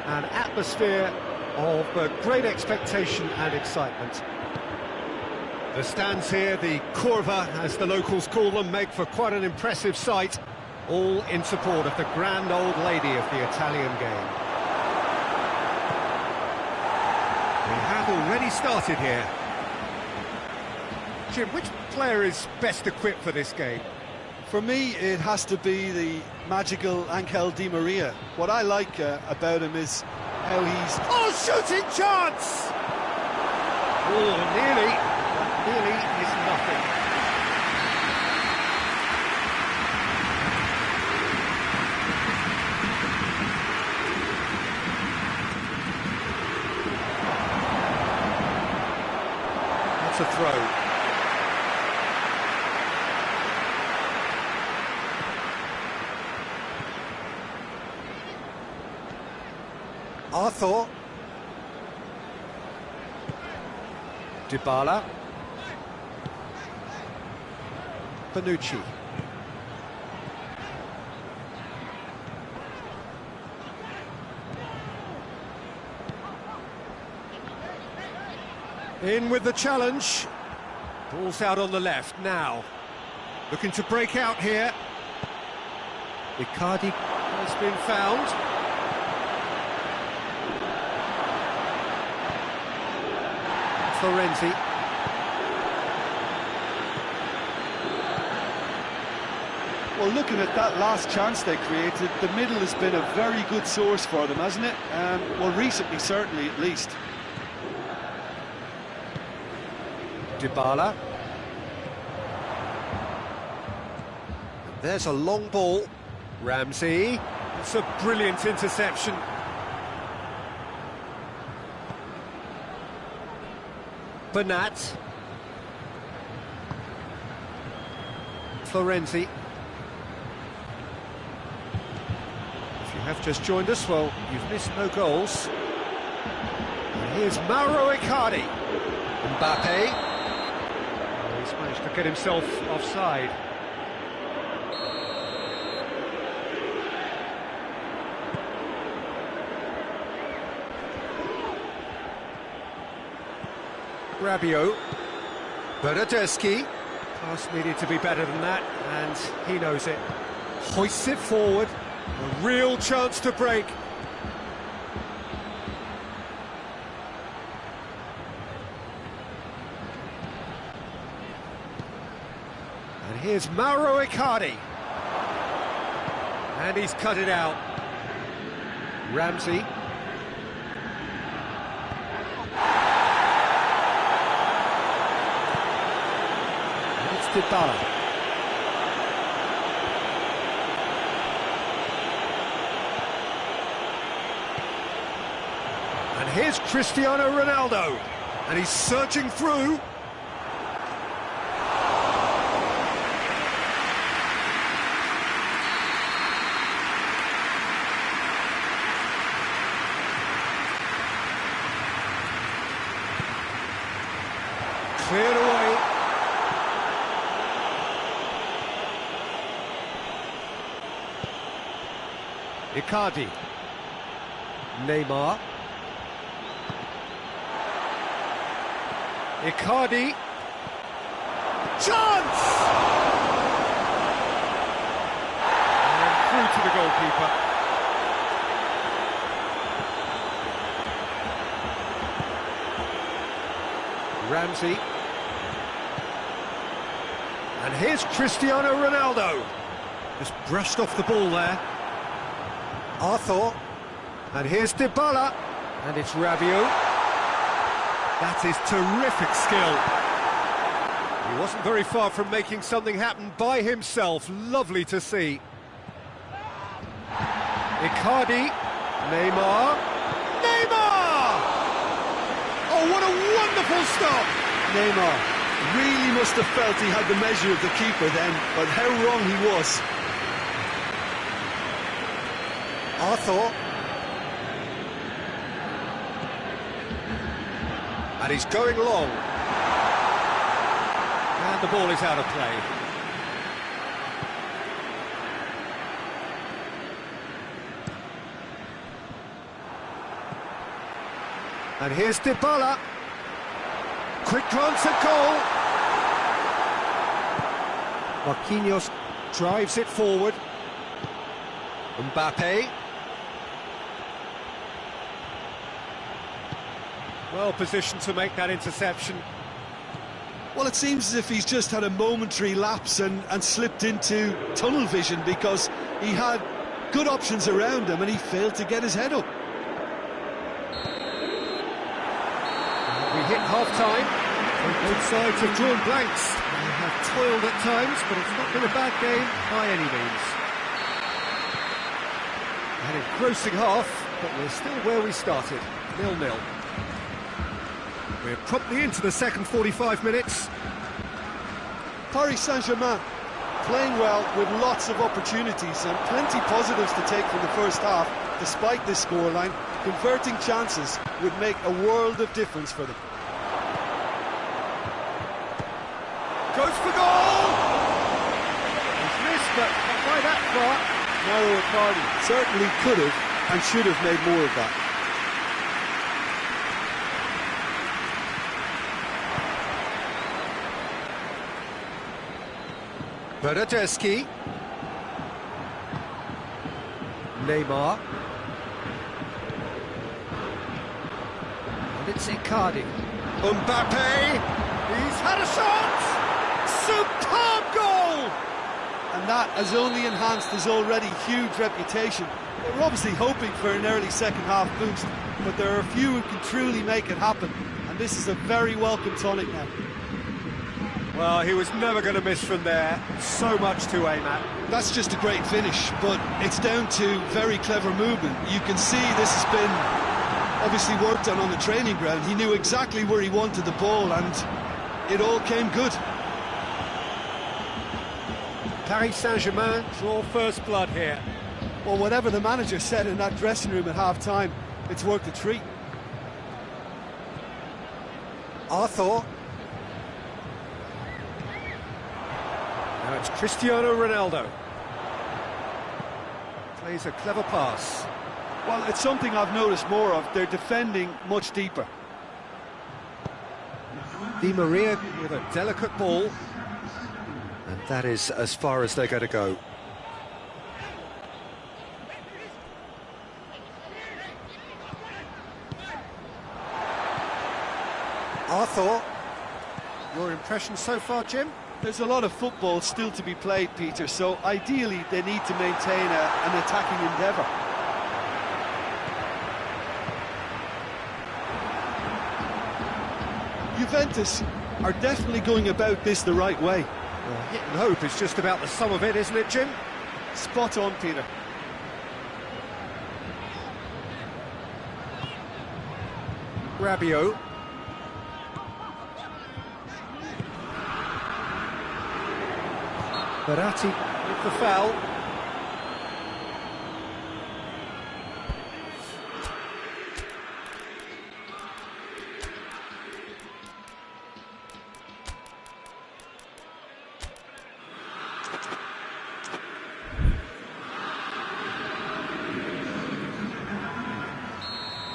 An atmosphere of great expectation and excitement. The stands here, the curva, as the locals call them, make for quite an impressive sight, all in support of the grand old lady of the Italian game. We have already started here. Jim, which player is best equipped for this game? For me, it has to be the magical Angel Di Maria. What I like about him is how he's... Oh, shooting chance! Oh, nearly. Nearly is nothing. That's a throw. Arthur. Dybala. Bonucci. In with the challenge. Ball's out on the left now. Looking to break out here. Icardi has been found. Florenzi. Well, looking at that last chance they created, the middle has been a very good source for them, hasn't it? Well, recently, certainly, at least. Dybala. And there's a long ball. Ramsey. It's a brilliant interception. Bernat. Florenzi. If you have just joined us, well, you've missed no goals. And here's Mauro Icardi. Mbappe. Oh, he's managed to get himself offside. Rabiot. Bernardeschi. Pass needed to be better than that, and he knows it. Hoists it forward. A real chance to break. And here's Mauro Icardi. And he's cut it out. Ramsey. Dybala. And here's Cristiano Ronaldo, and he's surging through. Cleared away. Icardi. Neymar. Icardi. Chance! And through to the goalkeeper. Ramsey. And here's Cristiano Ronaldo. Just brushed off the ball there. Arthur, and here's Dybala, and it's Rabiot. That is terrific skill. He wasn't very far from making something happen by himself. Lovely to see. Icardi, Neymar. Neymar! Oh, what a wonderful stop! Neymar really must have felt he had the measure of the keeper then, but how wrong he was. Arthur. And he's going long. And the ball is out of play. And here's Dybala. Quick glance at goal. Marquinhos drives it forward. Mbappe. Well positioned to make that interception. Well, it seems as if he's just had a momentary lapse and slipped into tunnel vision, because he had good options around him and he failed to get his head up. We hit half-time, and both sides have drawn blanks. They have toiled at times, but it's not been a bad game by any means. An engrossing half, but we're still where we started, 0-0. We're promptly into the second 45 minutes. Paris Saint-Germain playing well with lots of opportunities and plenty positives to take from the first half. Despite this scoreline, converting chances would make a world of difference for them. Goes for goal! He's missed, but not by that far. Narrow party. Certainly could have and should have made more of that. Bernardeschi. Neymar. And it's Icardi. Mbappe. He's had a shot! Superb goal! And that has only enhanced his already huge reputation. They were obviously hoping for an early second-half boost, but there are a few who can truly make it happen, and this is a very welcome tonic now. Well, he was never going to miss from there. So much to aim at. That's just a great finish, but it's down to very clever movement. You can see this has been obviously worked on the training ground. He knew exactly where he wanted the ball, and it all came good. Paris Saint-Germain draw first blood here. Well, whatever the manager said in that dressing room at half-time, it's worked a treat. Arthur. Now it's Cristiano Ronaldo. Plays a clever pass. Well, it's something I've noticed more of. They're defending much deeper. Di Maria with a delicate ball. And that is as far as they're going to go. Arthur, your impression so far, Jim? There's a lot of football still to be played, Peter, so ideally they need to maintain an attacking endeavour. Juventus are definitely going about this the right way. Well, hit and hope is just about the sum of it, isn't it, Jim? Spot on, Peter. Rabiot. Verratti with the foul.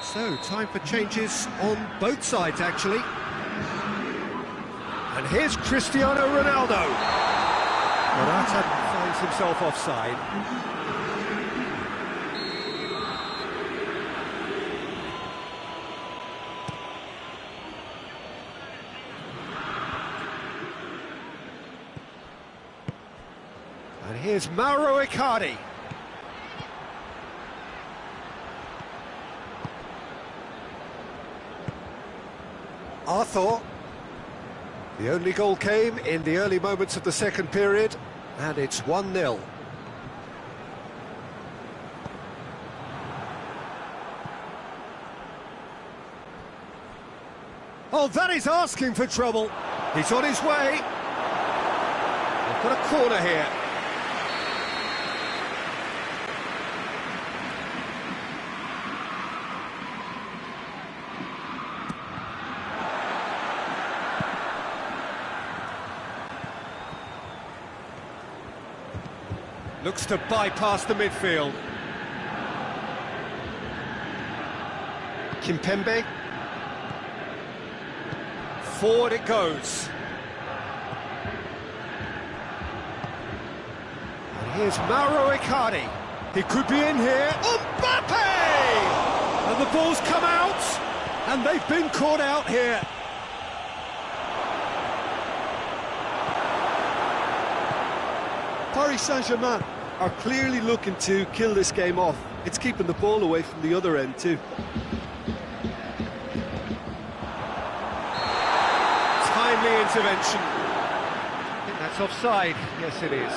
So, time for changes on both sides, actually. And here's Cristiano Ronaldo. Morata finds himself offside. And here's Mauro Icardi. Arthur. The only goal came in the early moments of the second period, and it's 1-0. Oh, that is asking for trouble. He's on his way. They've got a corner here. Looks to bypass the midfield. Kimpembe. forward it goes. And here's Mauro Icardi. He could be in here. Mbappe! And the ball's come out, and they've been caught out here. Paris Saint-Germain are clearly looking to kill this game off. It's keeping the ball away from the other end too. Timely intervention. I think that's offside. Yes, it is.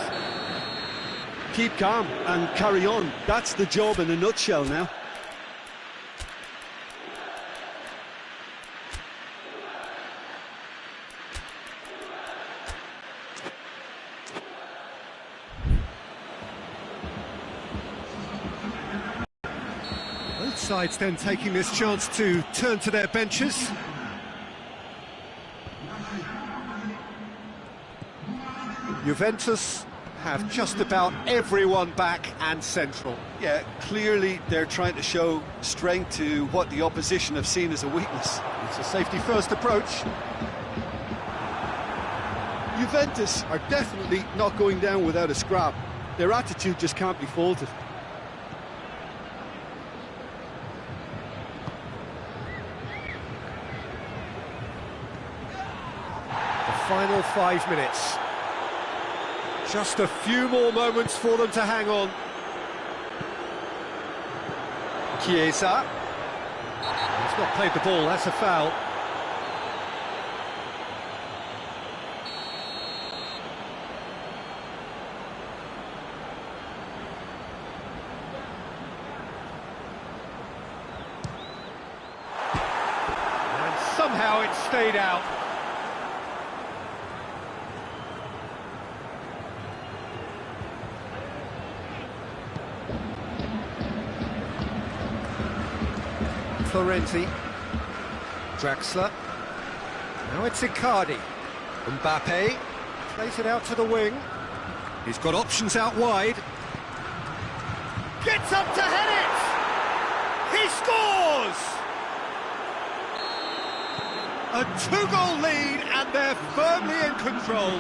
Keep calm and carry on. That's the job in a nutshell now. Both sides then taking this chance to turn to their benches. Juventus have just about everyone back and central. Yeah, clearly they're trying to show strength to what the opposition have seen as a weakness. It's a safety-first approach. Juventus are definitely not going down without a scrap. Their attitude just can't be faulted. The final 5 minutes. Just a few more moments for them to hang on. Chiesa. He's not played the ball, that's a foul. And somehow it stayed out. Florenzi, Draxler, now it's Icardi, Mbappe, plays it out to the wing, he's got options out wide, gets up to head it, he scores! A 2-goal lead and they're firmly in control.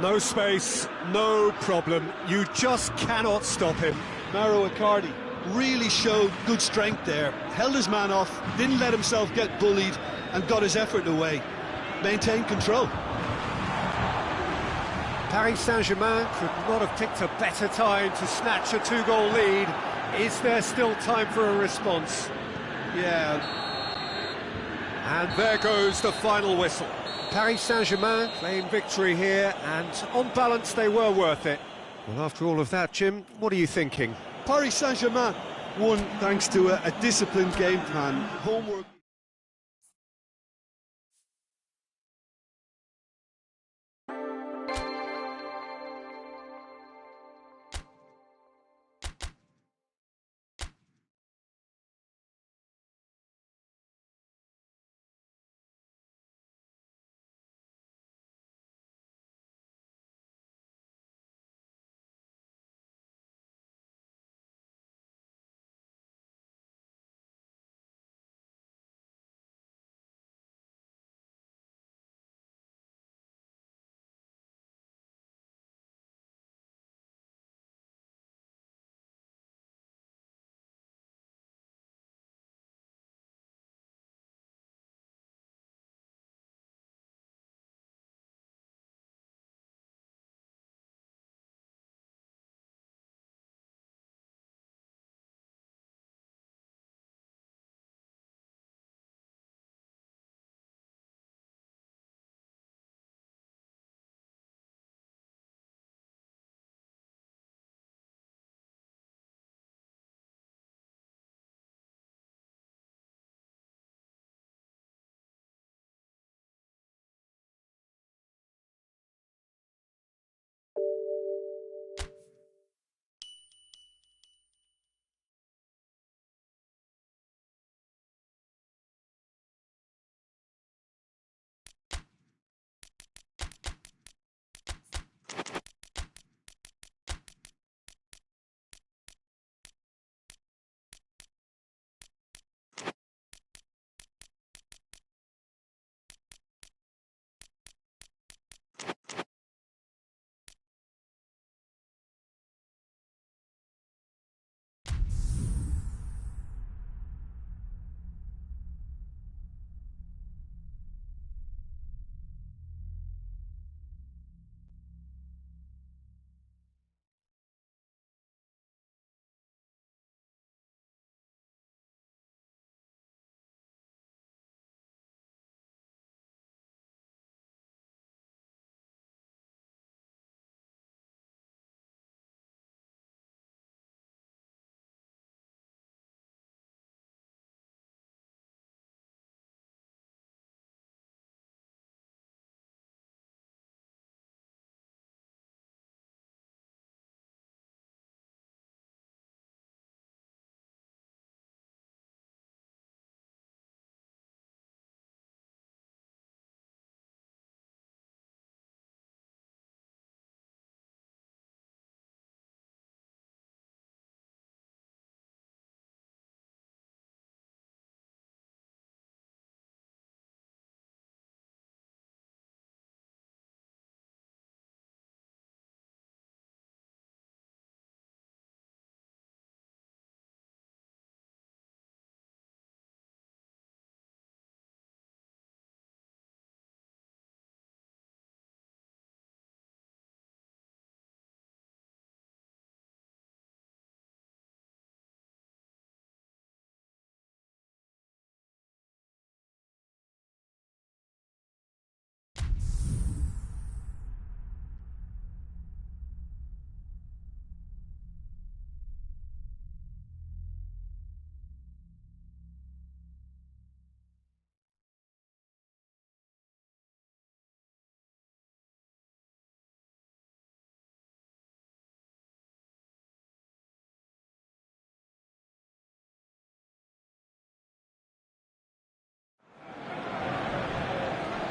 No space, no problem, you just cannot stop him. Mauro Icardi really showed good strength there, held his man off, didn't let himself get bullied and got his effort away. Maintained control. Paris Saint-Germain could not have picked a better time to snatch a 2-goal lead. Is there still time for a response? Yeah. And there goes the final whistle. Paris Saint-Germain claim victory here, and on balance they were worth it. Well, after all of that, Jim, what are you thinking? Paris Saint-Germain won thanks to a disciplined game plan, homework.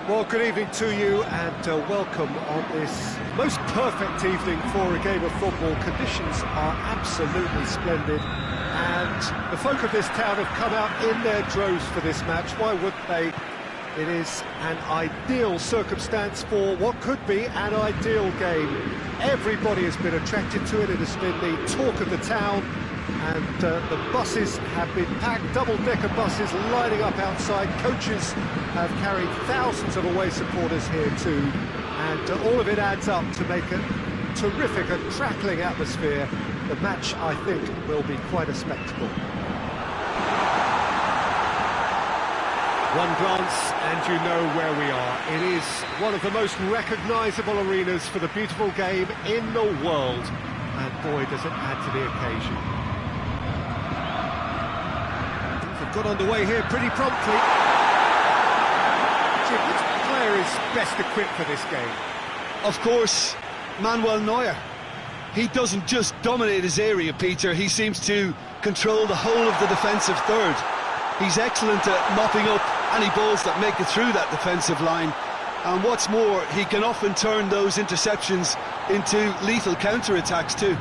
Well, good evening to you and welcome on this most perfect evening for a game of football. Conditions are absolutely splendid and the folk of this town have come out in their droves for this match. Why wouldn't they? It is an ideal circumstance for what could be an ideal game. Everybody has been attracted to it. It has been the talk of the town. And the buses have been packed, double-decker buses lining up outside. Coaches have carried thousands of away supporters here too. And all of it adds up to make a terrific and crackling atmosphere. The match, I think, will be quite a spectacle. One glance and you know where we are. It is one of the most recognisable arenas for the beautiful game in the world. And boy, does it add to the occasion. Got underway here pretty promptly. Jim, which player is best equipped for this game? Of course, Manuel Neuer. He doesn't just dominate his area, Peter. He seems to control the whole of the defensive third. He's excellent at mopping up any balls that make it through that defensive line. And what's more, he can often turn those interceptions into lethal counter-attacks too.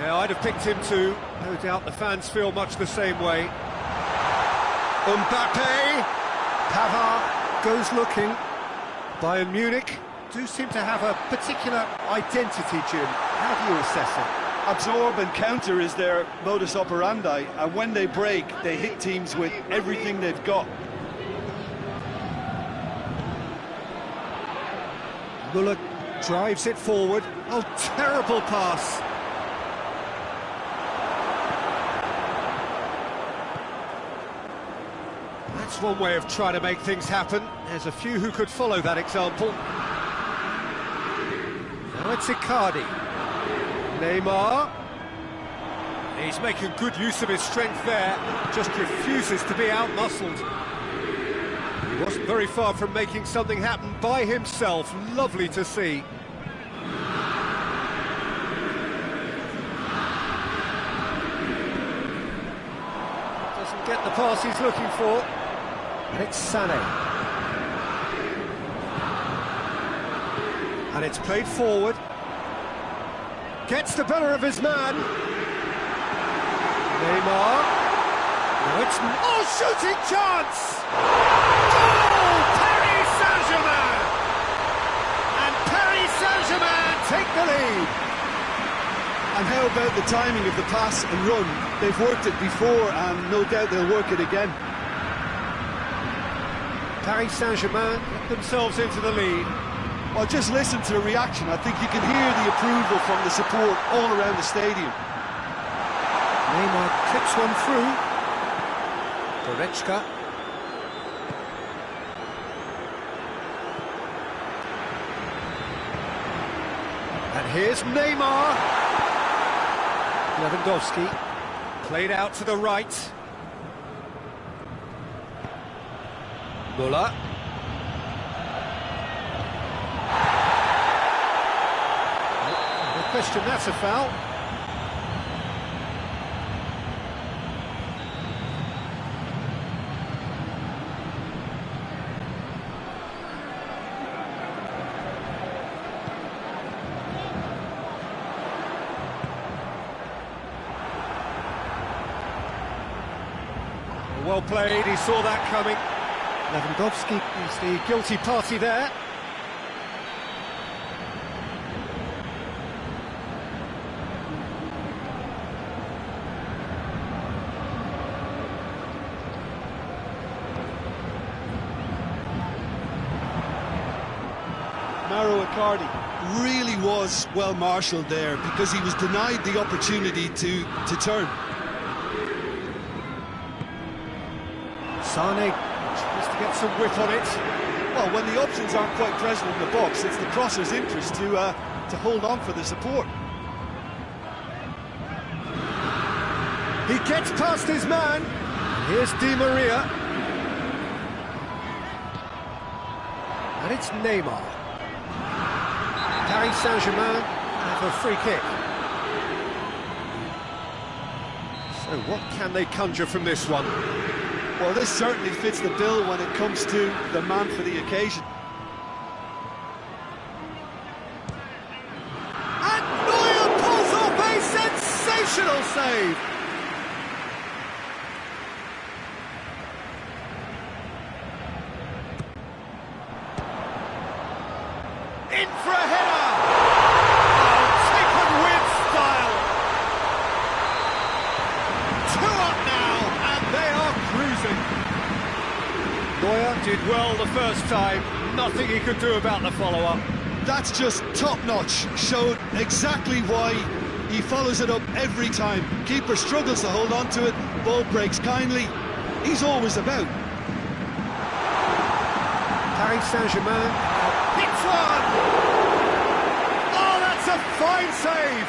Yeah, I'd have picked him too. No doubt the fans feel much the same way. Mbappe, Pavard goes looking. Bayern Munich do seem to have a particular identity, Jim. How do you assess it? Absorb and counter is their modus operandi, and when they break, they hit teams with everything they've got. Müller drives it forward. Oh, terrible pass. That's one way of trying to make things happen. There's a few who could follow that example. Now it's Icardi. Neymar. He's making good use of his strength there. Just refuses to be out-muscled. He wasn't very far from making something happen by himself. Lovely to see. Doesn't get the pass he's looking for. And it's Sané. And it's played forward. Gets the better of his man. Neymar. Now it's... Oh, shooting chance! Goal! Paris Saint-Germain! And Paris Saint-Germain take the lead. And how about the timing of the pass and run? They've worked it before and no doubt they'll work it again. Paris Saint-Germain get themselves into the lead. Well, just listen to the reaction. I think you can hear the approval from the support all around the stadium. Neymar clips one through. Goretzka. And here's Neymar. Lewandowski. Played out to the right. Müller. No question, that's a foul. Well played, he saw that coming. Lewandowski is the guilty party there. Icardi really was well marshalled there because he was denied the opportunity to turn. Sané tries to get some whip on it. Well, when the options aren't quite present in the box, it's the crosser's interest to hold on for the support. He gets past his man. Here's Di Maria. And it's Neymar. Paris Saint-Germain have a free kick. So what can they conjure from this one? Well, this certainly fits the bill when it comes to the man for the occasion. save. In for a header! Oh, taken with style! 2 up now, and they are cruising. Neuer did well the first time, nothing he could do about the follow-up. That's just top-notch, showed exactly why he follows it up every time. Keeper struggles to hold on to it, ball breaks kindly. He's always about. Paris Saint-Germain hits one! Oh, that's a fine save!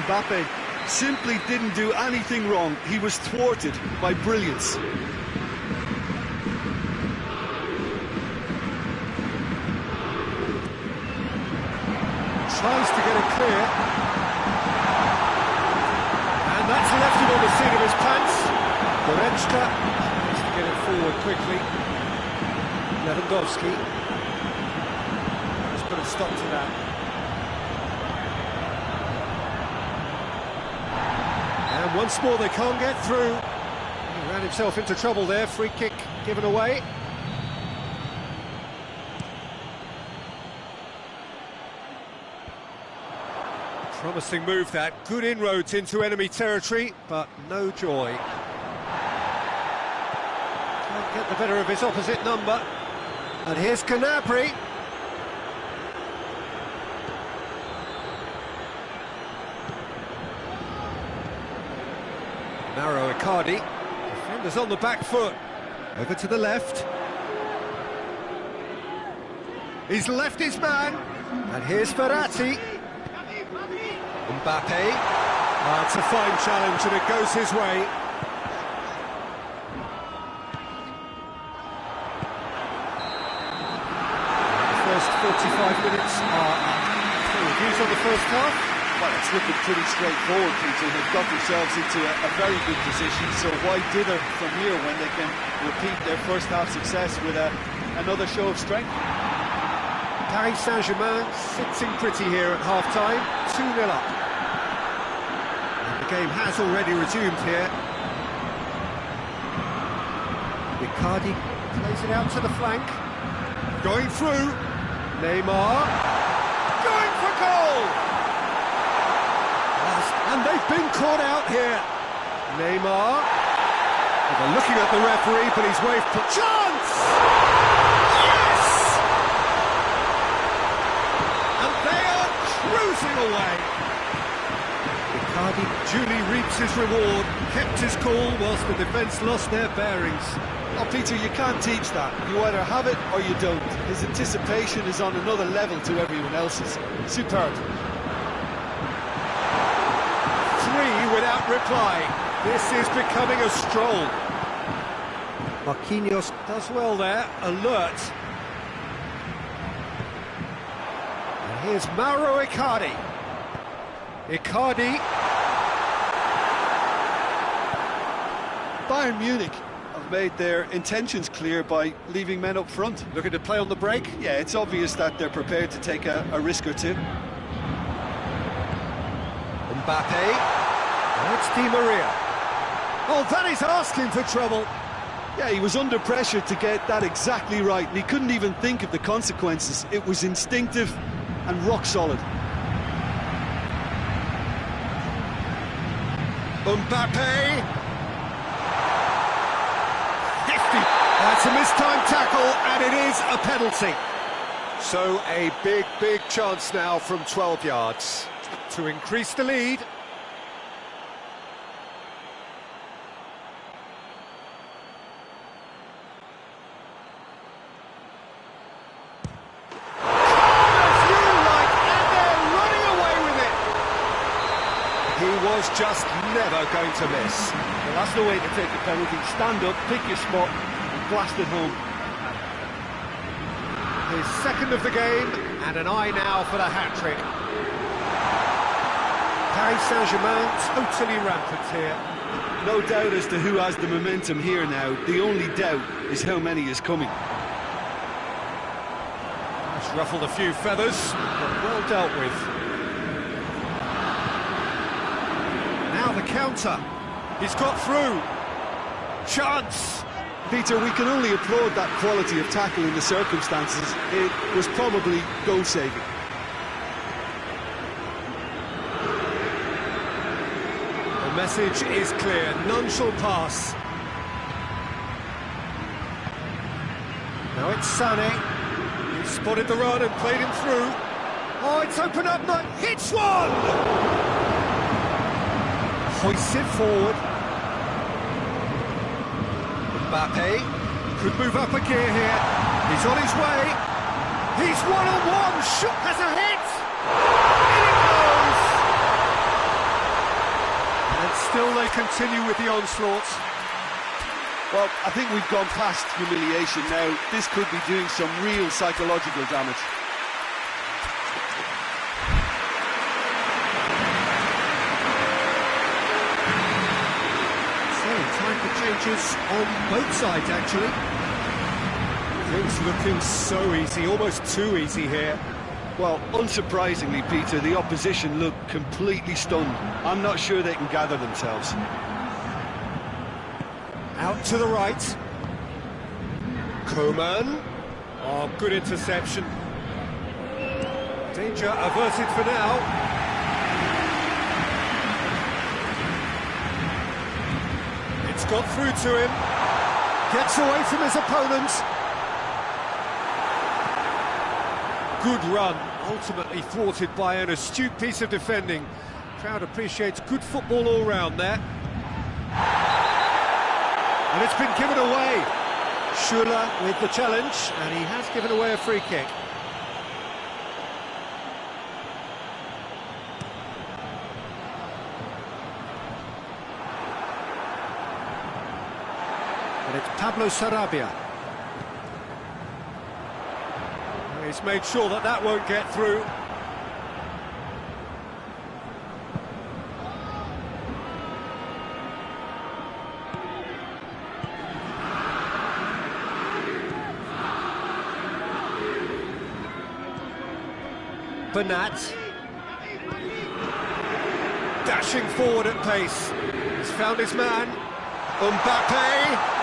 Mbappe simply didn't do anything wrong. He was thwarted by brilliance. Tries to get it clear. And that's left him on the seat of his pants. Goretzka tries to get it forward quickly. Lewandowski. Let's put a stop to that. And once more they can't get through. He ran himself into trouble there. Free kick given away. Promising move that, good inroads into enemy territory, but no joy. Can't get the better of his opposite number. And here's Gnabry. Narrow Icardi. Defenders on the back foot. Over to the left. He's left his man. And here's Verratti. Mbappe. Oh, it's a fine challenge and it goes his way. The first 45 minutes are up. Reviews on the first half? Well, it's looking pretty straightforward, Peter. They've got themselves into a very good position, so why dither from here when they can repeat their first half success with another show of strength? Paris Saint-Germain sitting pretty here at half-time, 2-0 up. And the game has already resumed here. Icardi plays it out to the flank. Going through. Neymar. Going for goal! And they've been caught out here. Neymar. Well, they're looking at the referee, but he's waved for chance! Yes! And they are cruising away. Icardi duly reaps his reward, kept his cool whilst the defence lost their bearings. Oh, Peter, you can't teach that. You either have it or you don't. His anticipation is on another level to everyone else's. Superb. 3 without reply. This is becoming a stroll. Marquinhos does well there, alert. And here's Mauro Icardi. Icardi. Bayern Munich have made their intentions clear by leaving men up front. Looking to play on the break. Yeah, it's obvious that they're prepared to take a risk or two. Mbappe. Oh, it's Di Maria. Oh, that is asking for trouble. Yeah, he was under pressure to get that exactly right, and he couldn't even think of the consequences. It was instinctive and rock solid. Mbappe. Hefty. That's a mistimed tackle, and it is a penalty. So a big, big chance now from 12 yards to increase the lead. Was just never going to miss. Well, that's the way to take a penalty. Stand up, pick your spot, and blast it home. His second of the game, and an eye now for the hat-trick. Paris Saint-Germain totally rampant here. No doubt as to who has the momentum here now. The only doubt is how many is coming. It's ruffled a few feathers, but well dealt with. Now the counter. He's got through. Chance. Peter, we can only applaud that quality of tackle in the circumstances. It was probably goal-saving. The message is clear, none shall pass. Now it's Sané. He spotted the run and played him through. Oh, it's opened up, but hits one! Hoists it forward. Mbappe could move up a gear here. He's on his way. He's one-on-one. Shoot has a hit. In it goes. And still they continue with the onslaught. Well, I think we've gone past humiliation now. This could be doing some real psychological damage. Time for changes on both sides, actually. Things looking so easy, almost too easy here. Well, unsurprisingly, Peter, the opposition look completely stunned. I'm not sure they can gather themselves. Out to the right. Coman. Oh, good interception. Danger averted for now. It's got through to him. Gets away from his opponent. Good run, ultimately thwarted by an astute piece of defending. Crowd appreciates good football all round there. And it's been given away. Schuller with the challenge, and he has given away a free kick. And it's Pablo Sarabia. He's made sure that that won't get through. Bernat. Dashing forward at pace. He's found his man. Mbappe.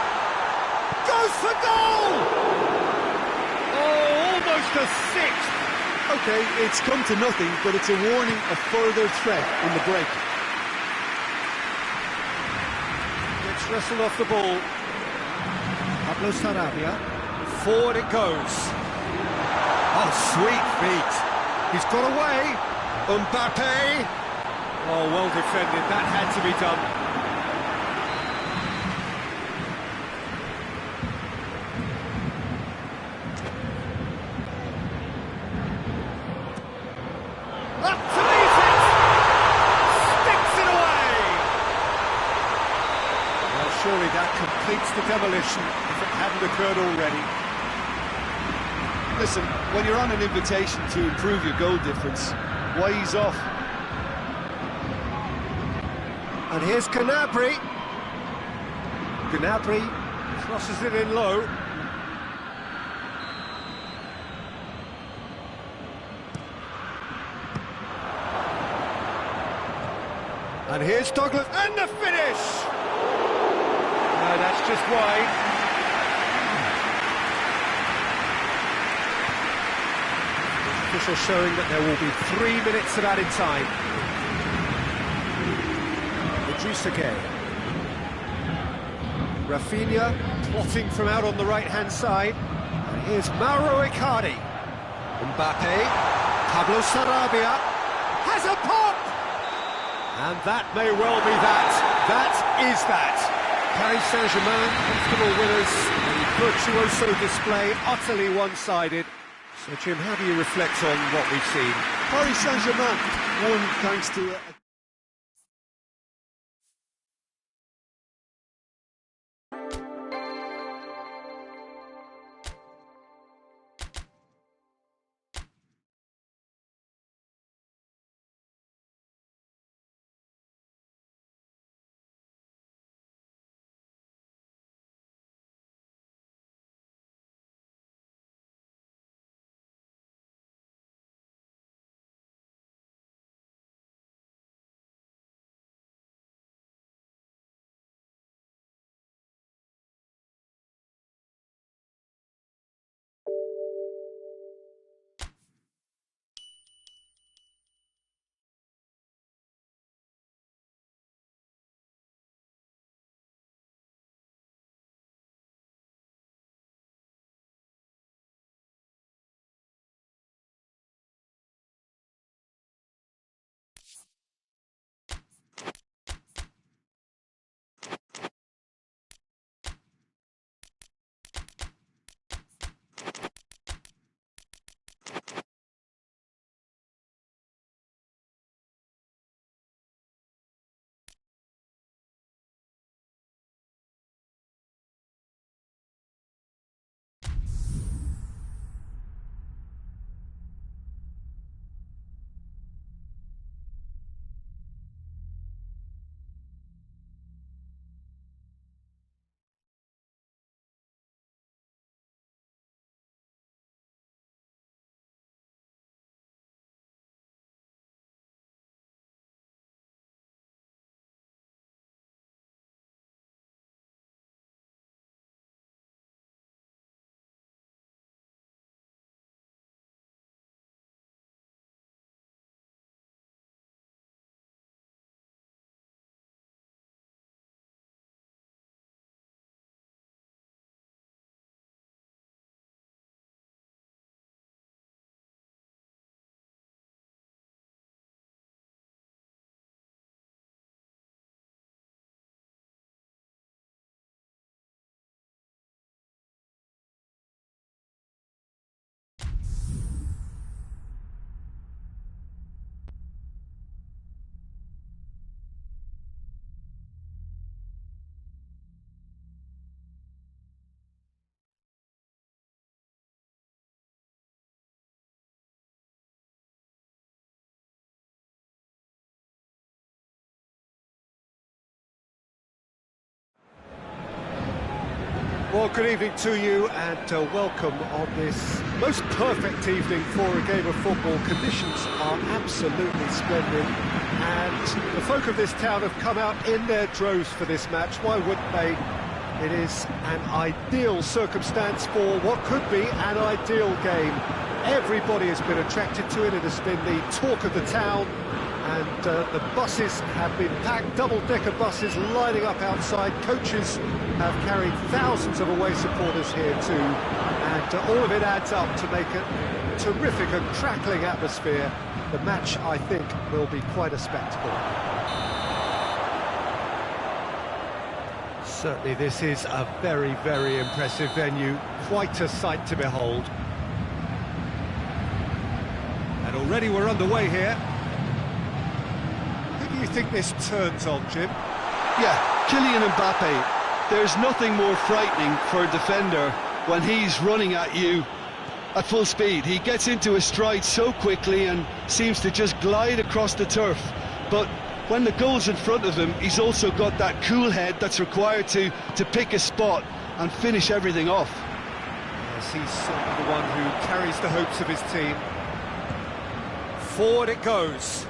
Goes for goal! Oh, almost a sixth! OK, it's come to nothing, but it's a warning of further threat in the break. Gets wrestled off the ball. Pablo Sarabia. Forward it goes. Oh, sweet feet. He's got away. Mbappe. Oh, well defended. That had to be done. Surely that completes the demolition if it hadn't occurred already. Listen, when you're on an invitation to improve your goal difference, why ease off? And here's Gnabry. Gnabry crosses it in low. And here's Douglas, and the finish! No, that's just wide. Official showing that there will be 3 minutes of added time. Idrissa Gueye. Rafinha plotting from out on the right-hand side. And here's Mauro Icardi. Mbappe. Pablo Sarabia. Has a pop! And that may well be that. That is that. Paris Saint-Germain, comfortable winners, a virtuoso display, utterly one-sided. So, Jim, how do you reflect on what we've seen? Paris Saint-Germain won thanks to Well, good evening to you and welcome on this most perfect evening for a game of football. Conditions are absolutely splendid and the folk of this town have come out in their droves for this match. Why wouldn't they? It is an ideal circumstance for what could be an ideal game. Everybody has been attracted to it. It has been the talk of the town. And the buses have been packed, double-decker buses lining up outside. Coaches have carried thousands of away supporters here too. And all of it adds up to make a terrific and crackling atmosphere. The match, I think, will be quite a spectacle. Certainly this is a very, very impressive venue. Quite a sight to behold. And already we're underway here. Who do you think this turns on, Jim? Yeah, Kylian Mbappe. There's nothing more frightening for a defender when he's running at you at full speed. He gets into his stride so quickly and seems to just glide across the turf. But when the goal's in front of him, he's also got that cool head that's required to pick a spot and finish everything off. Yes, he's certainly the one who carries the hopes of his team. Forward it goes.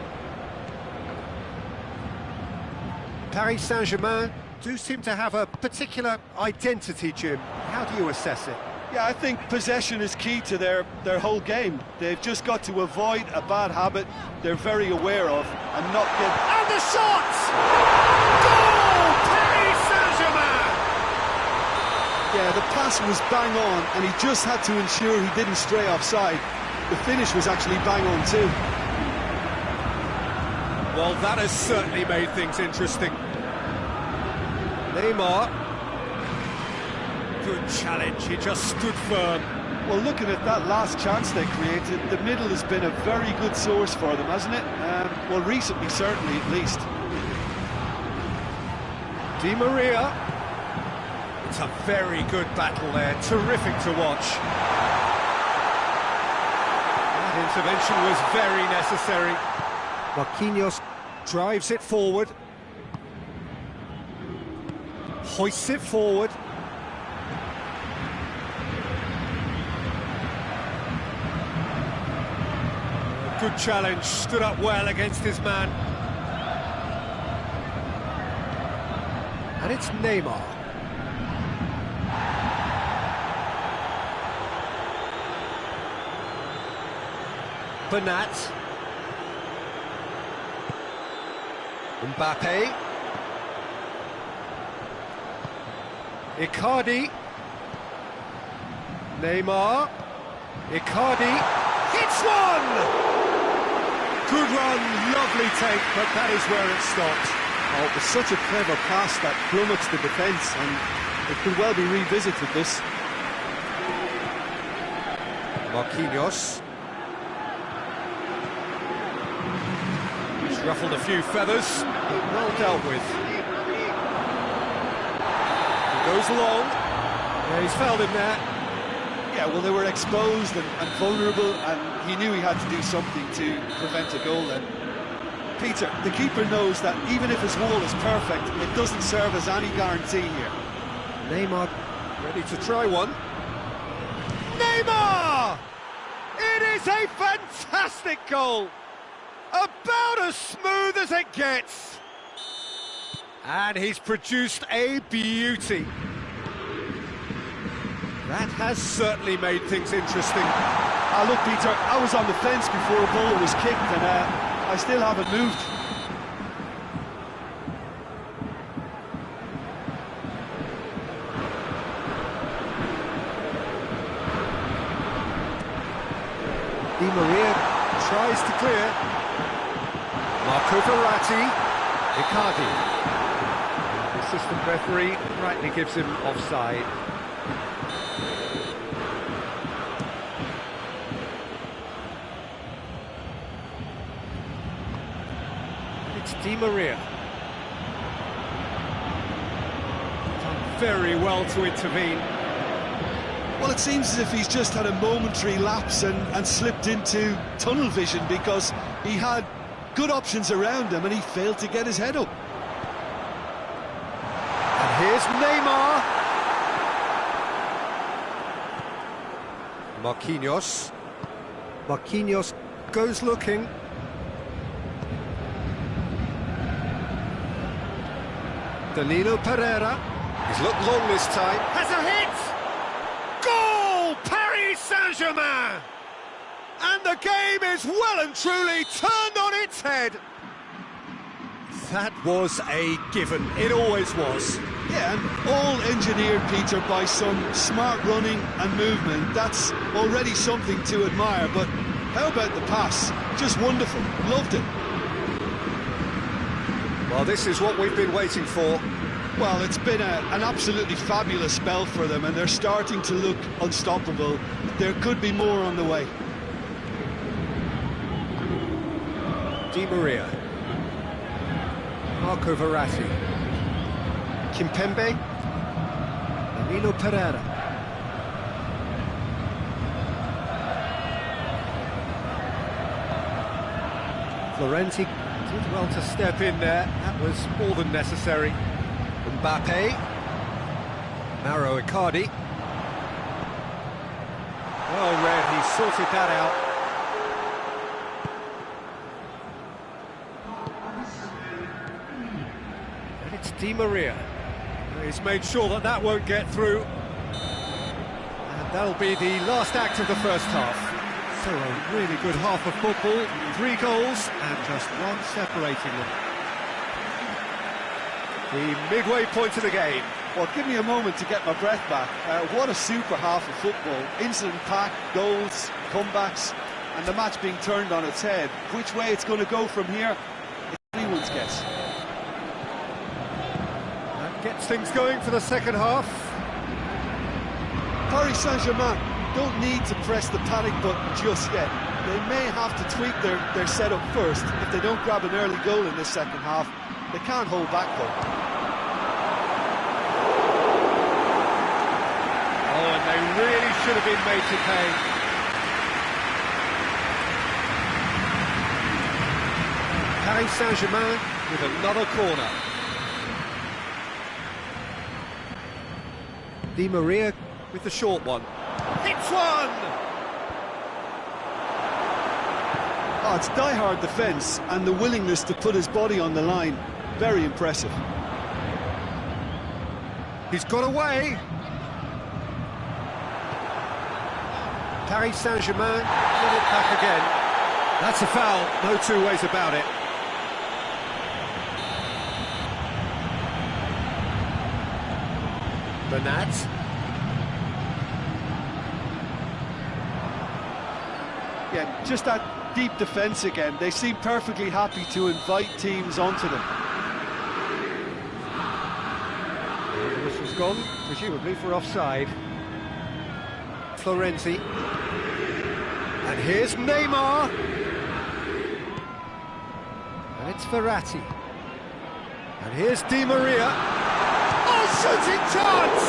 Paris Saint-Germain do seem to have a particular identity, Jim. How do you assess it? Yeah, I think possession is key to their whole game. They've just got to avoid a bad habit they're very aware of and not get... And the shot! Goal! Paris Saint-Germain! Yeah, the pass was bang on and he just had to ensure he didn't stray offside. The finish was actually bang on too. Well, that has certainly made things interesting. Neymar. Good challenge, he just stood firm. Well, looking at that last chance they created, the middle has been a very good source for them, hasn't it? Well, recently, certainly, at least. Di Maria. It's a very good battle there, terrific to watch. That intervention was very necessary. Marquinhos drives it forward. Hoists it forward. Good challenge, stood up well against his man. And it's Neymar. Bernat. Mbappe. Icardi. Neymar. Icardi. Hits one! Good run, lovely take, but that is where it stopped. Oh, it was such a clever pass that flummoxed the defence, and it could well be revisited, this. Marquinhos. He's ruffled a few feathers, but well dealt with. He goes long. Yeah, he's fouled him there. Yeah, well, they were exposed and vulnerable, and he knew he had to do something to prevent a goal then. Peter, the keeper knows that even if his wall is perfect, it doesn't serve as any guarantee here. Neymar ready to try one. Neymar! It is a fantastic goal! About as smooth as it gets! And he's produced a beauty. That has certainly made things interesting. Look, Peter, I was on the fence before a ball was kicked, and I still haven't moved. Di Maria tries to clear. Marco Verratti. Icardi. The assistant referee rightly gives him offside. It's Di Maria. Done very well to intervene. Well, it seems as if he's just had a momentary lapse and slipped into tunnel vision, because he had good options around him and he failed to get his head up. And here's Neymar. Marquinhos. Marquinhos goes looking. Danilo Pereira. He's looked long this time. Has a hit! Goal! Paris Saint-Germain! And the game is well and truly turned on its head. That was a given. It always was. Yeah, and all engineered, Peter, by some smart running and movement. That's already something to admire, but how about the pass? Just wonderful. Loved it. Well, this is what we've been waiting for. Well, it's been an absolutely fabulous spell for them, and they're starting to look unstoppable. There could be more on the way. Di Maria. Marco Verratti. Kimpembe. Danilo Pereira. Florenzi did well to step in there. That was more than necessary. Mbappe. Mauro Icardi. Well read, he sorted that out. And it's Di Maria. He's made sure that that won't get through. And that'll be the last act of the first half. So a really good half of football, 3 goals and just one separating them. The midway point of the game. Well, give me a moment to get my breath back. What a super half of football. Instant pack, goals, comebacks, and the match being turned on its head. Which way it's going to go from here, it's anyone's guess. That gets things going for the second half. Paris Saint-Germain don't need to press the panic button just yet. They may have to tweak their setup first. If they don't grab an early goal in this second half, they can't hold back though. Oh, and they really should have been made to pay. Paris Saint-Germain with another corner. Di Maria with the short one. Hits one! Oh, it's die-hard defence and the willingness to put his body on the line. Very impressive. He's got away. Paris Saint-Germain get it back again. That's a foul, no two ways about it. Bernat. Yeah, just that deep defence again. They seem perfectly happy to invite teams onto them. This was gone, presumably for offside. Florenzi. And here's Neymar. And it's Verratti. And here's Di Maria. Oh, shooting chance!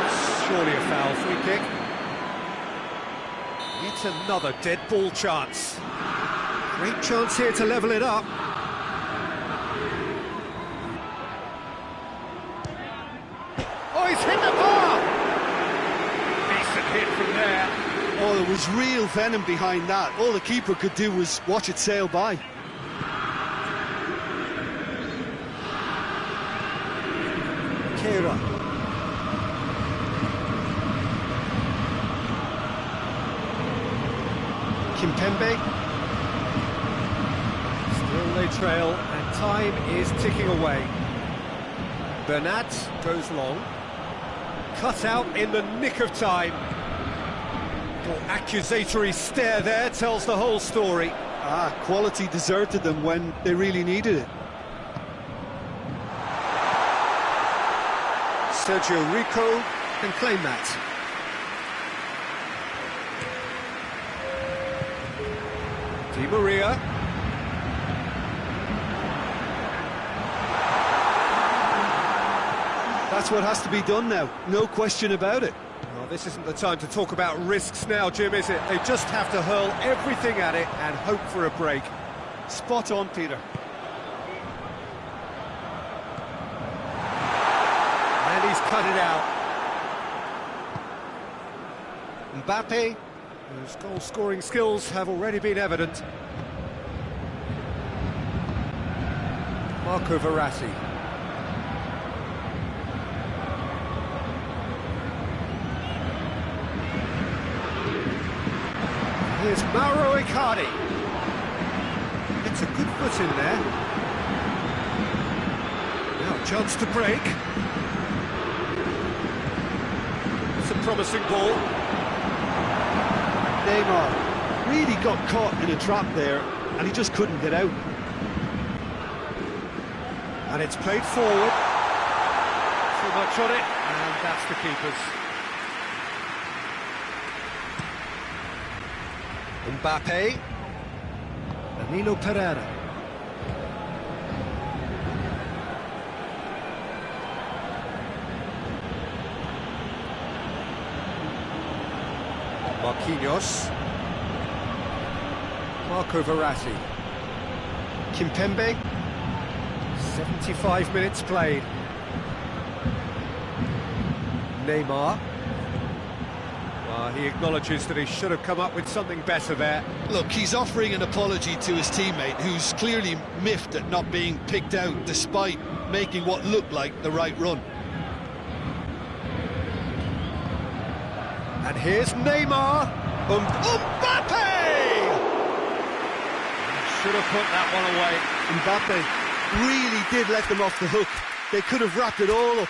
That's surely a foul, free kick. It's another dead ball chance. Great chance here to level it up. Oh, he's hit the bar! Decent hit from there. Oh, there was real venom behind that. All the keeper could do was watch it sail by. Kera. Kimpembe. Still they trail, and time is ticking away. Bernat goes long. Cut out in the nick of time. Your accusatory stare there tells the whole story. Quality deserted them when they really needed it. Sergio Rico can claim that. Di Maria. That's what has to be done now, no question about it. Well, this isn't the time to talk about risks now, Jim, is it? They just have to hurl everything at it and hope for a break. Spot on, Peter. And he's cut it out. Mbappe, whose goal-scoring skills have already been evident. Marco Verratti. Here's Mauro Icardi. It's a good foot in there. Now a chance to break. It's a promising ball. Neymar really got caught in a trap there, and he just couldn't get out. And it's played forward. Too much on it, and that's the keeper's. Mbappe. Danilo Pereira. Marquinhos. Marco Verratti. Kimpembe. 75 minutes played. Neymar. He acknowledges that he should have come up with something better there. Look, he's offering an apology to his teammate, who's clearly miffed at not being picked out despite making what looked like the right run. And here's Neymar. Mbappe! Should have put that one away. Mbappe really did let them off the hook. They could have wrapped it all up.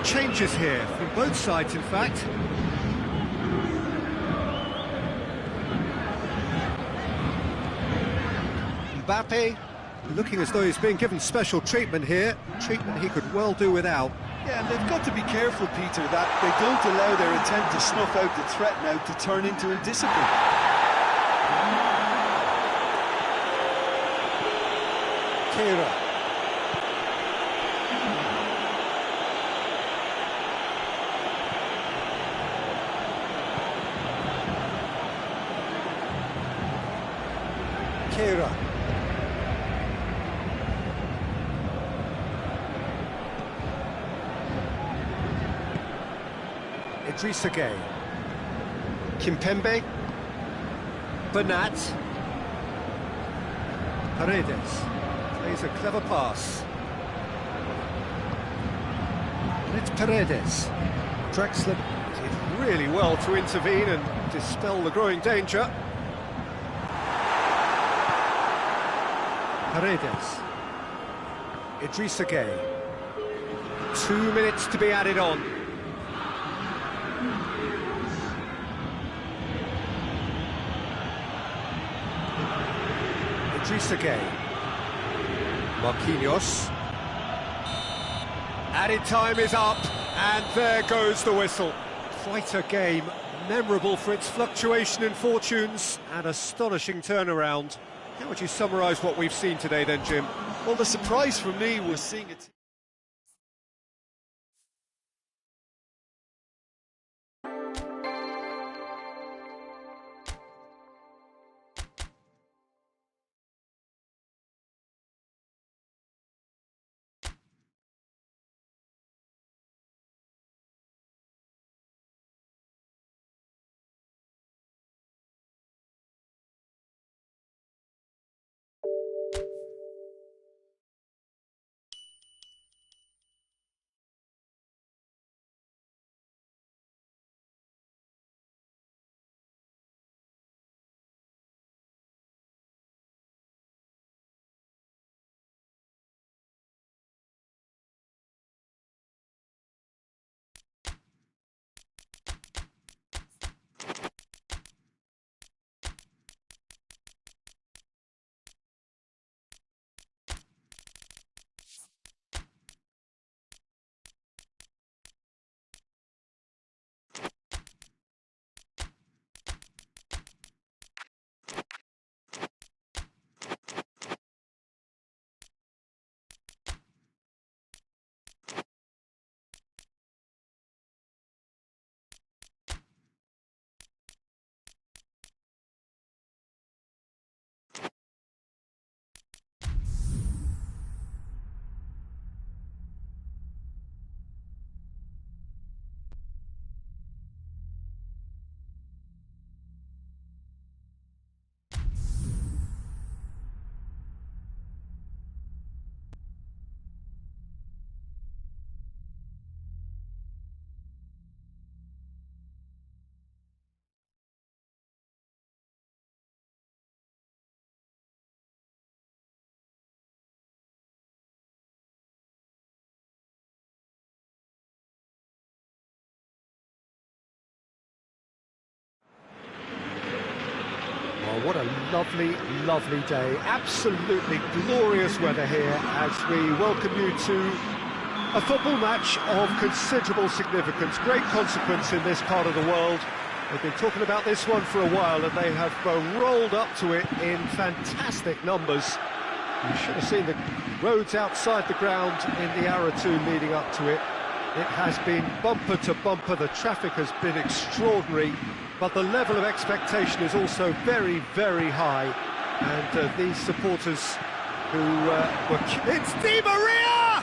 Changes here from both sides, in fact. Mbappe looking as though he's being given special treatment here, treatment he could well do without. Yeah, and they've got to be careful, Peter, that they don't allow their attempt to snuff out the threat now to turn into indiscipline. Kira. Kira. Idrissa Gueye. Kimpembe. Bernat. Paredes. Plays a clever pass. And it's Paredes. Drexler did really well to intervene and dispel the growing danger. Paredes. Idrissa Gueye. 2 minutes to be added on. Idrissa Gueye. Marquinhos. Added time is up, and there goes the whistle. Quite a game, memorable for its fluctuation in fortunes and astonishing turnaround. How would you summarise what we've seen today then, Jim? Well, the surprise for me was seeing it. Well, what a lovely, lovely day. Absolutely glorious weather here as we welcome you to a football match of considerable significance, great consequence in this part of the world. They've been talking about this one for a while and they have rolled up to it in fantastic numbers. You should have seen the roads outside the ground in the hour or two leading up to it. It has been bumper to bumper, the traffic has been extraordinary, but the level of expectation is also very, very high. And these supporters who were... It's Di Maria!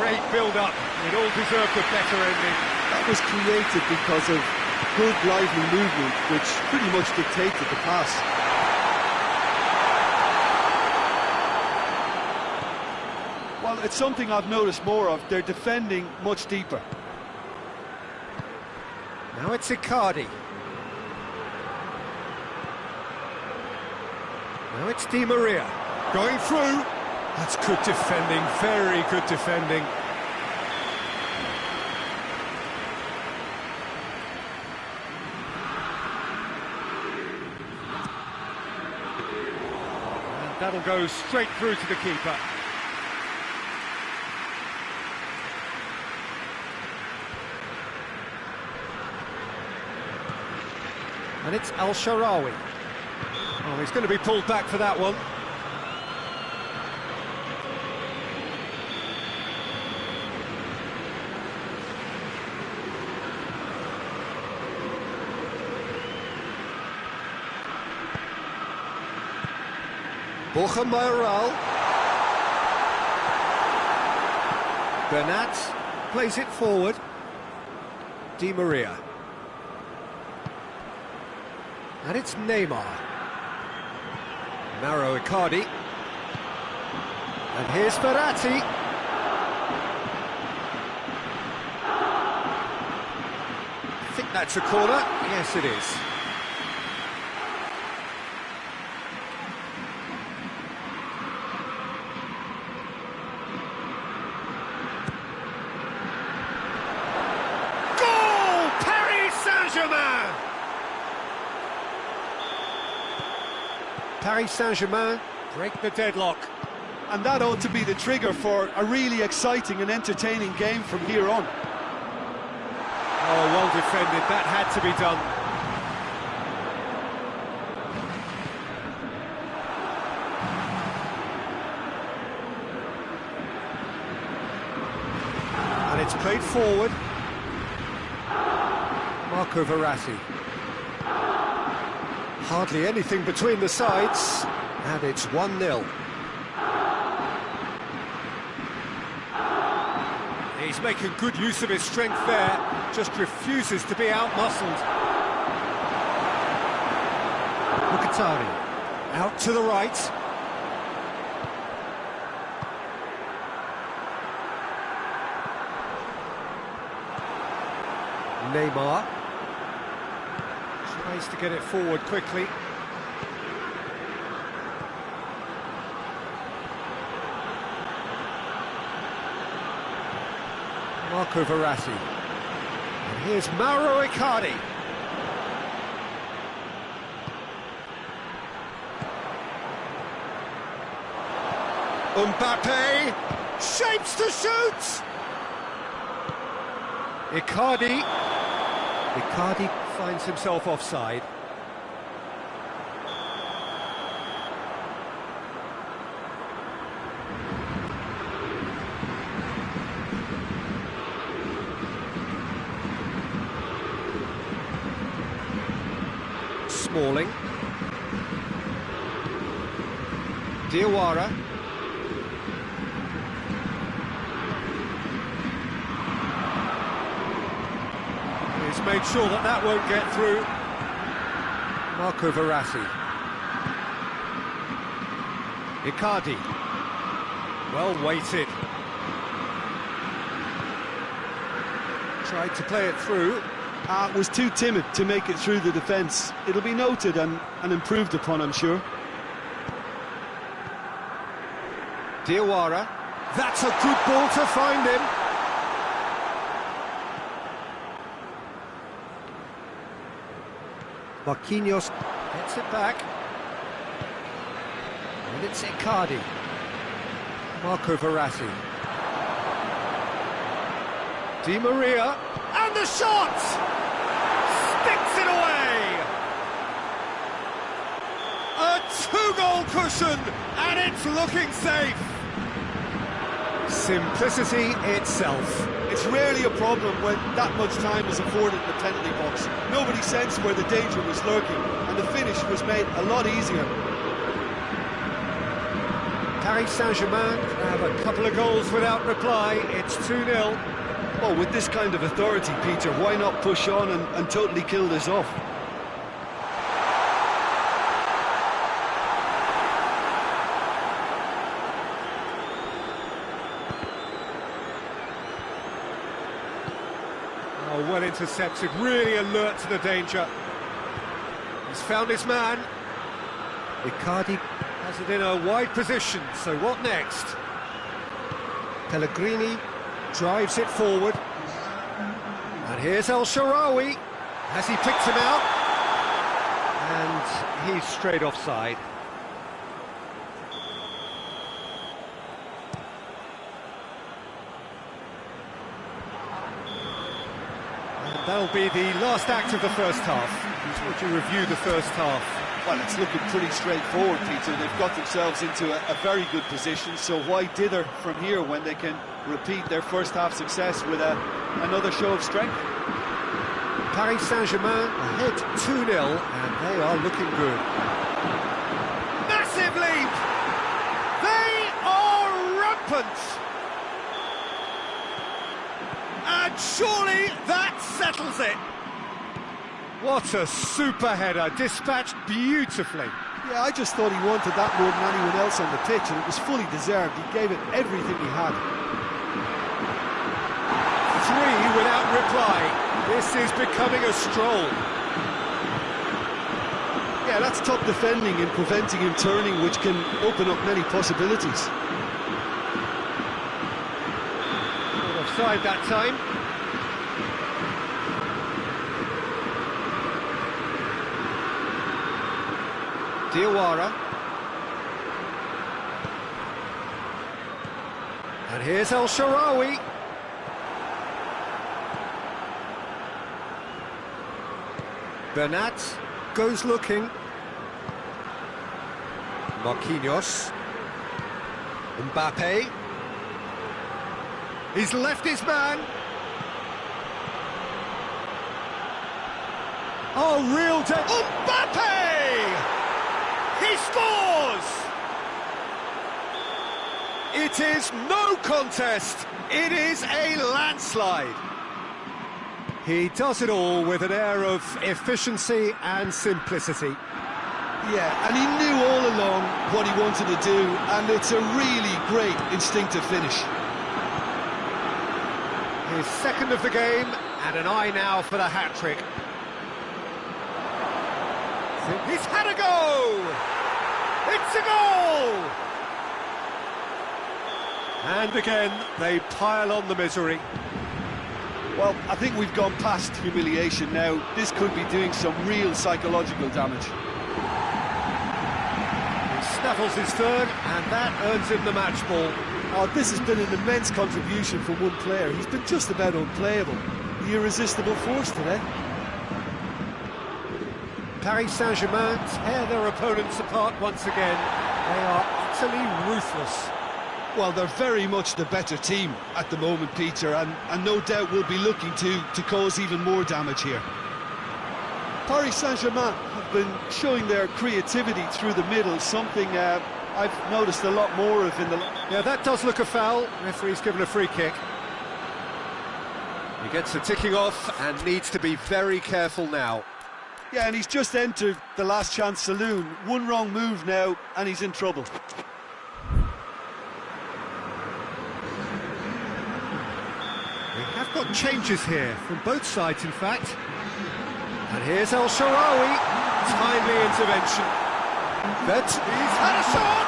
Great build-up, it all deserved a better ending. That was created because of good, lively movement, which pretty much dictated the pass. Well, it's something I've noticed more of. They're defending much deeper. Now it's Icardi. Now it's Di Maria. Going through. That's good defending, very good defending. And that'll go straight through to the keeper. And it's Al-Sharawi. Oh, he's going to be pulled back for that one. Borja Mayoral. Bernat plays it forward. Di Maria. And it's Neymar. Mauro Icardi. And here's Verratti. I think that's a corner. Yes, it is. Goal! Paris Saint-Germain! Paris Saint-Germain break the deadlock. And that ought to be the trigger for a really exciting and entertaining game from here on. Oh, well defended, that had to be done. And it's played forward. Marco Verratti. Hardly anything between the sides, and it's 1-0. He's making good use of his strength there, just refuses to be out-muscled. Mkhitaryan, out to the right. Neymar. Tries to get it forward quickly. Marco Verratti. And here's Mauro Icardi. Mbappe shapes to shoot. Icardi finds himself offside. Smalling. Diawara. He's made sure that that won't get through. Marco Verratti. Icardi. Well weighted. Tried to play it through. Was too timid to make it through the defence. It'll be noted and improved upon, I'm sure. Diawara. That's a good ball to find him. Marquinhos Gets it back. And it's Icardi. Marco Verratti. Di Maria. And the shot! Sticks it away! A two-goal cushion, and it's looking safe. Simplicity itself. It's rarely a problem when that much time is afforded in the penalty box. Nobody sensed where the danger was lurking, and the finish was made a lot easier. Paris Saint-Germain have a couple of goals without reply. It's 2-0. Well, with this kind of authority, Peter, why not push on and totally kill this off? Oh, well intercepted, really alert to the danger. He's found his man. Icardi has it in a wide position, so what next? Pellegrini drives it forward. And here's El Shaarawy. Has he picked him out? And he's straight offside. That'll be the last act of the first half. Would you review the first half? Well, it's looking pretty straightforward, Peter. They've got themselves into a very good position, so why dither from here when they can repeat their first half success with another show of strength? Paris Saint-Germain ahead 2-0, and they are looking good. Massive leap! They are rampant! And surely that settles it. What a super header, dispatched beautifully. Yeah, I just thought he wanted that more than anyone else on the pitch, and it was fully deserved. He gave it everything he had. 3 without reply. This is becoming a stroll. Yeah, that's top defending and preventing him turning, which can open up many possibilities. Offside that time. Diawara. And here's El Shaarawy. Bernat goes looking. Marquinhos. Mbappe. He's left his man. Oh, real Mbappe! He scores! It is no contest. It is a landslide. He does it all with an air of efficiency and simplicity. Yeah, and he knew all along what he wanted to do, and it's a really great instinctive finish. His second of the game, and an eye now for the hat-trick. He's had a go! It's a goal! And again, they pile on the misery. Well, I think we've gone past humiliation now. This could be doing some real psychological damage. He snaffles his third, and that earns him the match ball. Oh, this has been an immense contribution from one player. He's been just about unplayable. The irresistible force today. Paris Saint-Germain tear their opponents apart once again. They are utterly ruthless. Well, they're very much the better team at the moment, Peter, and no doubt will be looking to cause even more damage here. Paris Saint-Germain have been showing their creativity through the middle, something I've noticed a lot more of in the... Yeah, that does look a foul. Referee's given a free kick. He gets the ticking off and needs to be very careful now. Yeah, and he's just entered the last chance saloon. One wrong move now, and he's in trouble. We have got changes here, from both sides, in fact. And here's El Shaarawy. Timely intervention. He's had a shot!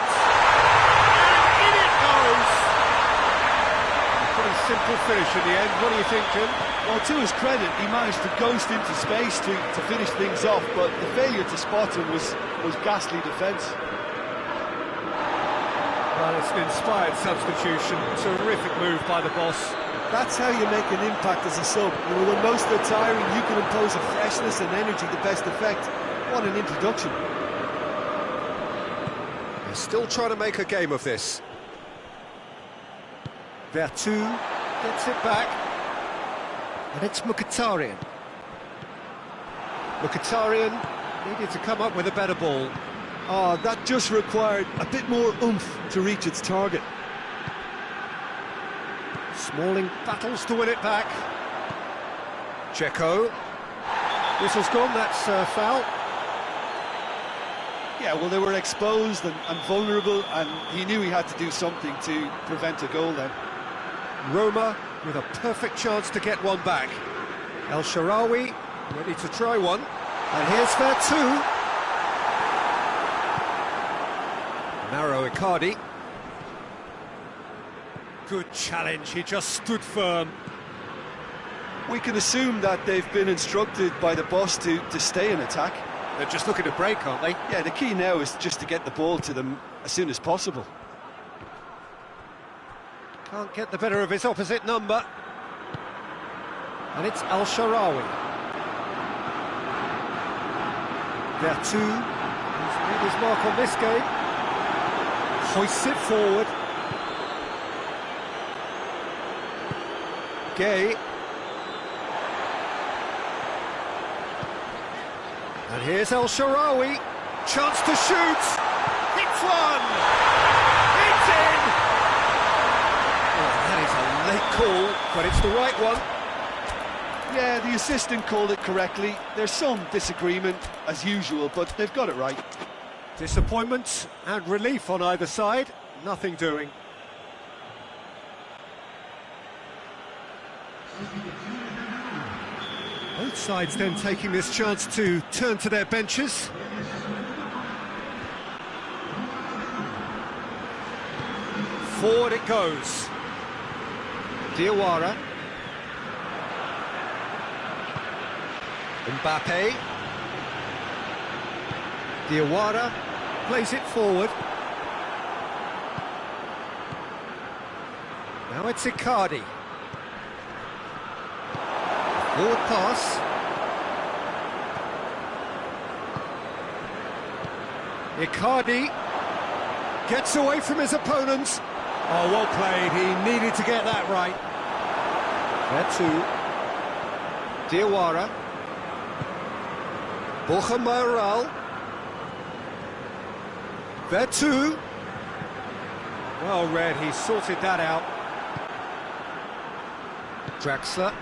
And in it goes! Put his simple finish in the end. What do you think, Jim? Well, to his credit, he managed to ghost into space to finish things off, but the failure to spot him was ghastly defence. Well, it's an inspired substitution. Terrific move by the boss. That's how you make an impact as a sub. You know, when most are tiring, you can impose a freshness and energy to best effect. What an introduction. They're still trying to make a game of this. Vertu gets it back. And it's Mkhitaryan. Mkhitaryan needed to come up with a better ball. Oh, that just required a bit more oomph to reach its target. Smalling battles to win it back. Checo. Whistle's gone, that's foul. Yeah, well, they were exposed and vulnerable, and he knew he had to do something to prevent a goal then. Roma with a perfect chance to get one back. El Shaarawy ready to try one. And here's Vertu. Narrow Icardi. Good challenge, he just stood firm. We can assume that they've been instructed by the boss to stay in attack. They're just looking to break, aren't they? Yeah, the key now is just to get the ball to them as soon as possible. Can't get the better of his opposite number. And it's El Shaarawy. Vertu, who's made his mark on this game, hoists it forward. Gay. And here's El Shaarawy. Chance to shoot. Hits one. It's in. Oh, that is a late call, but it's the right one. Yeah, the assistant called it correctly. There's some disagreement, as usual, but they've got it right. Disappointment and relief on either side. Nothing doing. Both sides then taking this chance to turn to their benches. Forward it goes. Diawara. Mbappe. Diawara plays it forward. Now it's Icardi. Forward pass. Icardi gets away from his opponents. Oh, well played. He needed to get that right. Vertu. Diawara. Borja Mayoral. Vertu. Well read, he sorted that out. Draxler.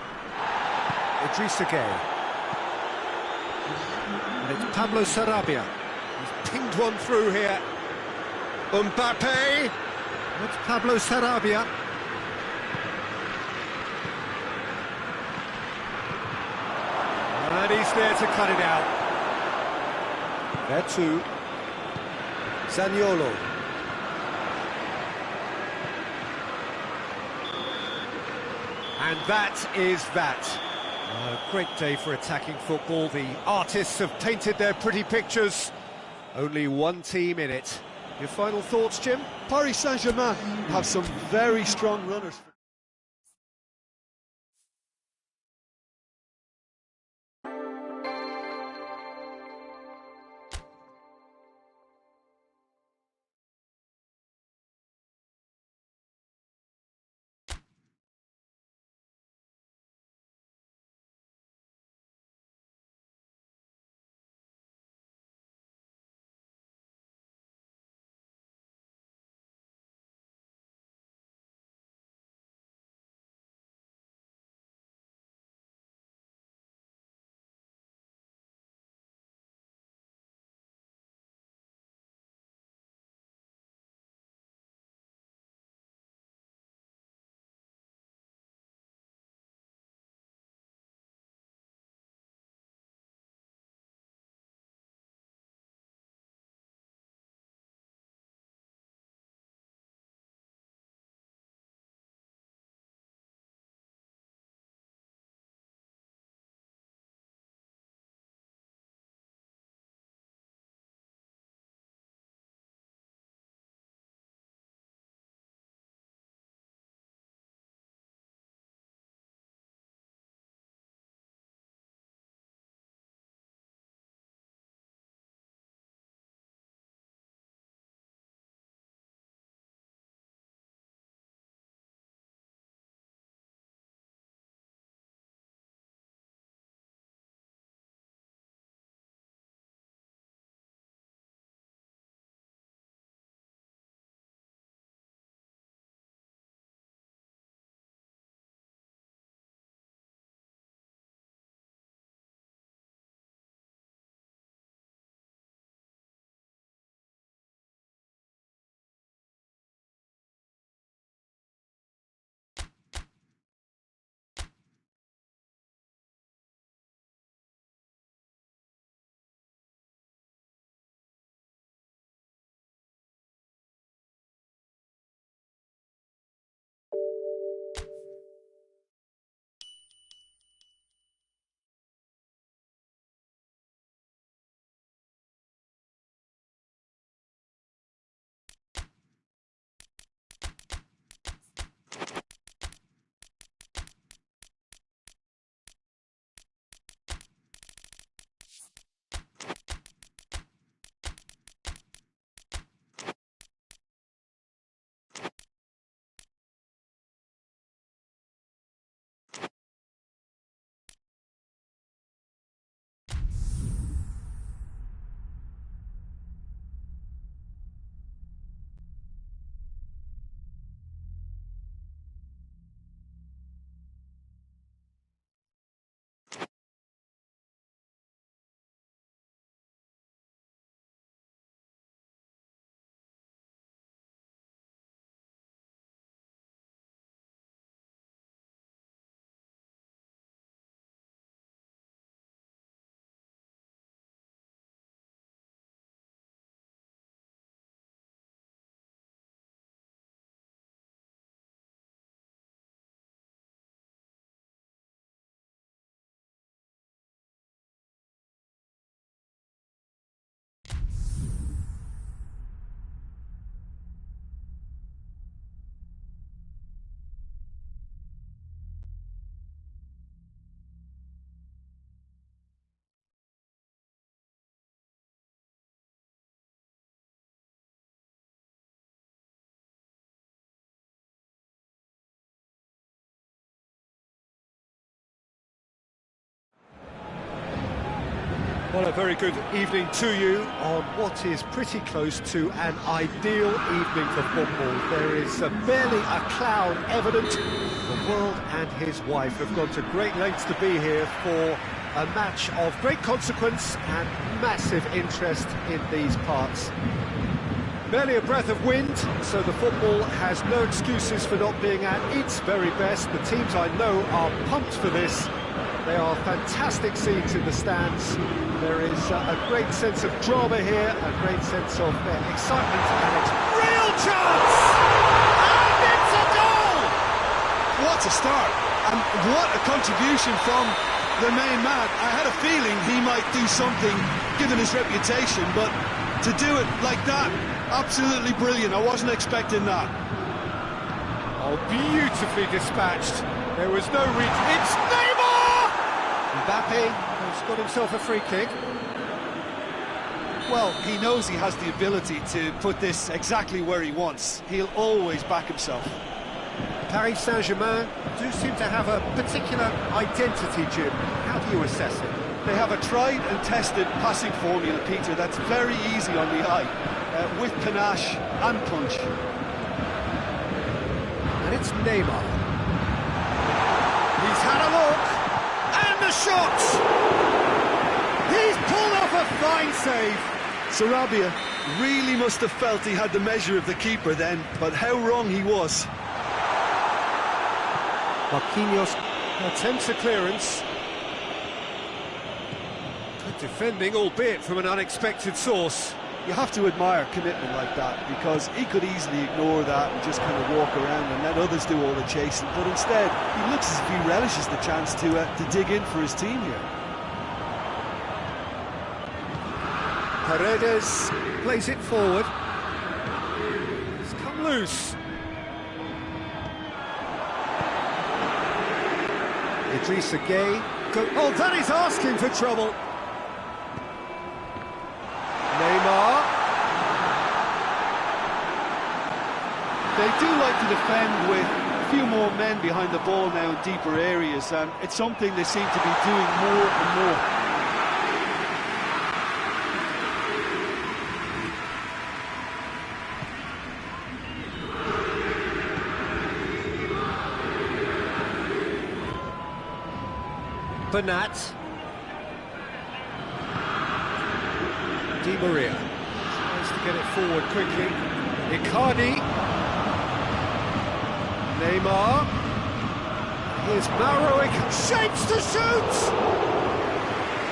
Idrissa Gueye. And it's Pablo Sarabia. He's pinged one through here. Mbappe. That's Pablo Sarabia. And he's there to cut it out. Vertu. Zaniolo. And that is that. A great day for attacking football. The artists have painted their pretty pictures. Only one team in it. Your final thoughts, Jim? Paris Saint-Germain have some very strong runners. Well, a very good evening to you on what is pretty close to an ideal evening for football. There is barely a cloud evident. The world and his wife have gone to great lengths to be here for a match of great consequence and massive interest in these parts. Barely a breath of wind, so the football has no excuses for not being at its very best. The teams I know are pumped for this. They are fantastic scenes in the stands. There is a great sense of drama here, a great sense of excitement, and it's real chance! And it's a goal! What a start, and what a contribution from the main man. I had a feeling he might do something, given his reputation, but to do it like that, absolutely brilliant. I wasn't expecting that. Oh, beautifully dispatched. There was no reach. It's Neymar! Mbappe has got himself a free kick. Well, he knows he has the ability to put this exactly where he wants. He'll always back himself. Paris Saint-Germain do seem to have a particular identity, Jim. How do you assess it? They have a tried and tested passing formula, Peter, that's very easy on the eye, with panache and punch. And it's Neymar. He's had a look. And the shot! He's pulled off a fine save. Sarabia really must have felt he had the measure of the keeper then, but how wrong he was. Marquinhos attempts a clearance. Good defending, albeit from an unexpected source. You have to admire commitment like that, because he could easily ignore that and just kind of walk around and let others do all the chasing, but instead he looks as if he relishes the chance to dig in for his team here. Paredes plays it forward. It's come loose. Idrissa Gueye. Oh, that is asking for trouble. Neymar. They do like to defend with a few more men behind the ball now in deeper areas, and it's something they seem to be doing more and more. Bernat. Di Maria tries to get it forward quickly. Icardi. Neymar. Here's Mauro. Shapes to shoot!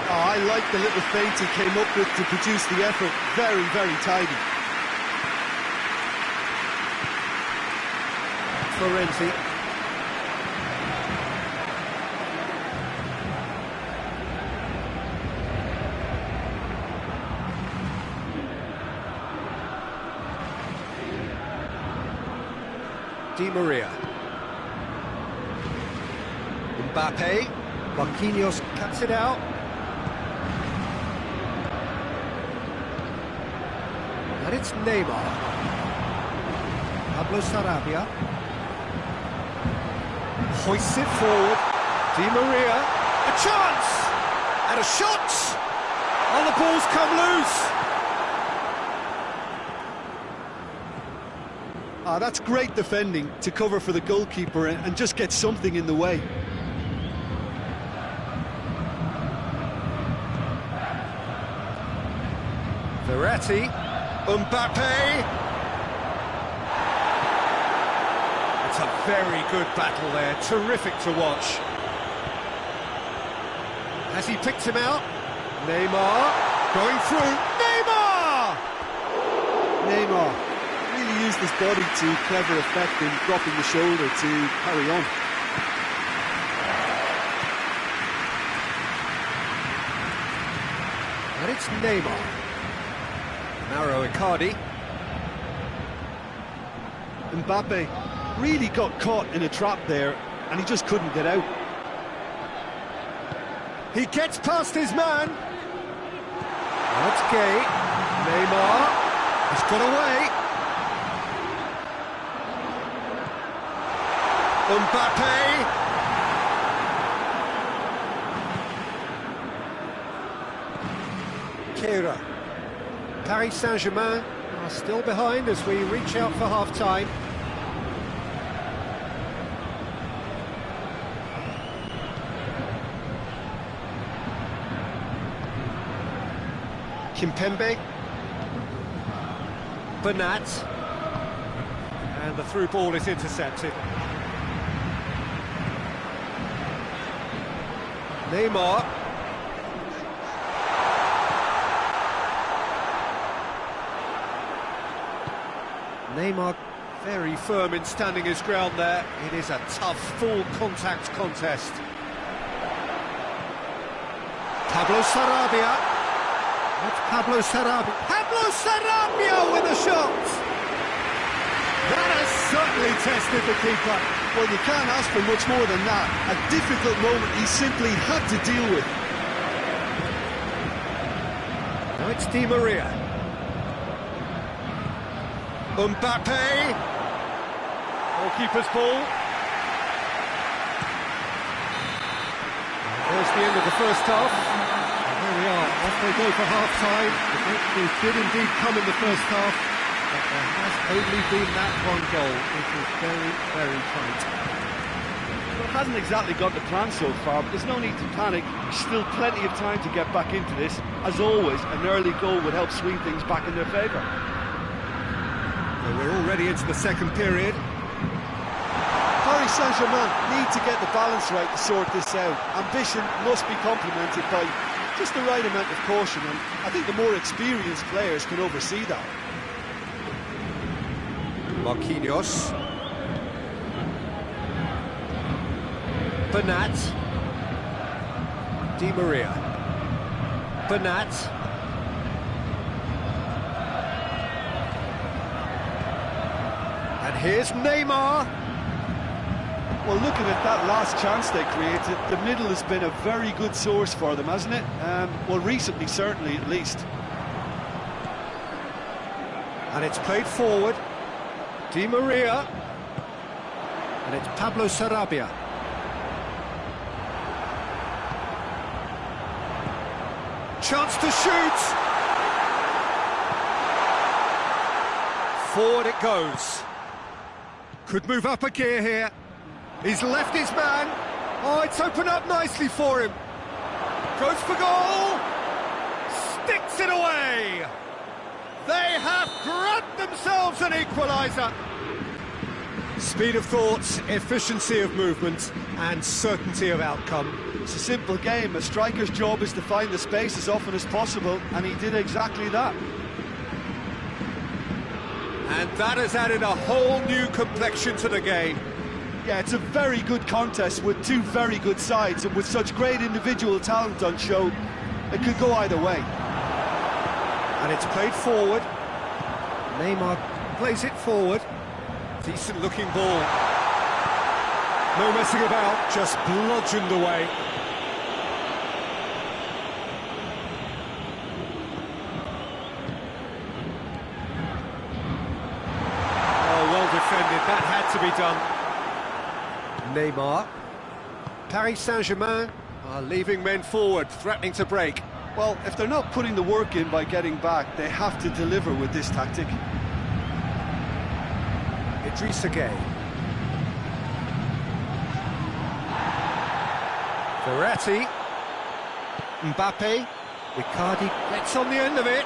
Oh, I like the little feint he came up with to produce the effort. Very, very tidy. Florenzi. Di Maria. Mbappe. Marquinhos cuts it out. And it's Neymar. Pablo Sarabia. Hoists it forward. Di Maria. A chance! And a shot! And the ball's come loose! Ah, that's great defending to cover for the goalkeeper and just get something in the way. Verratti. Mbappe. It's a very good battle there, terrific to watch. Has he picked him out? Neymar going through. Neymar! Neymar really used his body to clever effect in dropping the shoulder to carry on. And it's Neymar. Mauro Icardi. Mbappe really got caught in a trap there, and he just couldn't get out. He gets past his man. That's Gueye. Neymar has got away. Mbappe. Kehrer. Paris Saint-Germain are still behind as we reach out for half-time. Kimpembe. Bernat. And the through ball is intercepted. Neymar. Neymar very firm in standing his ground there. It is a tough, full contact contest. Pablo Sarabia. That's Pablo Sarabia. Pablo Sarabia with a shot! That has certainly tested the keeper. Well, you can't ask for much more than that. A difficult moment he simply had to deal with. Now it's Di Maria. Mbappe. Goalkeeper's ball. There's the end of the first half. And here we are, off they go for half-time. The breakthrough did indeed come in the first half, but there has only been that one goal. It was very, very tight. Well, it hasn't exactly got the plan so far, but there's no need to panic. Still plenty of time to get back into this. As always, an early goal would help swing things back in their favour. So we're already into the second period. Paris Saint-Germain need to get the balance right to sort this out. Ambition must be complemented by just the right amount of caution, and I think the more experienced players can oversee that. Marquinhos. Bernat. Di Maria. Bernat. And here's Neymar. Well, looking at that last chance they created, the middle has been a very good source for them, hasn't it? Well, recently, certainly, at least. And it's played forward. Di Maria. And it's Pablo Sarabia. Chance to shoot! Forward it goes. Could move up a gear here. He's left his man. Oh, it's opened up nicely for him. Goes for goal. Sticks it away. They have grabbed themselves an equaliser. Speed of thought, efficiency of movement, and certainty of outcome. It's a simple game. A striker's job is to find the space as often as possible, and he did exactly that. And that has added a whole new complexion to the game. Yeah, it's a very good contest with two very good sides, and with such great individual talent on show, it could go either way. And it's played forward. Neymar plays it forward. Decent looking ball. No messing about, just bludgeoned away. Oh, well defended, that had to be done. Neymar. Paris Saint-Germain are leaving men forward, threatening to break. Well, if they're not putting the work in by getting back, they have to deliver with this tactic. Idrissa Gueye. Verratti. Mbappe. Icardi gets on the end of it.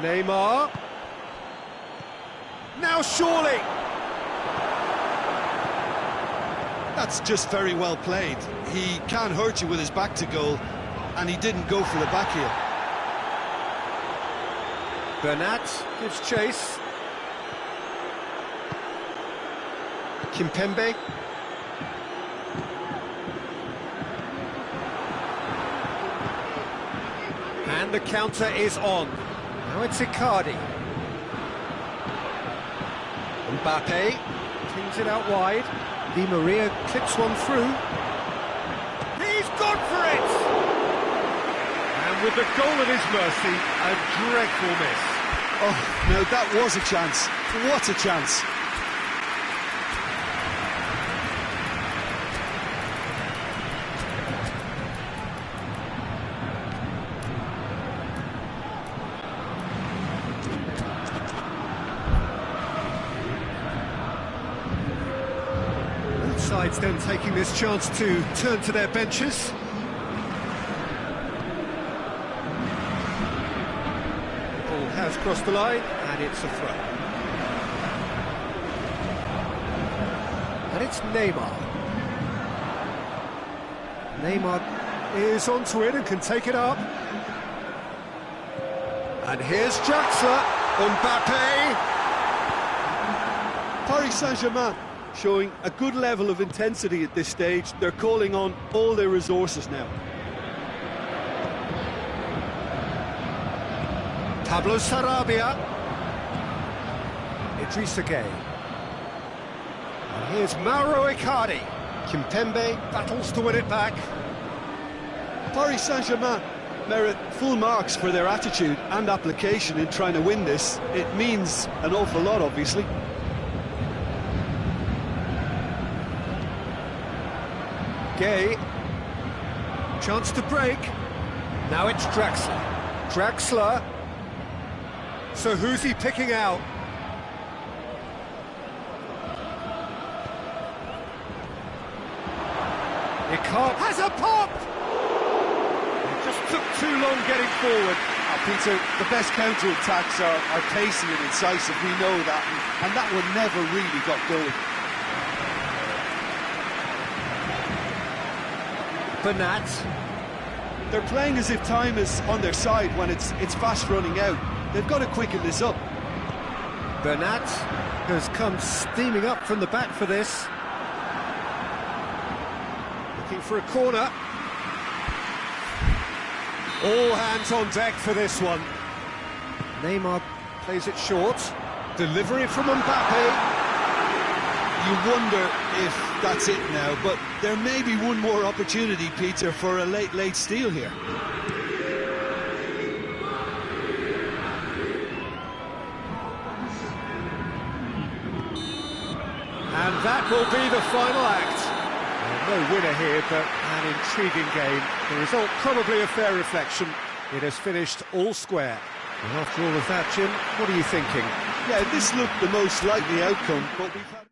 Neymar. Now surely. That's just very well played. He can't hurt you with his back to goal, and he didn't go for the back heel. Bernat gives chase. Kimpembe. And the counter is on. Now it's Icardi. Mbappe flings it out wide. Di Maria clips one through. He's gone for it! And with the goal at his mercy, a dreadful miss. Oh, no, that was a chance. What a chance. It's them taking this chance to turn to their benches. The ball has crossed the line, and it's a throw. And it's Neymar. Neymar is onto it and can take it up. And here's Draxler, Mbappe. Paris Saint-Germain showing a good level of intensity at this stage. They're calling on all their resources now. Pablo Sarabia. Idrissa Gueye. And here's Mauro Icardi. Kimpembe battles to win it back. Paris Saint-Germain merit full marks for their attitude and application in trying to win this. It means an awful lot, obviously. Gueye. Chance to break. Now it's Draxler. Draxler. So who's he picking out? Icardi has a pop! It just took too long getting forward. Peter, the best counter-attacks are pacey and incisive, we know that, and that one never really got going. Bernat. They're playing as if time is on their side when it's fast running out. They've got to quicken this up. Bernat has come steaming up from the back for this. Looking for a corner. All hands on deck for this one. Neymar plays it short. Delivery from Mbappe. You wonder if that's it now, but there may be one more opportunity, Peter, for a late steal here. And that will be the final act. No winner here, but an intriguing game. The result probably a fair reflection. It has finished all square. And after all of that, Jim, what are you thinking? Yeah, this looked the most likely outcome, but we've had...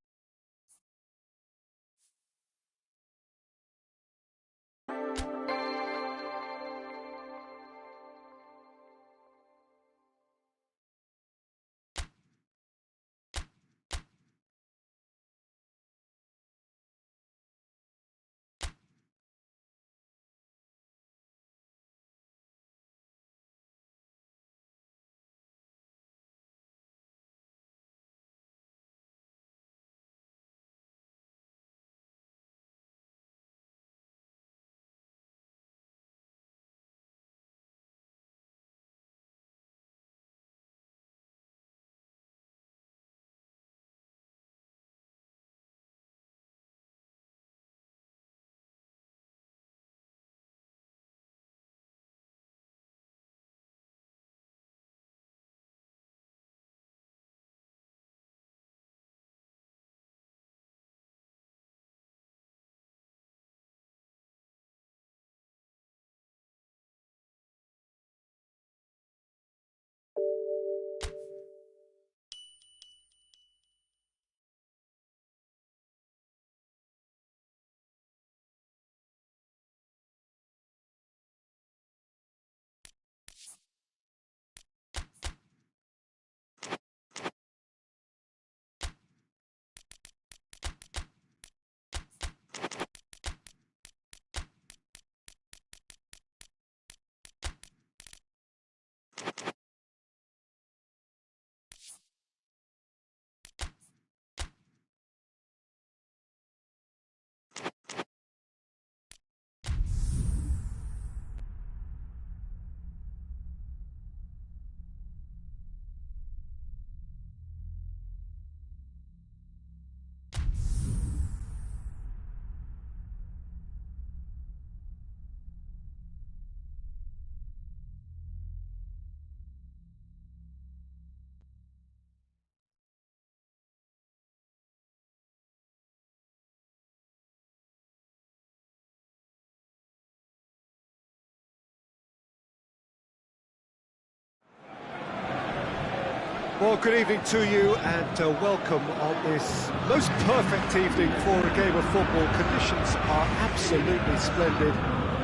Well, good evening to you and welcome on this most perfect evening for a game of football. Conditions are absolutely splendid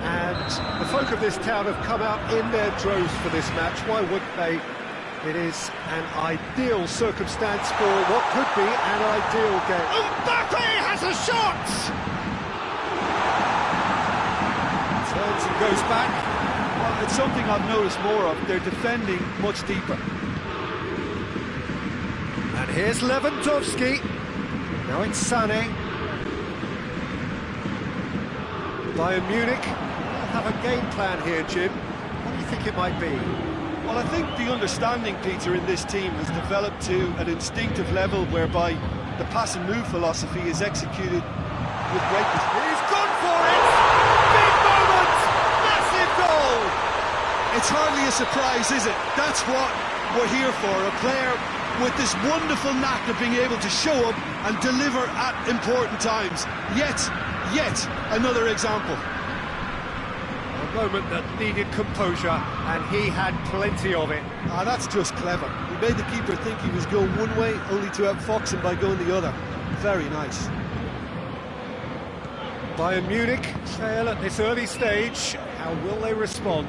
and the folk of this town have come out in their droves for this match. Why wouldn't they? It is an ideal circumstance for what could be an ideal game. Mbappe has a shot! Turns and goes back. Well, it's something I've noticed more of. They're defending much deeper. And here's Lewandowski. Now it's Sané. Bayern Munich have a game plan here, Jim. What do you think it might be? Well, I think the understanding, Peter, in this team has developed to an instinctive level whereby the pass and move philosophy is executed with greatness. He's gone for it! Big moment! Massive goal! It's hardly a surprise, is it? That's what we're here for, a player with this wonderful knack of being able to show up and deliver at important times. Yet another example. A moment that needed composure, and he had plenty of it. Ah, that's just clever. He made the keeper think he was going one way, only to outfox him by going the other. Very nice. Bayern Munich trail at this early stage. How will they respond?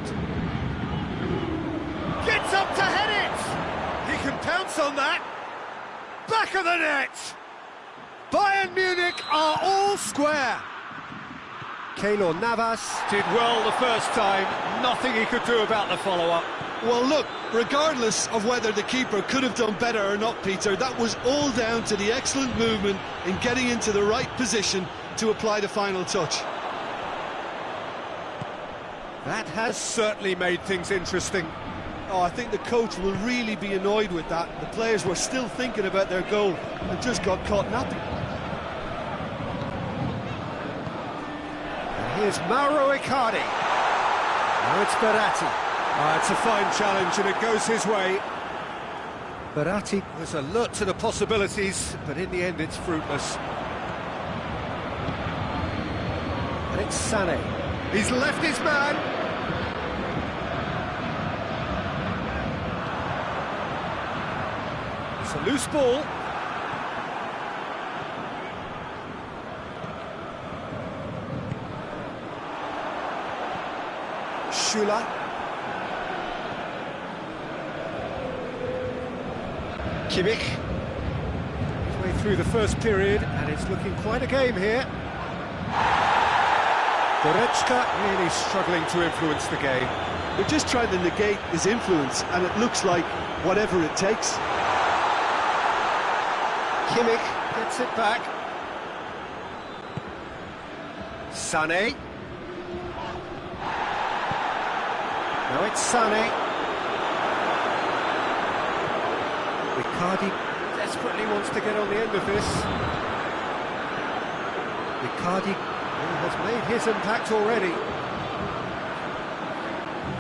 Gets up to head it! He can pounce on that. Back of the net! Bayern Munich are all square. Keylor Navas did well the first time. Nothing he could do about the follow-up. Well, look, regardless of whether the keeper could have done better or not, Peter, that was all down to the excellent movement in getting into the right position to apply the final touch. That has certainly made things interesting. Oh, I think the coach will really be annoyed with that. The players were still thinking about their goal and just got caught napping. Here's Mauro Icardi. Now it's Verratti. It's a fine challenge and it goes his way. Verratti was alert to the possibilities, but in the end it's fruitless. And it's Sané. He's left his man. It's a loose ball. Schüller. Kimmich. His way through the first period, and it's looking quite a game here. Goretzka really struggling to influence the game. They're just trying to negate his influence, and it looks like whatever it takes. Kimmich gets it back. Sané. Now it's Sané. Icardi desperately wants to get on the end of this. Icardi has made his impact already.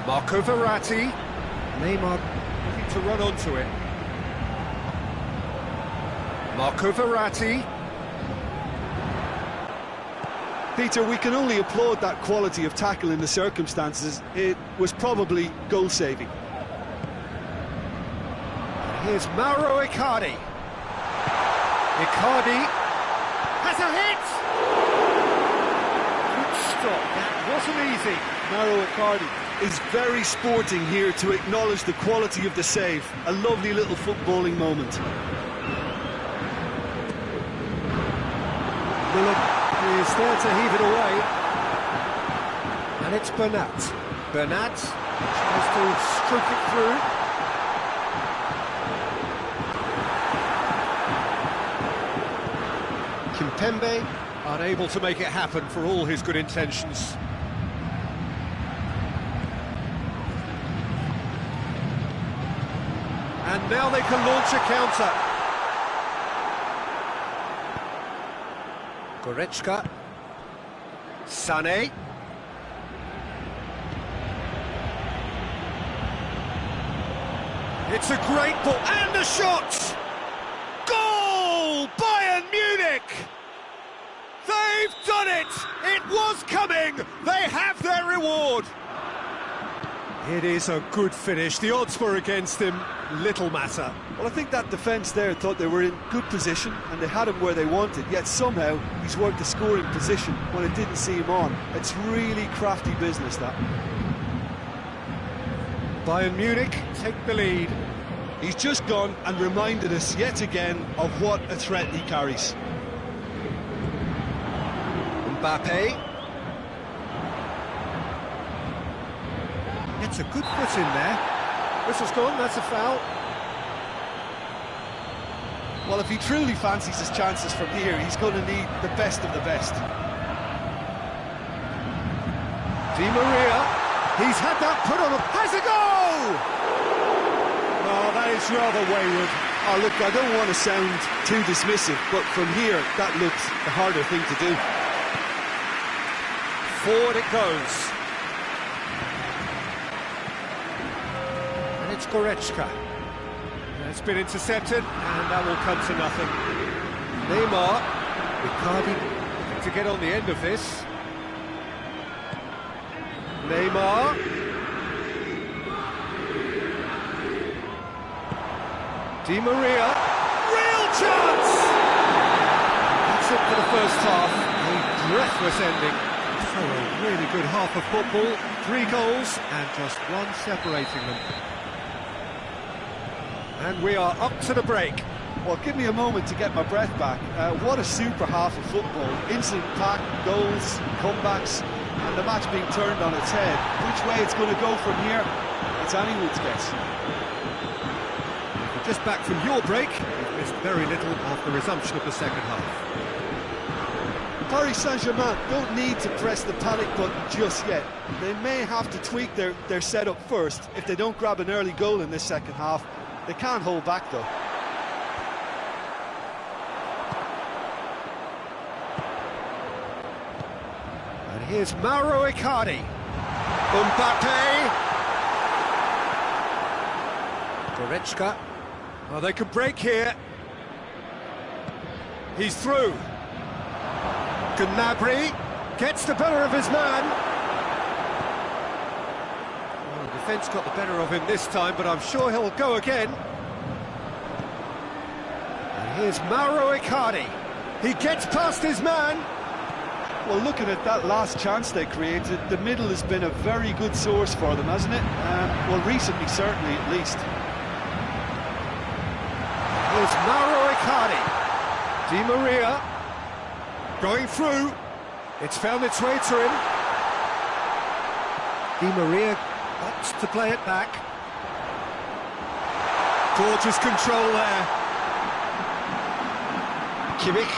Marco Verratti. Neymar looking to run onto it. Marco Verratti. Peter, we can only applaud that quality of tackle in the circumstances. It was probably goal-saving. Here's Mauro Icardi. Icardi has a hit! Good stop, that wasn't easy. Mauro Icardi is very sporting here to acknowledge the quality of the save. A lovely little footballing moment. Müller is there to heave it away. And it's Bernat. Bernat tries to stroke it through. Kimpembe unable to make it happen for all his good intentions. And now they can launch a counter. Goretzka. Sané. It's a great ball, and a shot! Goal! Bayern Munich! They've done it! It was coming! They have their reward! It is a good finish. The odds were against him, little matter. Well, I think that defence there thought they were in good position and they had him where they wanted, yet somehow he's worked a scoring position when it didn't see him on. It's really crafty business, that. Bayern Munich take the lead. He's just gone and reminded us yet again of what a threat he carries. Mbappe. Gets a good foot in there. Whistle's gone, that's a foul. Well, if he truly fancies his chances from here, he's going to need the best of the best. Di Maria, he's had that put on him, has a goal! Oh, that is rather wayward. Oh, look, I don't want to sound too dismissive, but from here, that looks the harder thing to do. Forward it goes. And it's Goretzka. It's been intercepted, and that will come to nothing. Neymar, Icardi looking to get on the end of this. Neymar. Di Maria. Real chance! That's it for the first half. A breathless ending. So a really good half of football. 3 goals, and just one separating them. And we are up to the break. Well, give me a moment to get my breath back. What a super half of football. Instant pack, goals, comebacks, and the match being turned on its head. Which way it's going to go from here, it's anyone's guess. We're just back from your break. We've missed very little of the resumption of the second half. Paris Saint-Germain don't need to press the panic button just yet. They may have to tweak their setup first if they don't grab an early goal in this second half. They can't hold back, though. And here's Mauro Icardi. Mbappe. Goretzka. Oh, they could break here. He's through. Gnabry gets the better of his man. Well, the defence got the better of him this time, but I'm sure he'll go again. And here's Mauro Icardi. He gets past his man. Well, looking at that last chance they created, the middle has been a very good source for them, hasn't it? Well, recently, certainly, at least. Here's Mauro Icardi. Di Maria. Going through, it's found its way to him. Di Maria opts to play it back. Gorgeous control there. Kimmich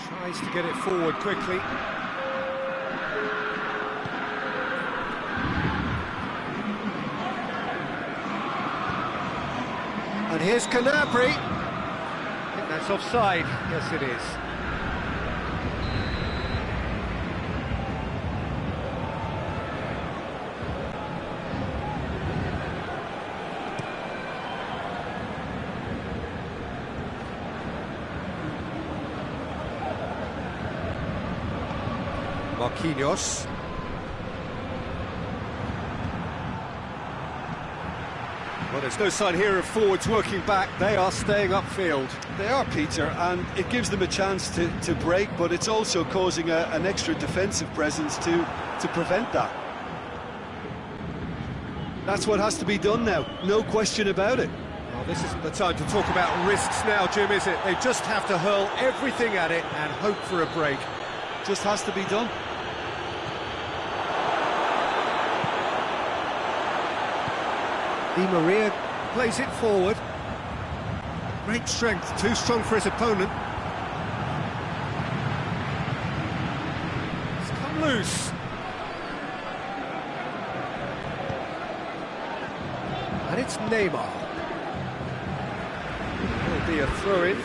tries to get it forward quickly. And here's Gnabry. I think that's offside. Yes, it is. Marquinhos. Well, there's no sign here of forwards working back. They are staying upfield. They are, Peter, and it gives them a chance to break, but it's also causing an extra defensive presence to prevent that. That's what has to be done now, no question about it. Well, this isn't the time to talk about risks now, Jim, is it? They just have to hurl everything at it and hope for a break. Just has to be done. Di Maria plays it forward. Great strength, too strong for his opponent. It's come loose. And it's Neymar. Will be a throw-in.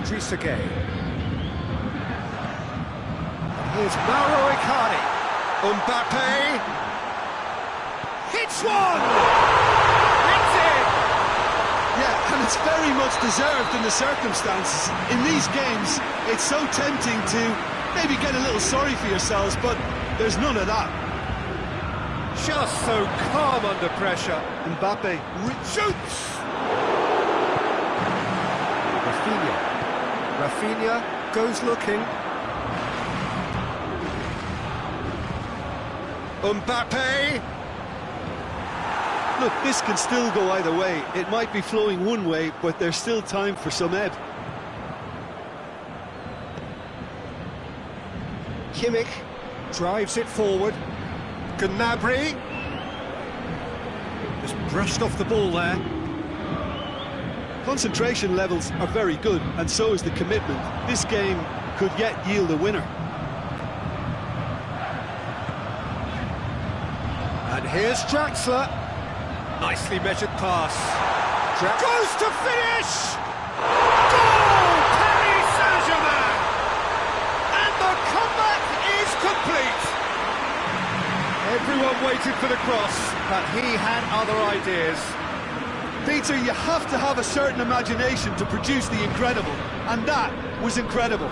Trezeguet. Here's Mauro Icardi. Mbappe. Hits one! Hits it! Yeah, and it's very much deserved in the circumstances. In these games, it's so tempting to maybe get a little sorry for yourselves, but there's none of that. Just so calm under pressure. Mbappe Shoots! Rafinha goes looking. Mbappe! Look, this can still go either way. It might be flowing one way, but there's still time for some ebb. Kimmich drives it forward. Gnabry just brushed off the ball there. Concentration levels are very good, and so is the commitment. This game could yet yield a winner. And here's Draxler. Nicely measured pass. Goes to finish! Goal! Paris Saint-Germain! And the comeback is complete! Everyone waited for the cross, but he had other ideas. Peter, you have to have a certain imagination to produce the incredible, and that was incredible.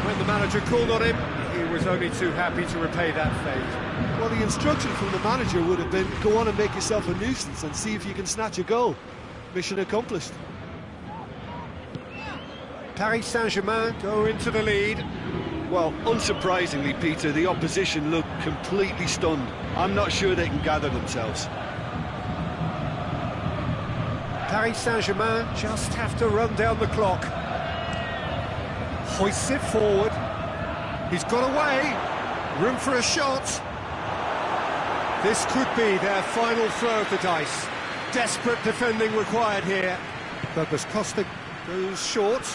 When the manager called on him, he was only too happy to repay that fate. Well, the instruction from the manager would have been, go on and make yourself a nuisance and see if you can snatch a goal. Mission accomplished. Paris Saint-Germain go into the lead. Well, unsurprisingly, Peter, the opposition look completely stunned. I'm not sure they can gather themselves. Paris Saint-Germain just have to run down the clock. Hoists it forward. He's got away. Room for a shot. This could be their final throw of the dice. Desperate defending required here. Douglas Costa goes short.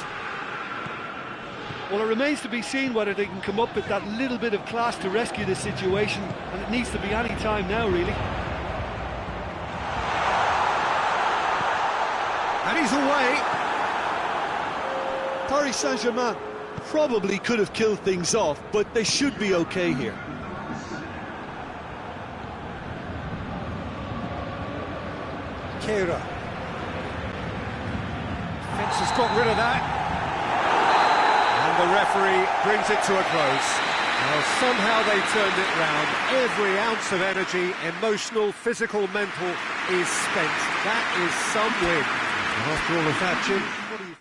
Well, it remains to be seen whether they can come up with that little bit of class to rescue the situation, and it needs to be any time now, really. And he's away. Paris Saint-Germain probably could have killed things off, but they should be okay here. Kehrer. Fence has got rid of that. And the referee brings it to a close. Well, somehow they turned it round. Every ounce of energy, emotional, physical, mental, is spent. That is some win. After all of that, Jim, what do you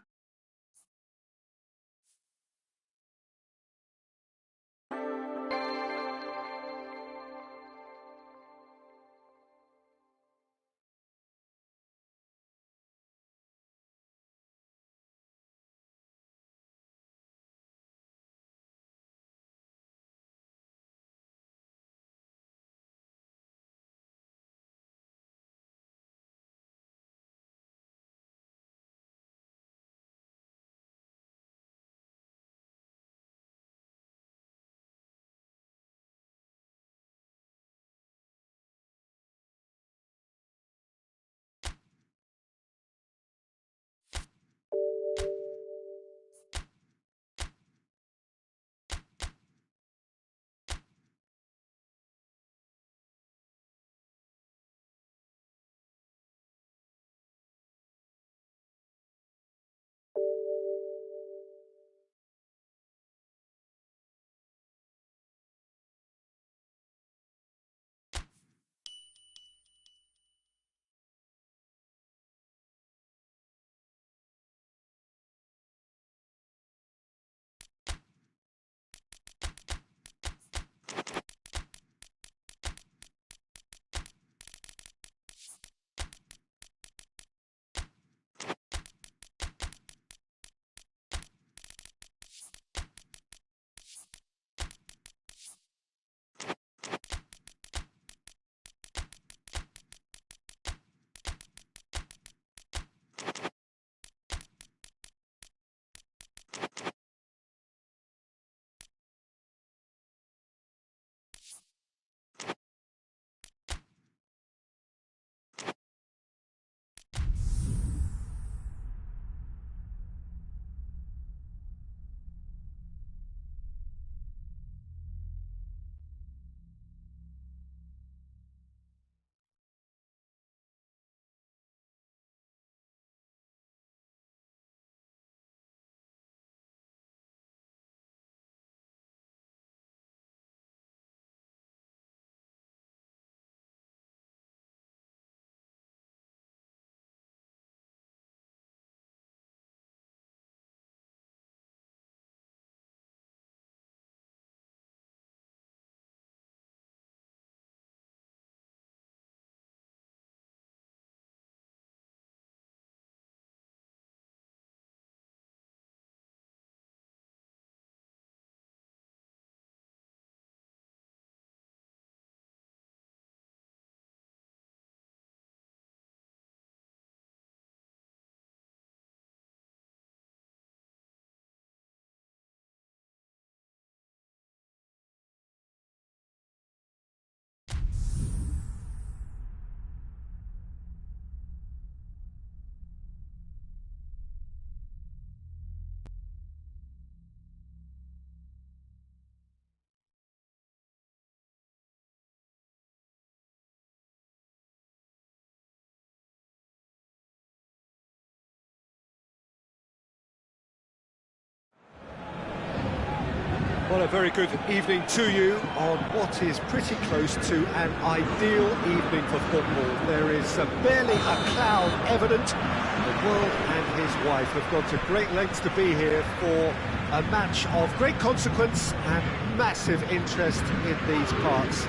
Well, a very good evening to you on what is pretty close to an ideal evening for football. There is barely a cloud evident. The world and his wife have gone to great lengths to be here for a match of great consequence and massive interest in these parts.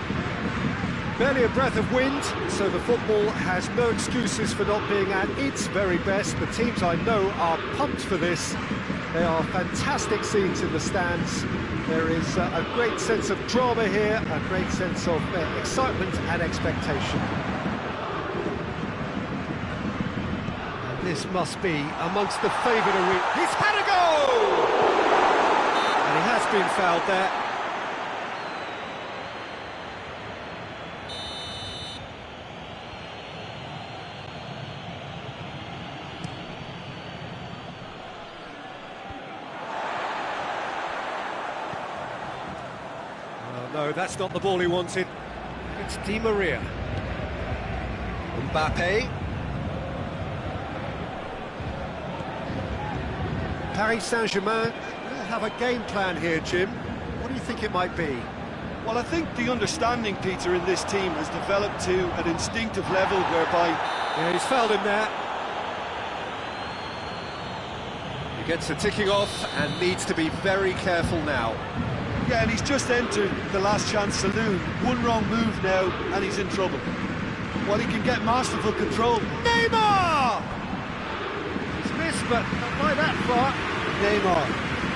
Barely a breath of wind, so the football has no excuses for not being at its very best. The teams I know are pumped for this. There are fantastic scenes in the stands. There is a great sense of drama here, a great sense of excitement and expectation. And this must be amongst the favoured arena. He's had a goal! And he has been fouled there. No, that's not the ball he wanted. It's Di Maria. Mbappe. Paris Saint-Germain will have a game plan here, Jim. What do you think it might be? Well, I think the understanding, Peter, in this team has developed to an instinctive level whereby... Yeah, he's fouled him there. He gets the ticking off and needs to be very careful now. Yeah, and he's just entered the last chance saloon. One wrong move now, and he's in trouble. Well, he can get masterful control. Neymar! He's missed, but not by that far. Neymar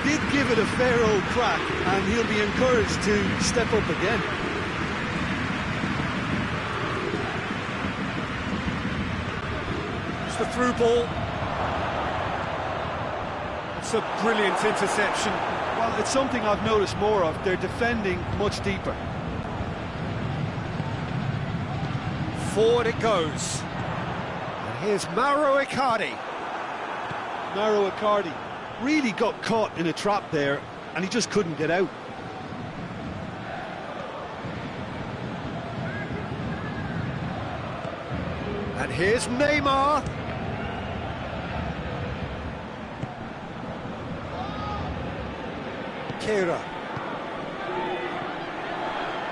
did give it a fair old crack, and he'll be encouraged to step up again. It's the through ball. It's a brilliant interception. Well, it's something I've noticed more of. They're defending much deeper. Forward it goes. And here's Mauro Icardi. Mauro Icardi really got caught in a trap there, and he just couldn't get out. And here's Neymar.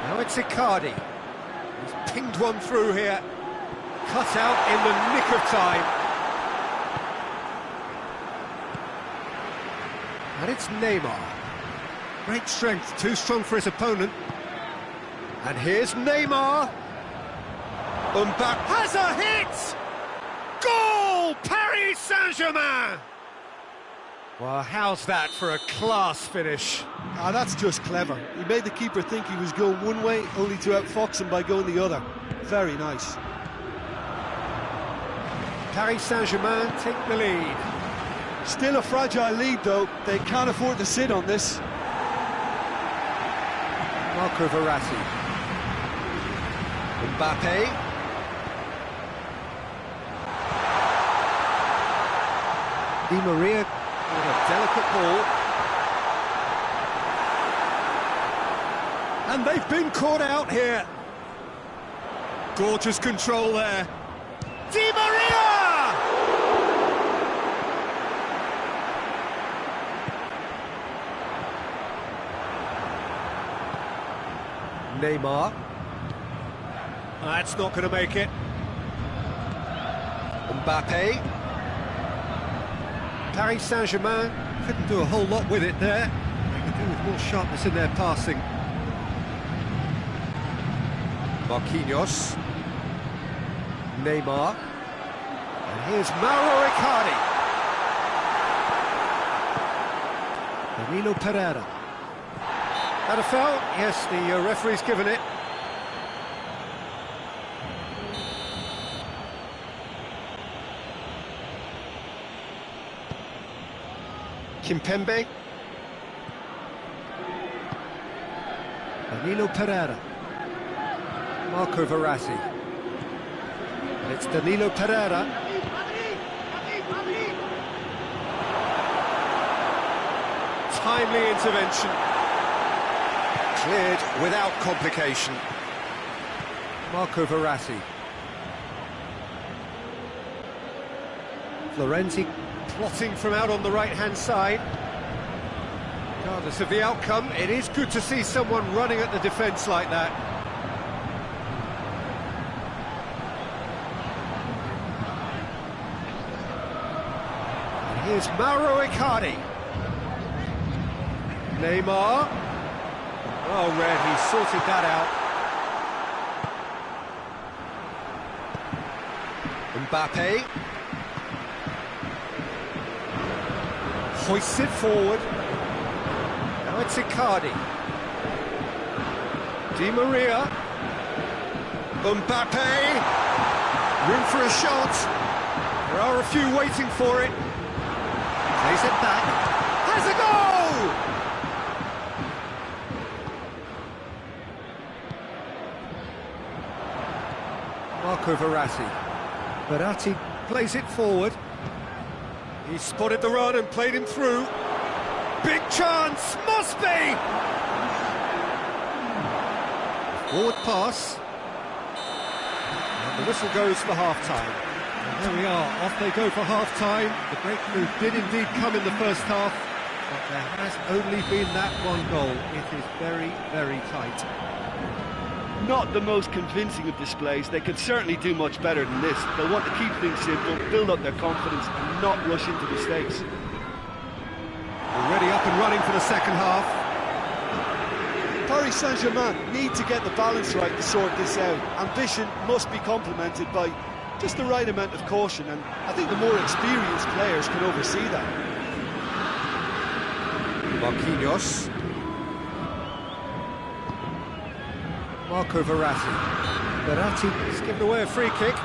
Now it's Icardi. He's pinged one through here. Cut out in the nick of time. And it's Neymar. Great strength, too strong for his opponent. And here's Neymar. Mbappe has a hit! Goal! Paris Saint-Germain! Well, how's that for a class finish? Ah, that's just clever. He made the keeper think he was going one way, only to outfox him by going the other. Very nice. Paris Saint-Germain take the lead. Still a fragile lead, though. They can't afford to sit on this. Marco Verratti. Mbappe. Di Maria. What a delicate ball. And they've been caught out here. Gorgeous control there. Di Maria! Neymar. That's not going to make it. Mbappe. Paris Saint-Germain couldn't do a whole lot with it there. They could do with more sharpness in their passing. Marquinhos. Neymar. And here's Mauro Icardi. Danilo Pereira. That a foul? Yes, the referee's given it. Kimpembe. Danilo Pereira. Marco Verratti. And it's Danilo Pereira. Timely intervention. Cleared without complication. Marco Verratti. Florenzi plotting from out on the right-hand side. Regardless of the outcome, it is good to see someone running at the defence like that. And here's Mauro Icardi. Neymar. Oh, Red, he sorted that out. Mbappe. Hoists it forward. Now it's Icardi. Di Maria. Mbappe. Room for a shot. There are a few waiting for it. Plays it back. Has a goal! Marco Verratti. Verratti plays it forward. He spotted the run and played him through. Big chance, must be! Forward pass. And the whistle goes for half-time. And there we are, off they go for half-time. The breakthrough did indeed come in the first half, but there has only been that one goal. It is very, very tight. Not the most convincing of displays. They could certainly do much better than this. They'll want to keep things simple, build up their confidence and not rush into mistakes. Already up and running for the second half. Paris Saint-Germain need to get the balance right to sort this out. Ambition must be complemented by just the right amount of caution, and I think the more experienced players can oversee that. Marquinhos. Marco Verratti. Verratti has given away a free kick.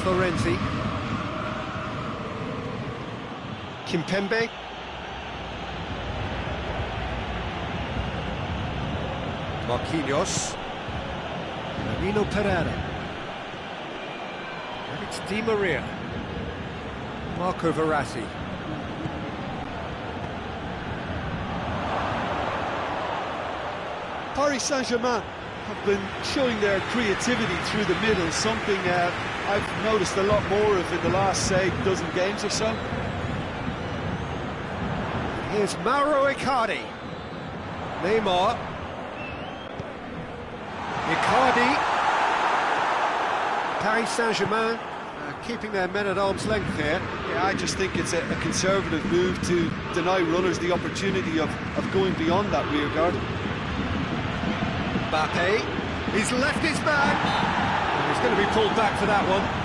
Florenzi. Kimpembe. Marquinhos. Lamino Pereira. And it's Di Maria. Marco Verratti. Paris Saint-Germain have been showing their creativity through the middle, something I've noticed a lot more of in the last, say, dozen games or so. Here's Mauro Icardi. Neymar. Icardi. Paris Saint-Germain keeping their men at arm's length here. Yeah, I just think it's a conservative move to deny runners the opportunity of going beyond that rear guard. Mbappe. He's left his man. And he's going to be pulled back for that one.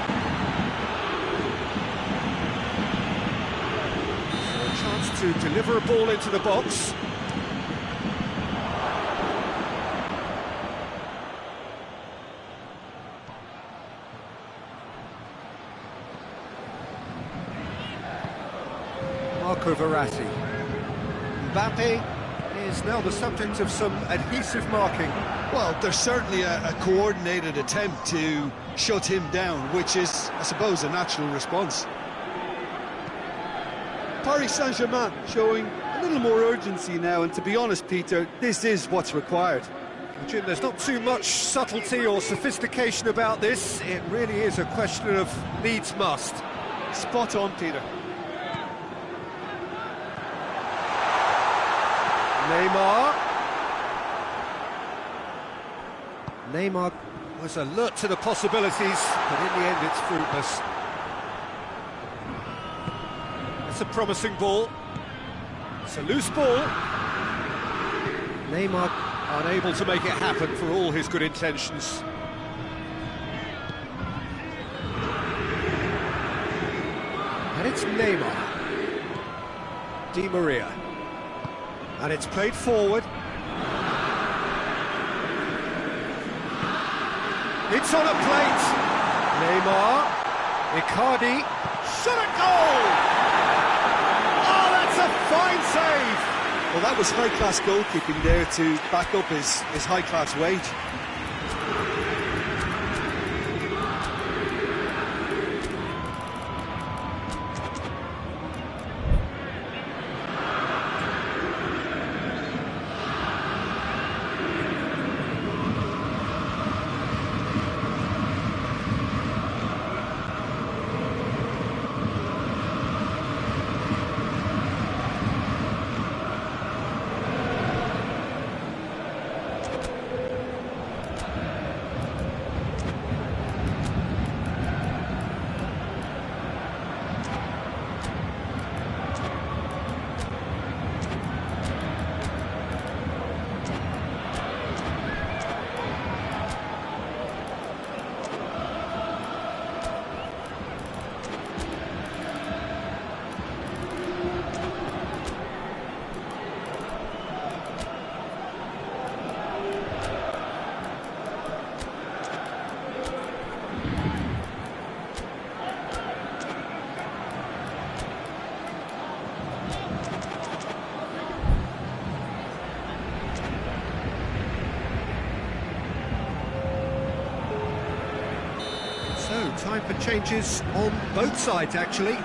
To deliver a ball into the box. Marco Verratti. Mbappe is now the subject of some adhesive marking. Well, there's certainly a coordinated attempt to shut him down, which is, I suppose, a natural response. Paris Saint-Germain showing a little more urgency now, and to be honest, Peter, this is what's required. Jim, there's not too much subtlety or sophistication about this. It really is a question of needs must. Spot on, Peter. Neymar was alert to the possibilities, but in the end it's fruitless. It's a promising ball. It's a loose ball. Neymar unable to make it happen for all his good intentions. And it's Neymar. Di Maria. And it's played forward. It's on a plate. Neymar. Icardi. Shot at goal! Oh, that's a fine save! Well, that was high-class goalkeeping there to back up his high-class wage. Time for changes on both sides, actually.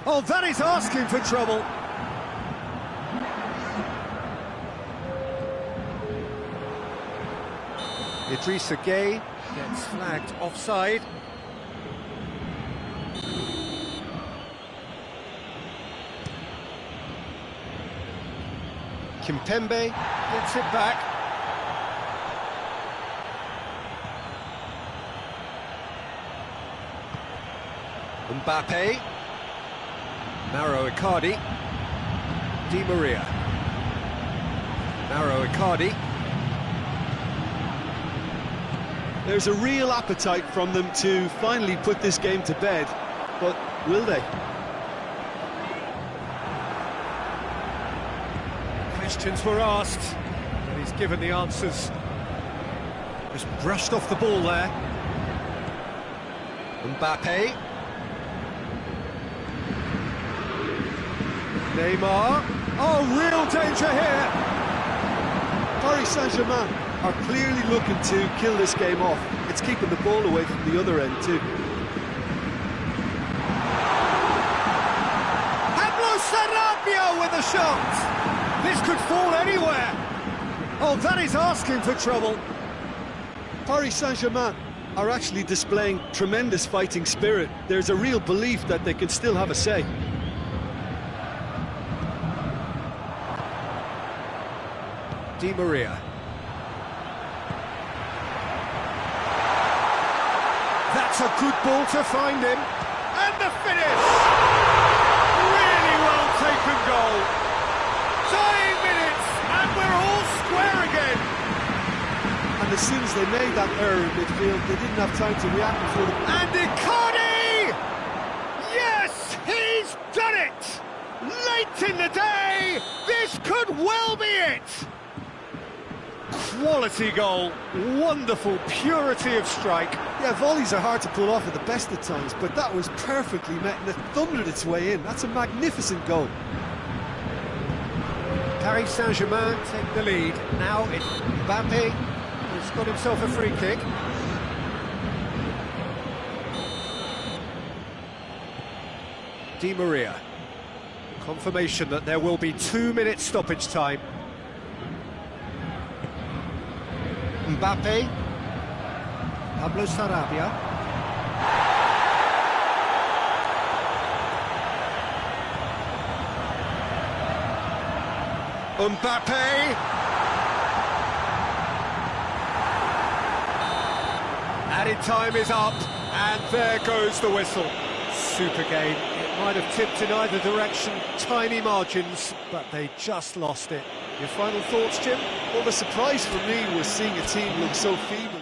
Oh, that is asking for trouble. Idrissa Gueye gets flagged offside. Kimpembe gets it back. Mbappe. Mauro Icardi. Di Maria. Mauro Icardi. There's a real appetite from them to finally put this game to bed, but will they? Questions were asked, and he's given the answers. Just brushed off the ball there. Mbappe. Neymar. Oh, real danger here. Paris Saint-Germain are clearly looking to kill this game off. It's keeping the ball away from the other end too. Pablo Sarabia with a shot. This could fall anywhere. Oh, that is asking for trouble. Paris Saint-Germain are actually displaying tremendous fighting spirit. There's a real belief that they can still have a say. Di Maria. That's a good ball to find him. And the finish! Really well taken goal. Dying minutes, and we're all square again. And as soon as they made that error in midfield, they didn't have time to react before the... And Icardi! Yes, he's done it! Late in the day, this could well be it! Quality goal, wonderful purity of strike. Yeah, volleys are hard to pull off at the best of times, but that was perfectly met and it thundered its way in. That's a magnificent goal. Paris Saint-Germain take the lead. Now it's Mbappe, who's got himself a free kick. Di Maria. Confirmation that there will be 2 minutes stoppage time. Mbappe. Pablo Sarabia. Mbappe. Added time is up, and there goes the whistle. Super game. It might have tipped in either direction, tiny margins, but they just lost it. Your final thoughts, Jim? Well, the surprise for me was seeing a team look so feeble.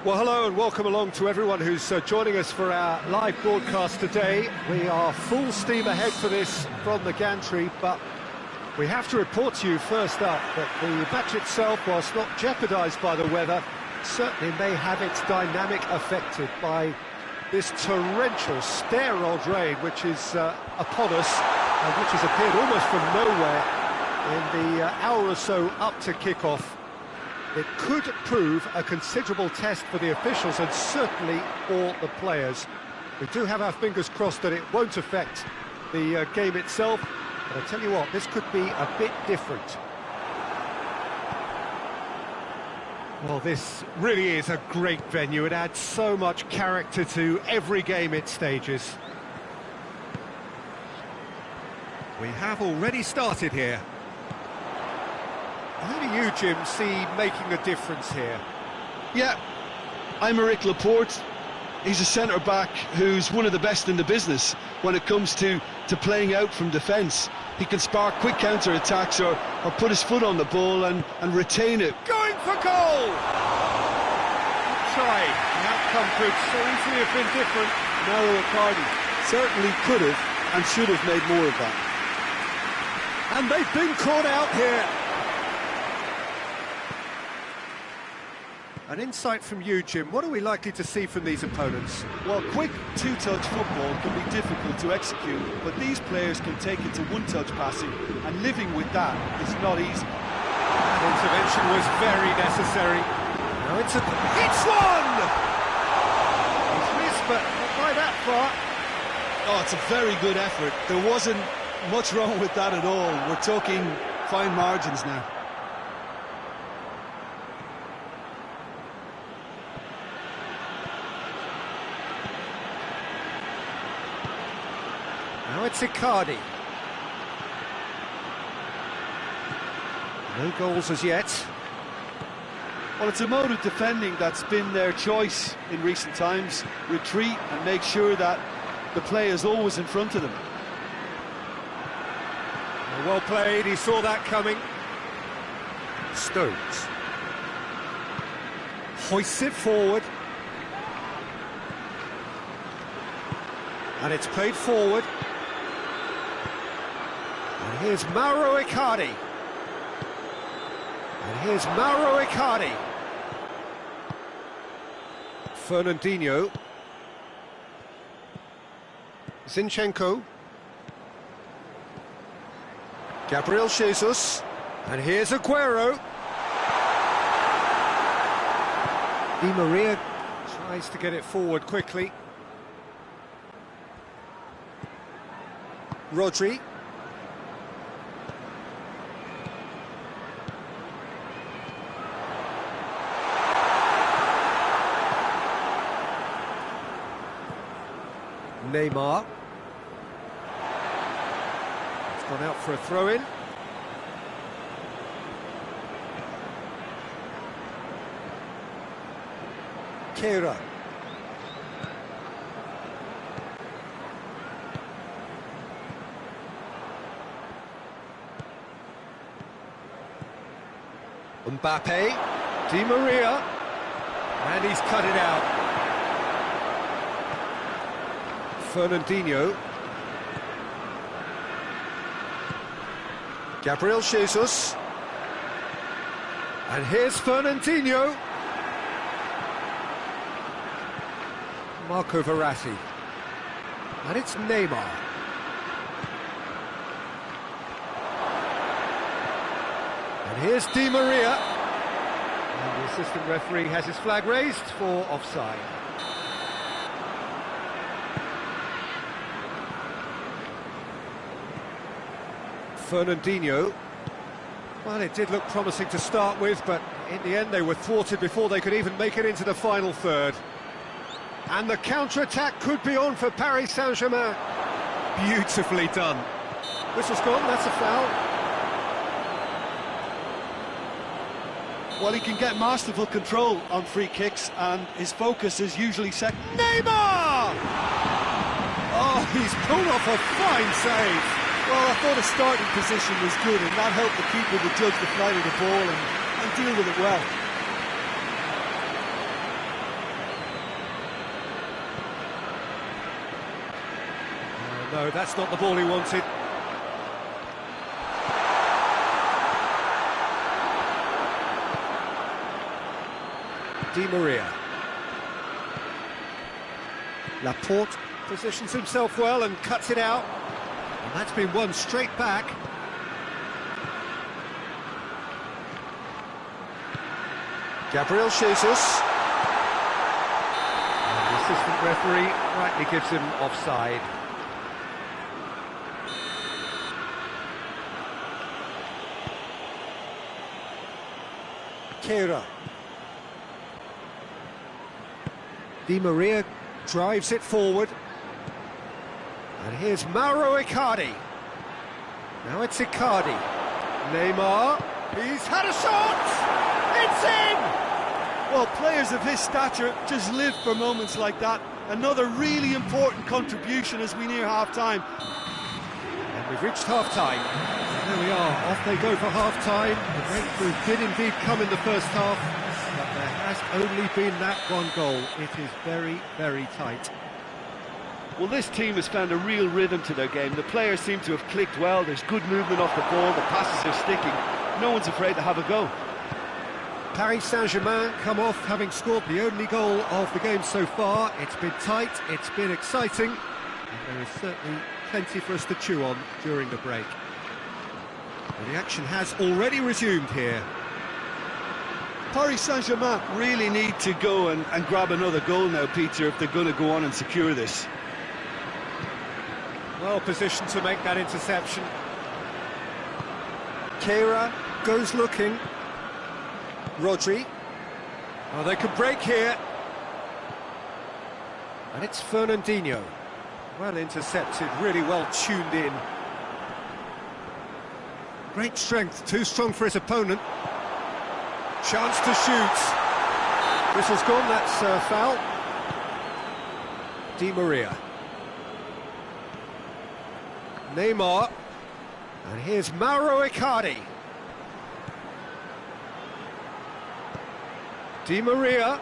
Well, hello and welcome along to everyone who's joining us for our live broadcast today. We are full steam ahead for this from the gantry, but we have to report to you first up that the match itself, whilst not jeopardised by the weather, certainly may have its dynamic affected by this torrential steroid rain which is upon us and which has appeared almost from nowhere in the hour or so up to kick-off. It could prove a considerable test for the officials and certainly for the players. We do have our fingers crossed that it won't affect the game itself, but I tell you what, this could be a bit different. Well, this really is a great venue. It adds so much character to every game it stages. We have already started here. Who do you, Jim, see making a difference here? Yeah, Aymeric Laporte. He's a centre-back who's one of the best in the business when it comes to playing out from defence. He can spark quick counter-attacks or put his foot on the ball and retain it. Going for goal! Try. The outcome could so easily have been different. Mauro Icardi certainly could have and should have made more of that. And they've been caught out here. An insight from you, Jim. What are we likely to see from these opponents? Well, quick two-touch football can be difficult to execute, but these players can take it to one-touch passing, and living with that is not easy. That intervention was very necessary. Now it's one! He's missed, but not by that far. Oh, it's a very good effort. There wasn't much wrong with that at all. We're talking fine margins now. Now it's Icardi. No goals as yet. Well, it's a mode of defending that's been their choice in recent times. Retreat and make sure that the play is always in front of them. Well played, he saw that coming. Stones. Hoists it forward. And it's played forward. And here's Mauro Icardi. And here's Mauro Icardi. Fernandinho. Zinchenko. Gabriel Jesus. And here's Aguero. Di Maria tries to get it forward quickly. Rodri. Neymar. It's gone out for a throw-in. Keira. Mbappe, Di Maria, and he's cut it out. Fernandinho. Gabriel Jesus. And here's Fernandinho. Marco Verratti. And it's Neymar. And here's Di Maria. And the assistant referee has his flag raised for offside. Fernandinho. Well, it did look promising to start with, but in the end they were thwarted before they could even make it into the final third. And the counter-attack could be on for Paris Saint-Germain. Beautifully done. Whistle's gone, that's a foul. Well, he can get masterful control on free kicks, and his focus is usually set. Neymar! Oh, he's pulled off a fine save. Well, I thought his starting position was good, and that helped the keeper to judge the flight of the ball and deal with it well. No, that's not the ball he wanted. Di Maria. Laporte positions himself well and cuts it out. And that's been won straight back. Gabriel Jesus. And the assistant referee rightly gives him offside. Kehrer. Di Maria drives it forward. And here's Mauro Icardi. Now it's Icardi. Neymar. He's had a shot! It's in! Well, players of his stature just live for moments like that. Another really important contribution as we near half-time. And we've reached half-time. There we are, off they go for half-time. The breakthrough did indeed come in the first half, but there has only been that one goal. It is very, very tight. Well, this team has found a real rhythm to their game. The players seem to have clicked well. There's good movement off the ball. The passes are sticking. No one's afraid to have a go. Paris Saint-Germain come off having scored the only goal of the game so far. It's been tight, it's been exciting, and there is certainly plenty for us to chew on during the break. Well, the action has already resumed here. Paris Saint-Germain really need to go and grab another goal now, Peter, if they're going to go on and secure this. Well positioned to make that interception. Kehrer goes looking. Rodri. Oh, they could break here. And it's Fernandinho. Well intercepted, really well tuned in. Great strength, too strong for his opponent. Chance to shoot. Whistle's gone, that's foul. Di Maria. Neymar. And here's Mauro Icardi. Di Maria.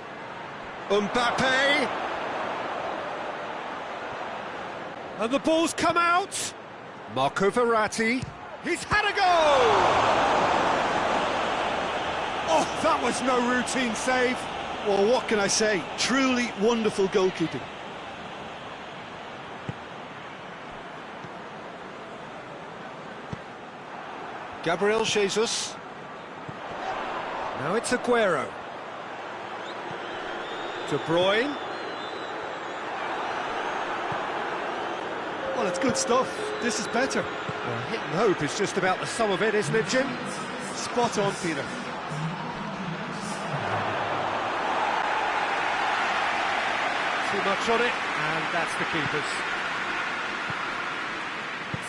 Mbappe. And the ball's come out. Marco Verratti. He's had a goal! Oh, that was no routine save. Well, what can I say? Truly wonderful goalkeeping. Gabriel Jesus. Now it's Aguero. De Bruyne. Well, it's good stuff. This is better. Well, hit and hope is just about the sum of it, isn't it, Jim? Spot on, Peter. Too much on it, and that's the keeper's.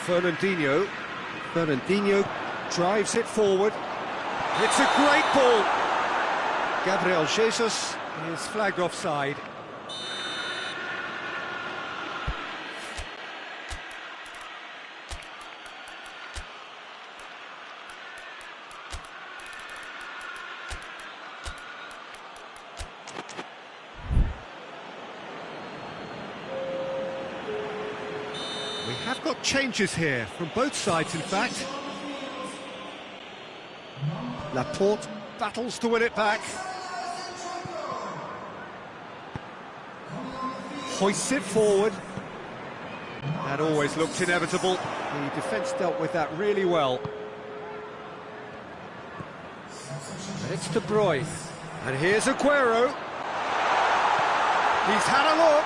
Fernandinho. Fernandinho drives it forward. It's a great ball. Gabriel Jesus is flagged offside. We have got changes here, from both sides in fact. Laporte battles to win it back. Hoists it forward. That always looked inevitable. The defence dealt with that really well. And it's De Bruyne. And here's Aguero. He's had a look.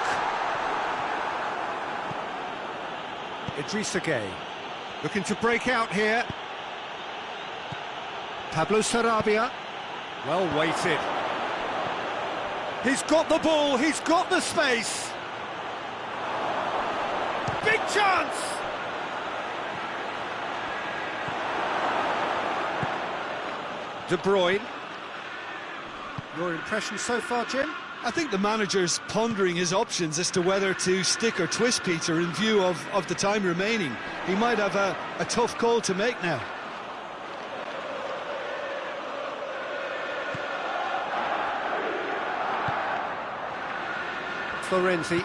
Idrissa Gueye looking to break out here. Pablo Sarabia, well weighted. He's got the ball, he's got the space. Big chance! De Bruyne. Your impression so far, Jim? I think the manager's pondering his options as to whether to stick or twist, Peter, in view of the time remaining. He might have a tough call to make now. Florenzi.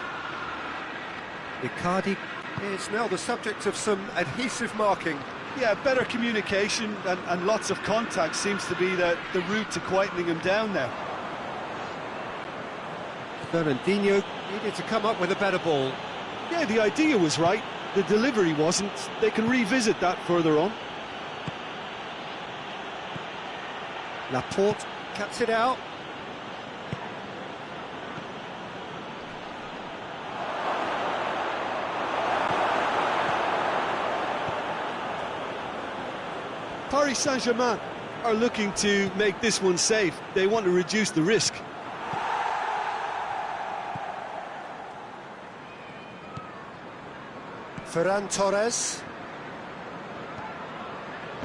Icardi is now the subject of some adhesive marking. Yeah, better communication and lots of contact seems to be the route to quietening him down now. Fernandinho needed to come up with a better ball. Yeah, the idea was right, the delivery wasn't. They can revisit that further on. Laporte cuts it out. Paris Saint-Germain are looking to make this one safe. They want to reduce the risk. Ferran Torres.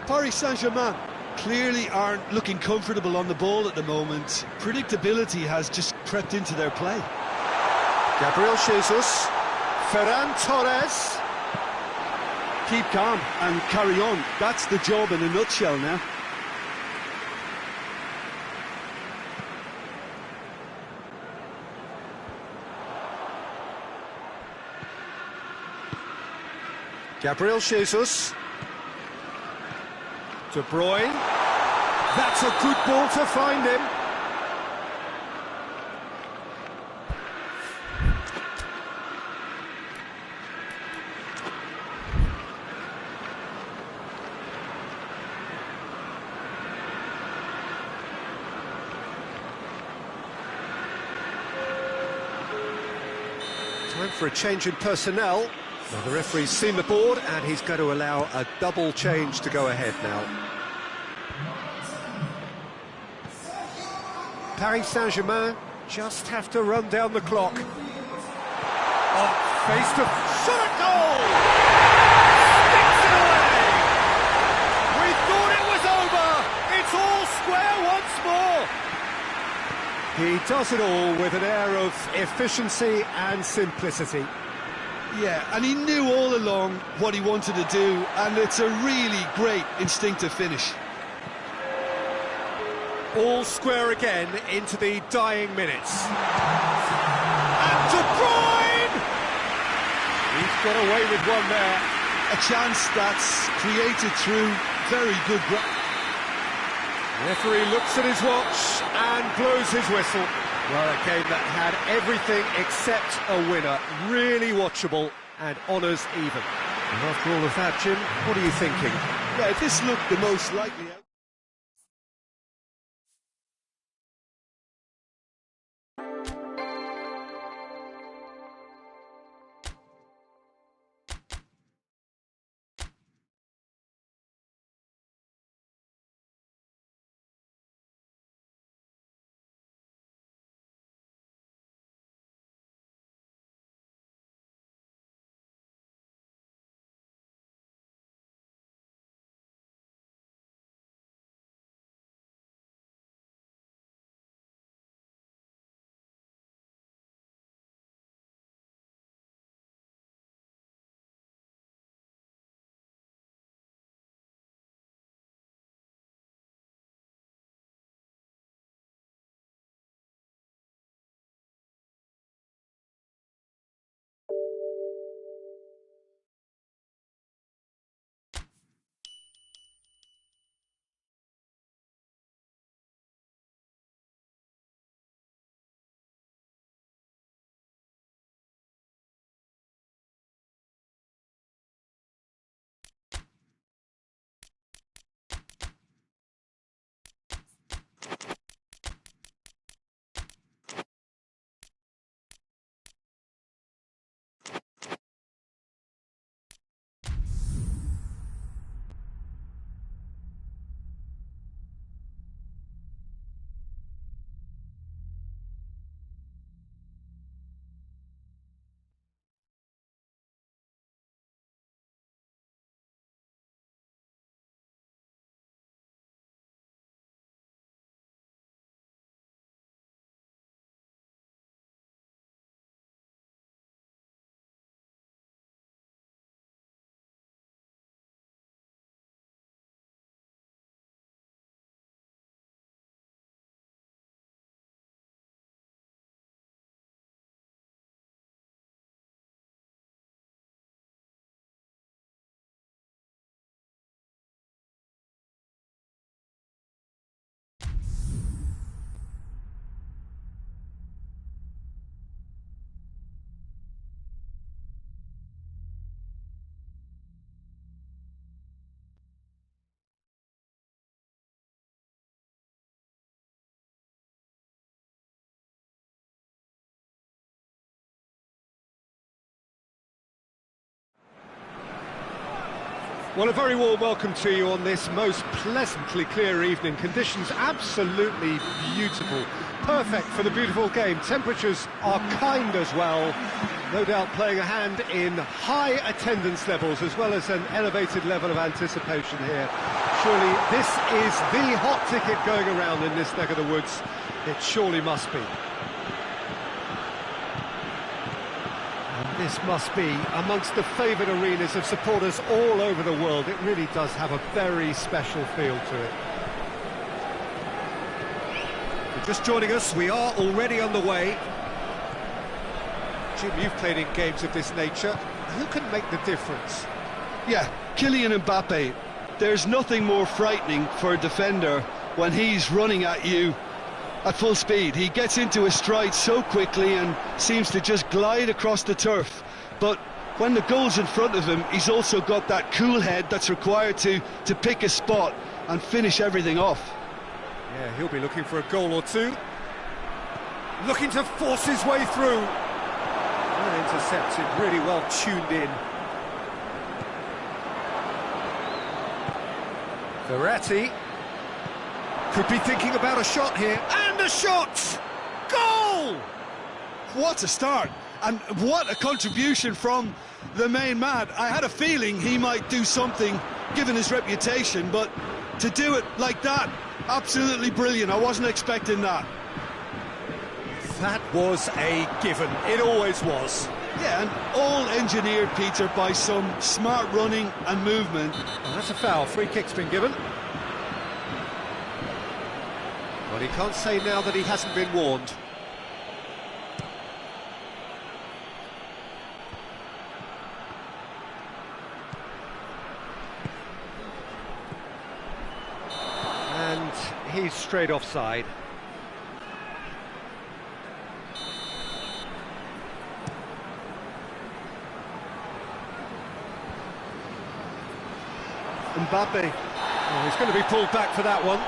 Paris Saint-Germain clearly aren't looking comfortable on the ball at the moment. Predictability has just crept into their play. Gabriel Jesus. Ferran Torres. Keep calm and carry on. That's the job in a nutshell now. Gabriel Jesus. De Bruyne. That's a good ball to find him. Time for a change in personnel. Well, the referee's seen the board and he's going to allow a double change to go ahead now. Paris Saint-Germain just have to run down the clock. Oh, face to shot at goal! Sticks it away! We thought it was over! It's all square once more! He does it all with an air of efficiency and simplicity. Yeah, and he knew all along what he wanted to do, and it's a really great instinctive finish. All square again into the dying minutes. And De Bruyne! He's got away with one there. A chance that's created through very good The referee looks at his watch and blows his whistle. Well, a game that had everything except a winner. Really watchable and honours even. And after all of that, Jim, what are you thinking? Yeah, this looked the most likely out. Well, a very warm welcome to you on this most pleasantly clear evening. Conditions absolutely beautiful. Perfect for the beautiful game. Temperatures are kind as well. No doubt playing a hand in high attendance levels as well as an elevated level of anticipation here. Surely this is the hot ticket going around in this neck of the woods. It surely must be. This must be amongst the favoured arenas of supporters all over the world. It really does have a very special feel to it. If you're just joining us, we are already on the way. Jim, you've played in games of this nature. Who can make the difference? Yeah, Kylian Mbappe. There's nothing more frightening for a defender when he's running at you at full speed. He gets into his stride so quickly and seems to just glide across the turf. But when the goal's in front of him, he's also got that cool head that's required to pick a spot and finish everything off. Yeah, he'll be looking for a goal or two. Looking to force his way through. Well intercepted, really well tuned in. Verratti could be thinking about a shot here, and a shot! Goal! What a start, and what a contribution from the main man. I had a feeling he might do something, given his reputation, but to do it like that, absolutely brilliant. I wasn't expecting that. That was a given, it always was. Yeah, and all engineered, Peter, by some smart running and movement. Well, that's a foul, free kick's been given. Well, he can't say now that he hasn't been warned. And he's straight offside. Mbappe. Oh, he's going to be pulled back for that one.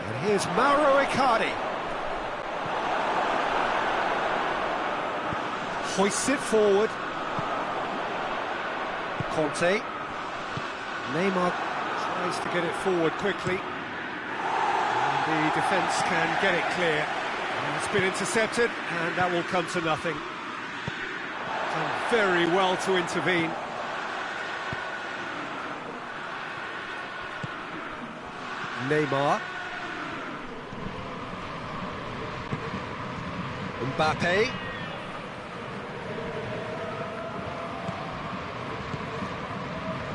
And here's Mauro Icardi. Hoists it forward. Conte. Neymar tries to get it forward quickly. And the defence can get it clear. And it's been intercepted, and that will come to nothing. Done very well to intervene. Neymar. Mbappe.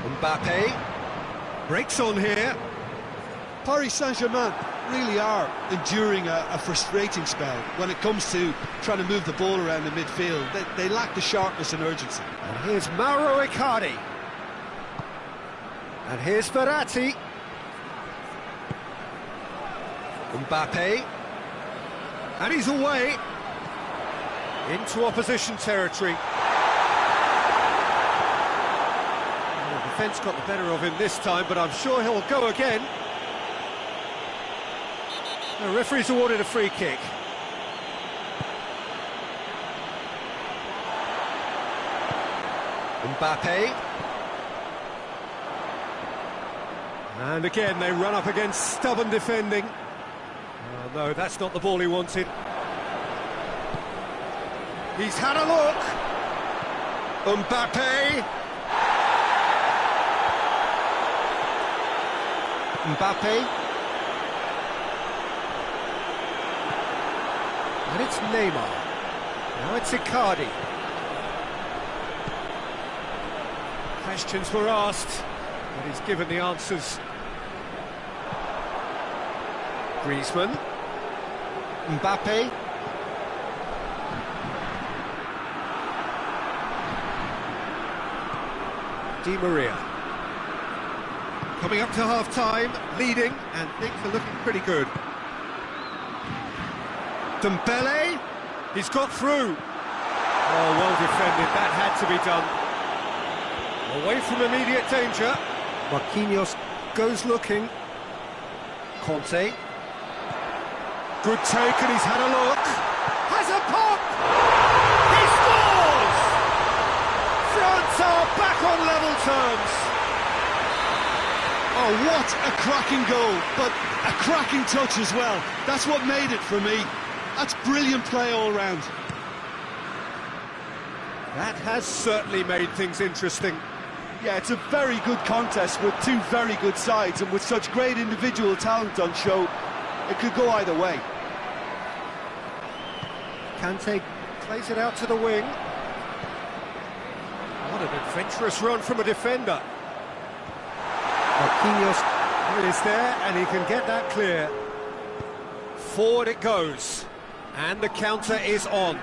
Mbappe breaks on here. Paris Saint-Germain really are enduring a frustrating spell when it comes to trying to move the ball around the midfield. They lack the sharpness and urgency. And here's Mauro Icardi. And here's Verratti. Mbappe. And he's away into opposition territory. The defence got the better of him this time, but I'm sure he'll go again. The referee's awarded a free kick. Mbappe. And again, they run up against stubborn defending. Oh, no, that's not the ball he wanted. He's had a look. Mbappe. Mbappe. And it's Neymar. Now it's Icardi. Questions were asked, but he's given the answers. Griezmann. Mbappe. Di Maria. Coming up to half-time, leading, and things are looking pretty good. Dembele, he's got through. Oh, well defended, that had to be done. Away from immediate danger. Marquinhos goes looking. Conte. Good take, and he's had a look. Has a pop! He scores! France are back on level terms. Oh, what a cracking goal, but a cracking touch as well. That's what made it for me. That's brilliant play all round. That has certainly made things interesting. Yeah, it's a very good contest with two very good sides, and with such great individual talent on show, it could go either way. Kante plays it out to the wing. What an adventurous run from a defender. Marquinhos is there, and he can get that clear. Forward it goes, and the counter is on.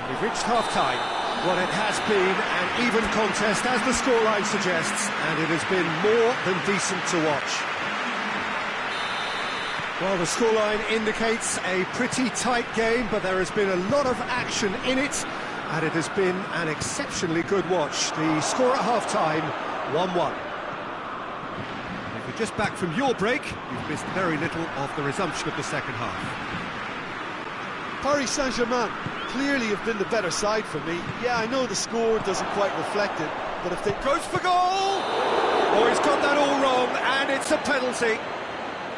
We've reached half-time. Well, it has been an even contest, as the scoreline suggests, and it has been more than decent to watch. Well, the scoreline indicates a pretty tight game, but there has been a lot of action in it, and it has been an exceptionally good watch. The score at half-time, 1-1. If you're just back from your break, you've missed very little of the resumption of the second half. Paris Saint-Germain clearly have been the better side for me. Yeah, I know the score doesn't quite reflect it, but if they... Goes for goal! Oh, he's got that all wrong, and it's a penalty.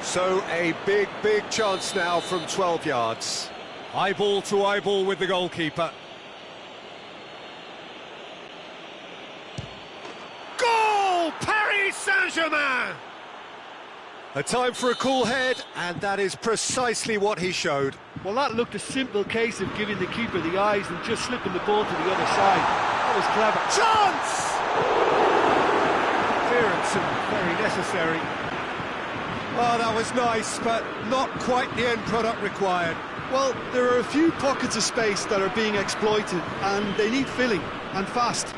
So a big, big chance now from 12 yards. Eyeball to eyeball with the goalkeeper. Goal! Paris Saint-Germain! A time for a cool head, and that is precisely what he showed. Well, that looked a simple case of giving the keeper the eyes and just slipping the ball to the other side. That was clever. Chance! Clearance and very necessary. Oh, that was nice, but not quite the end product required. Well, there are a few pockets of space that are being exploited, and they need filling, and fast.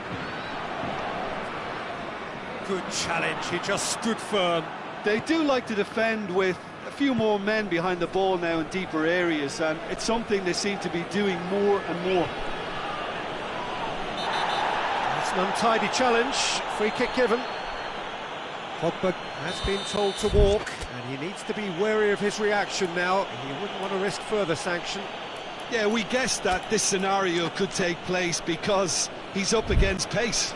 Good challenge, he just stood firm. They do like to defend with a few more men behind the ball now in deeper areas, and it's something they seem to be doing more and more. It's an untidy challenge, free kick given. Pogba has been told to walk, and he needs to be wary of his reaction now. He wouldn't want to risk further sanction. Yeah, we guessed that this scenario could take place because he's up against pace.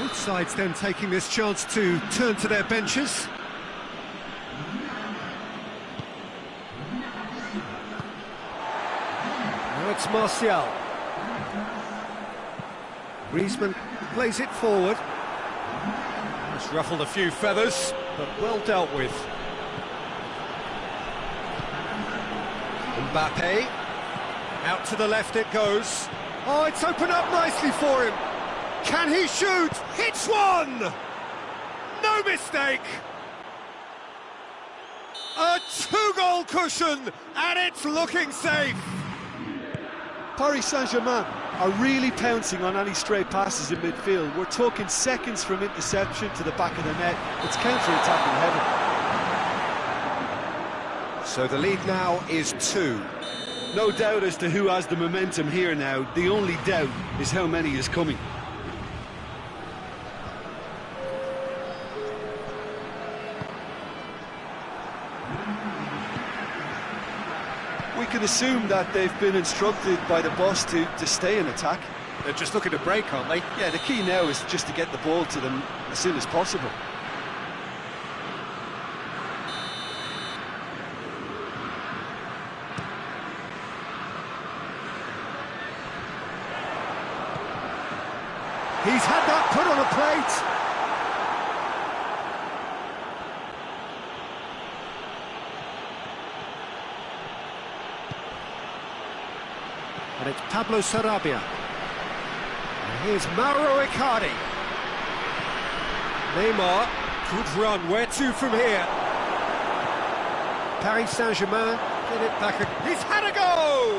Both sides then taking this chance to turn to their benches. Now it's Martial. Griezmann plays it forward. It's ruffled a few feathers, but well dealt with. Mbappe. Out to the left it goes. Oh, it's opened up nicely for him. Can he shoot? Hits one! No mistake! A two-goal cushion, and it's looking safe. Paris Saint-Germain are really pouncing on any stray passes in midfield. We're talking seconds from interception to the back of the net. It's counter-attacking heaven. So the lead now is 2. No doubt as to who has the momentum here now. The only doubt is how many is coming. We can assume that they've been instructed by the boss to stay in attack. they're just looking to break, aren't they? Yeah, the key now is just to get the ball to them as soon as possible. He's had that put on a plate. And it's Pablo Sarabia. And here's Mauro Icardi. Neymar, good run. Where to from here? Paris Saint-Germain get it back. He's had a go!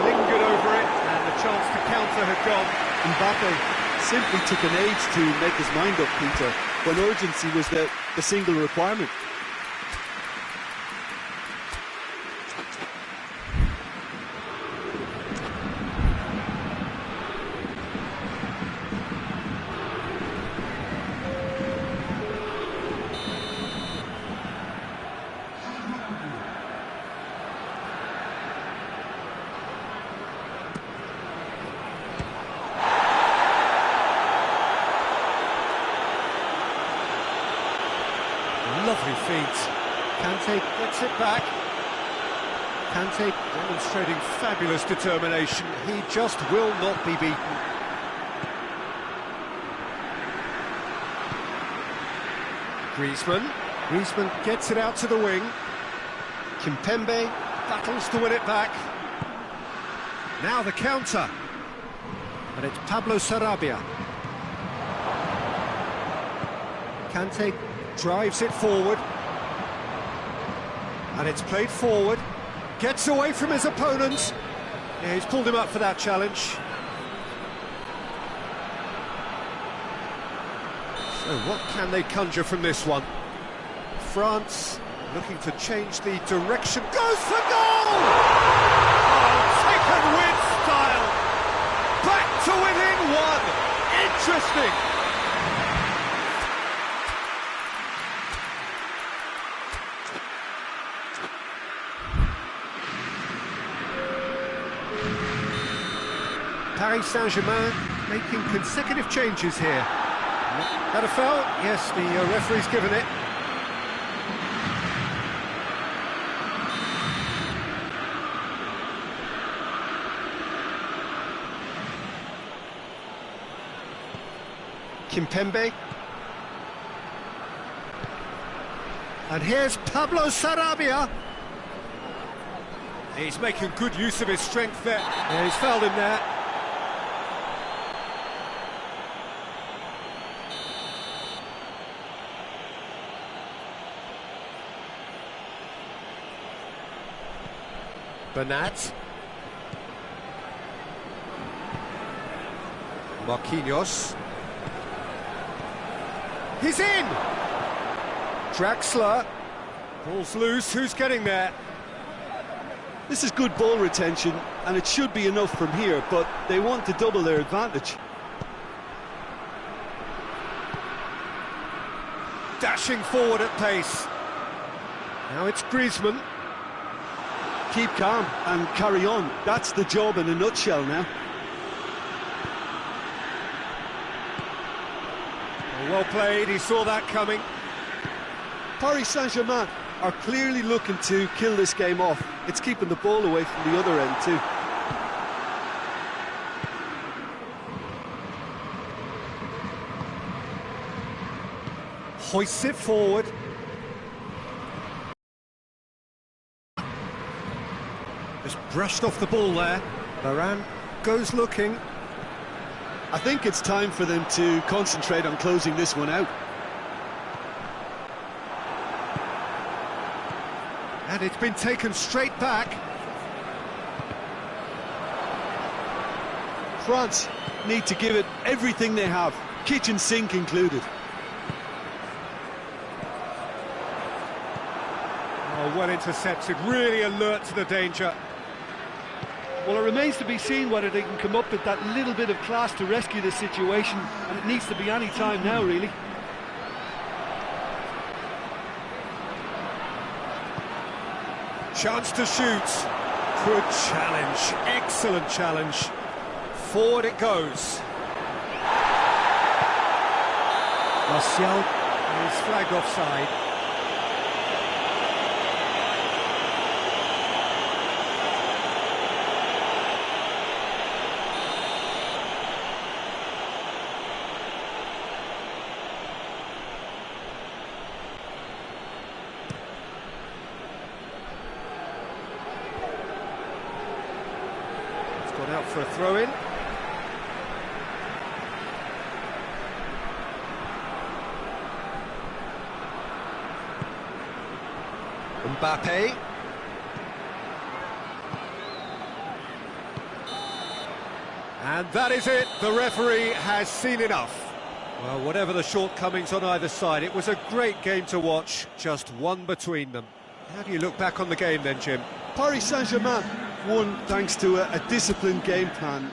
Lingered over it, and the chance to counter had gone. Mbappe simply took an age to make his mind up, Peter, when urgency was the single requirement. Lovely feet. Kante gets it back. Kante demonstrating fabulous determination. He just will not be beaten. Griezmann gets it out to the wing. Kimpembe battles to win it back. Now the counter. And it's Pablo Sarabia. Kante drives it forward, and it's played forward, gets away from his opponent. Yeah, he's pulled him up for that challenge. So what can they conjure from this one? France looking to change the direction, goes for goal! Oh, taken with style, back to within one, interesting. Paris Saint-Germain making consecutive changes here. That a foul? Yes, the referee's given it. Kimpembe. And here's Pablo Sarabia. He's making good use of his strength there. Yeah, he's fouled him there. Bernat. Marquinhos. He's in! Draxler. Ball's loose, who's getting there? This is good ball retention, and it should be enough from here, but they want to double their advantage. Dashing forward at pace. Now it's Griezmann. Keep calm and carry on. That's the job in a nutshell now. Well played, he saw that coming. Paris Saint-Germain are clearly looking to kill this game off. It's keeping the ball away from the other end too. Hoists it forward. Just brushed off the ball there. Varane goes looking. I think it's time for them to concentrate on closing this one out. And it's been taken straight back. France need to give it everything they have, kitchen sink included. Oh, well intercepted, really alert to the danger. Well, it remains to be seen whether they can come up with that little bit of class to rescue this situation, and it needs to be any time now, really. Chance to shoot. Good challenge, excellent challenge. forward it goes. Martial is flagged offside. It's gone out for a throw-in. Mbappe. And that is it, the referee has seen enough. Well, whatever the shortcomings on either side, it was a great game to watch, just one between them. How do you look back on the game then, Jim? Paris Saint-Germain won thanks to a disciplined game plan.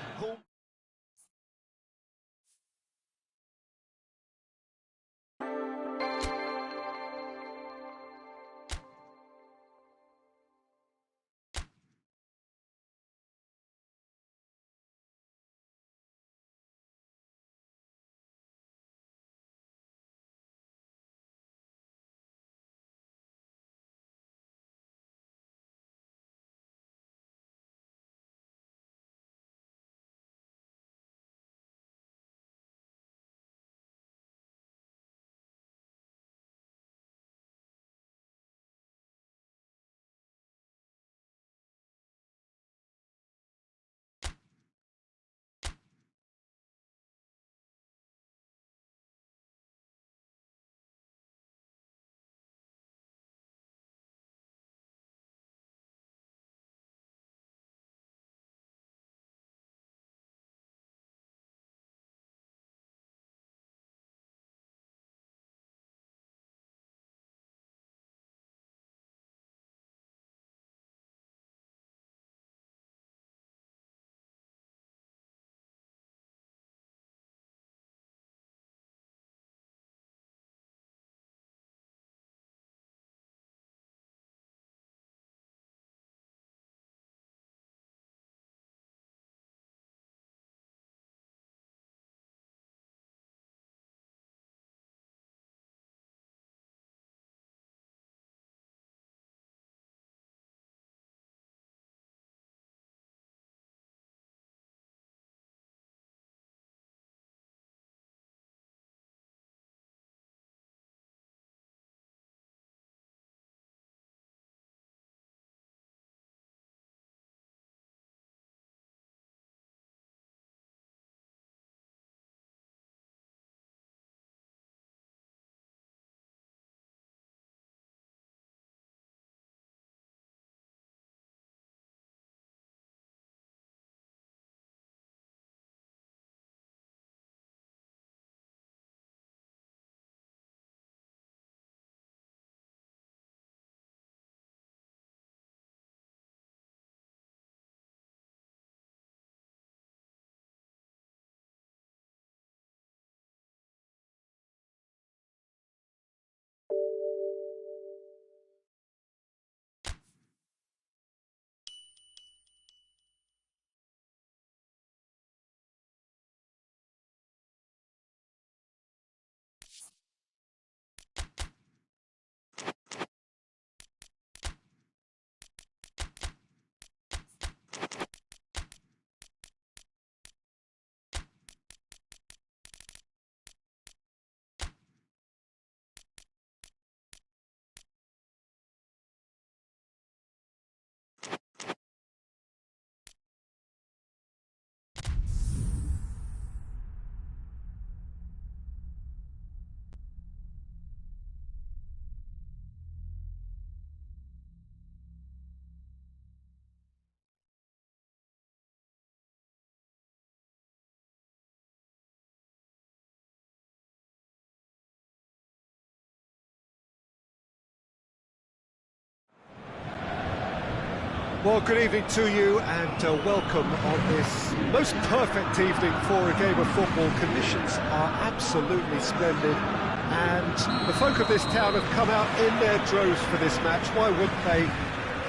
Well, good evening to you and welcome on this most perfect evening for a game of football. Conditions are absolutely splendid and the folk of this town have come out in their droves for this match. Why wouldn't they?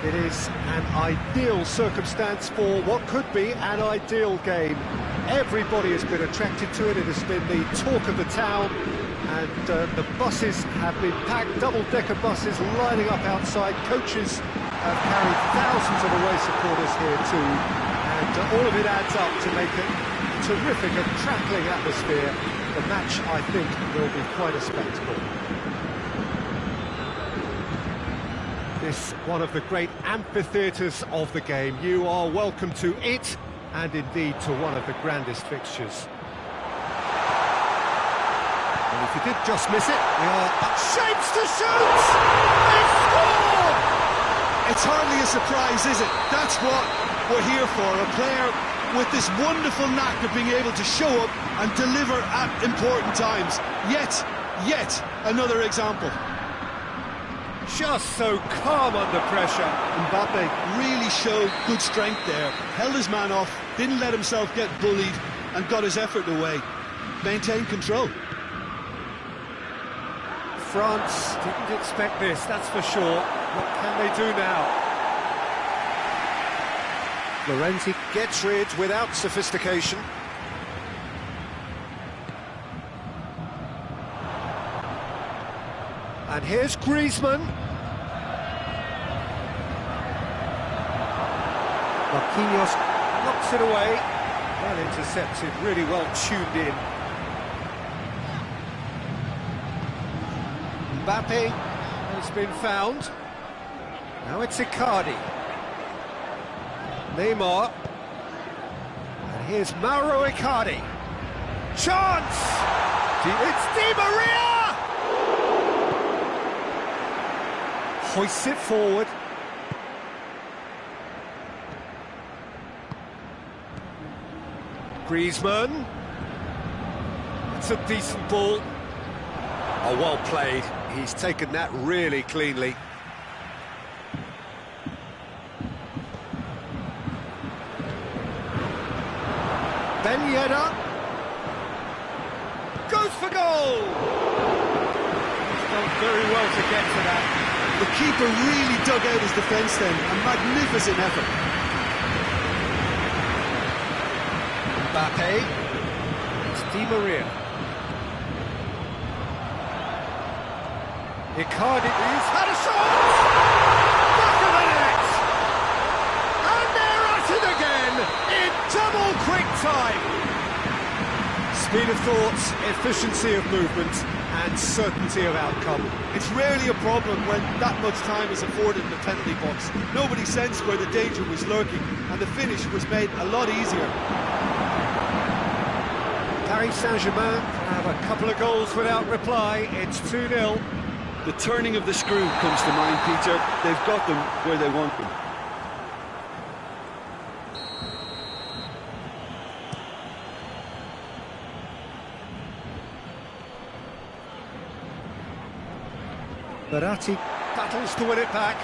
It is an ideal circumstance for what could be an ideal game. Everybody has been attracted to it. It has been the talk of the town, and the buses have been packed, double-decker buses lining up outside. Coaches have carried thousands of away supporters here too, and all of it adds up to make a terrific and crackling atmosphere. The match, I think, will be quite a spectacle. This one of the great amphitheatres of the game. You are welcome to it, and indeed to one of the grandest fixtures. And if you did just miss it, we are Shapes to shoot! They score! It's hardly a surprise, is it? That's what we're here for, a player with this wonderful knack of being able to show up and deliver at important times. Yet another example. just so calm under pressure. Mbappe really showed good strength there, held his man off, didn't let himself get bullied, and got his effort away. Maintained control. France didn't expect this, that's for sure. What can they do now? Lorenzi gets rid without sophistication. And here's Griezmann. Marquinhos knocks it away. Well intercepted, really well tuned in. Mbappe has been found. Now it's Icardi. Neymar. And here's Mauro Icardi. Chance! It's Di Maria! Hoists it forward. Griezmann. It's a decent ball. Oh, well played. He's taken that really cleanly. Ben Yedder goes for goal. He's done very well to get to that. The keeper really dug out his defence then. A magnificent effort. Mbappe. It's Di Maria. Icardi, he's had a shot! Back of the net! And they're at it again in double quick time! Speed of thought, efficiency of movement, and certainty of outcome. It's rarely a problem when that much time is afforded in the penalty box. Nobody sensed where the danger was lurking, and the finish was made a lot easier. Paris Saint-Germain have a couple of goals without reply. It's 2-0. The turning of the screw comes to mind, Peter. They've got them where they want them. Verratti battles to win it back.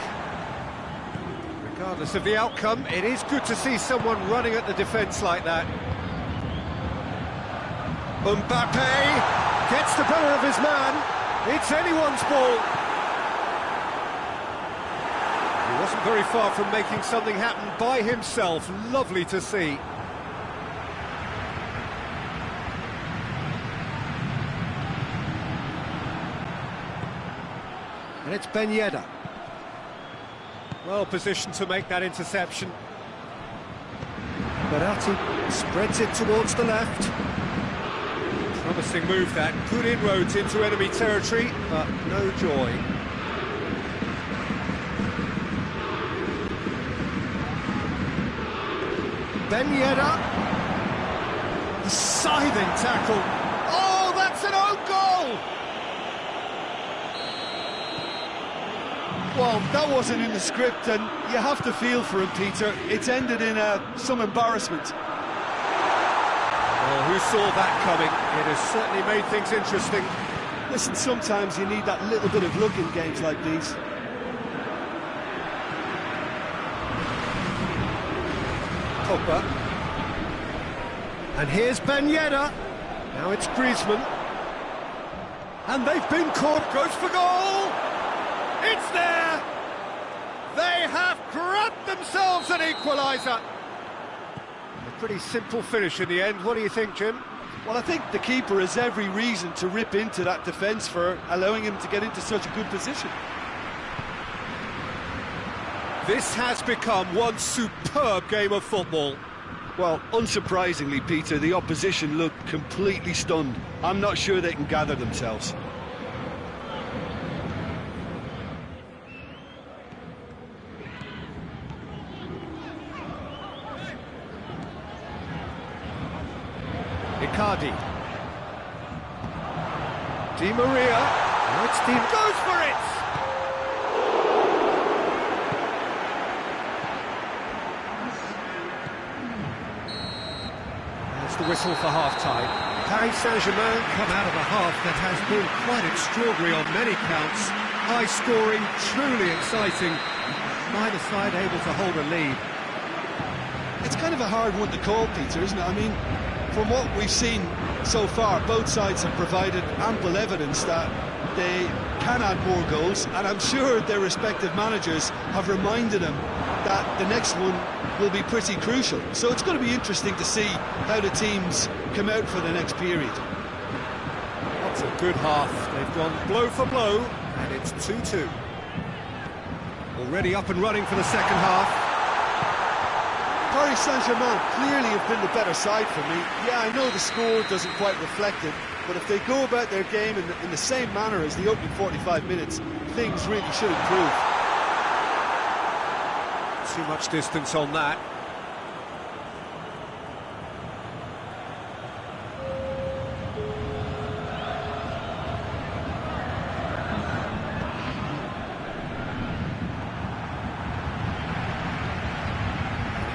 Regardless of the outcome, it is good to see someone running at the defence like that. Mbappe gets the better of his man. It's anyone's ball. He wasn't very far from making something happen by himself. Lovely to see. And it's Ben Yedder. Well positioned to make that interception. Verratti spreads it towards the left. Promising move that, good inroads into enemy territory, but no joy. Ben Yedder. The scything tackle. Oh, that's an own goal! Well, that wasn't in the script, and you have to feel for him, Peter. It's ended in some embarrassment. Well, who saw that coming? It has certainly made things interesting. Listen, sometimes you need that little bit of luck in games like these. Pogba. And here's Ben Yedder. Now it's Griezmann. And they've been caught. Goes for goal! It's there! They have grabbed themselves an equaliser. The Pretty simple finish in the end. What do you think, Jim? Well, I think the keeper has every reason to rip into that defence for allowing him to get into such a good position. This has become one superb game of football. Well, unsurprisingly, Peter, the opposition looked completely stunned. I'm not sure they can gather themselves. Icardi. Di Maria. Right, Steve goes for it! There's the whistle for half-time. Paris Saint-Germain come out of a half that has been quite extraordinary on many counts. High-scoring, truly exciting. Neither side able to hold a lead. It's kind of a hard one to call, Peter, isn't it? I mean, from what we've seen so far, both sides have provided ample evidence that they can add more goals, and I'm sure their respective managers have reminded them that the next one will be pretty crucial. So it's going to be interesting to see how the teams come out for the next period. That's a good half. They've gone blow for blow, and it's 2-2. Already up and running for the second half. Paris Saint-Germain clearly have been the better side for me. Yeah, I know the score doesn't quite reflect it, but if they go about their game in the same manner as the opening 45 minutes, things really should improve. Too much distance on that.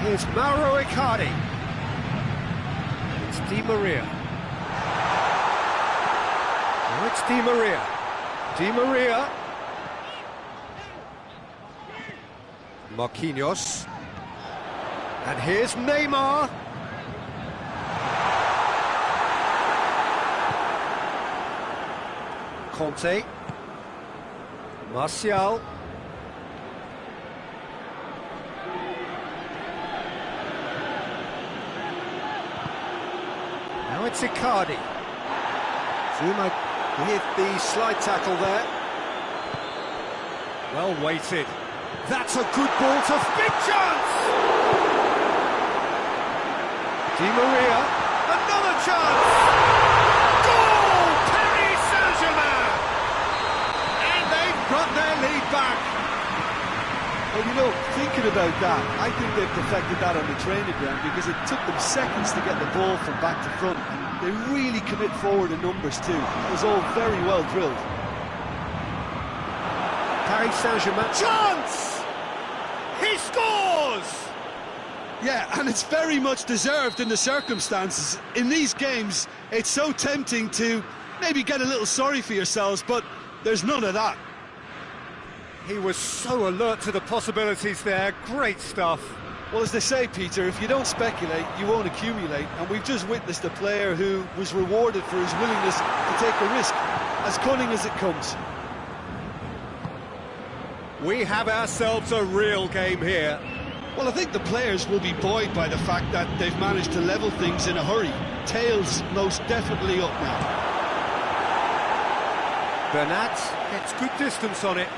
Here's Mauro Icardi. It's Di Maria. Now it's Di Maria. Di Maria. Marquinhos. And here's Neymar. Conte. Martial. Now it's Icardi. Zuma hit the slide tackle there. Well weighted. That's a good ball to big chance! Di Maria, another chance! Goal! Paris Saint-Germain! And they've got their lead back. Well, you know, thinking about that, I think they've perfected that on the training ground because it took them seconds to get the ball from back to front. And they really commit forward in numbers too. It was all very well drilled. Paris Saint-Germain, chance! He scores! Yeah, and it's very much deserved in the circumstances. In these games, it's so tempting to maybe get a little sorry for yourselves, but there's none of that. He was so alert to the possibilities there. Great stuff. Well, as they say, Peter, if you don't speculate, you won't accumulate. And we've just witnessed a player who was rewarded for his willingness to take a risk, as cunning as it comes. We have ourselves a real game here. Well, I think the players will be buoyed by the fact that they've managed to level things in a hurry. Tails most definitely up now. Bernat gets good distance on it.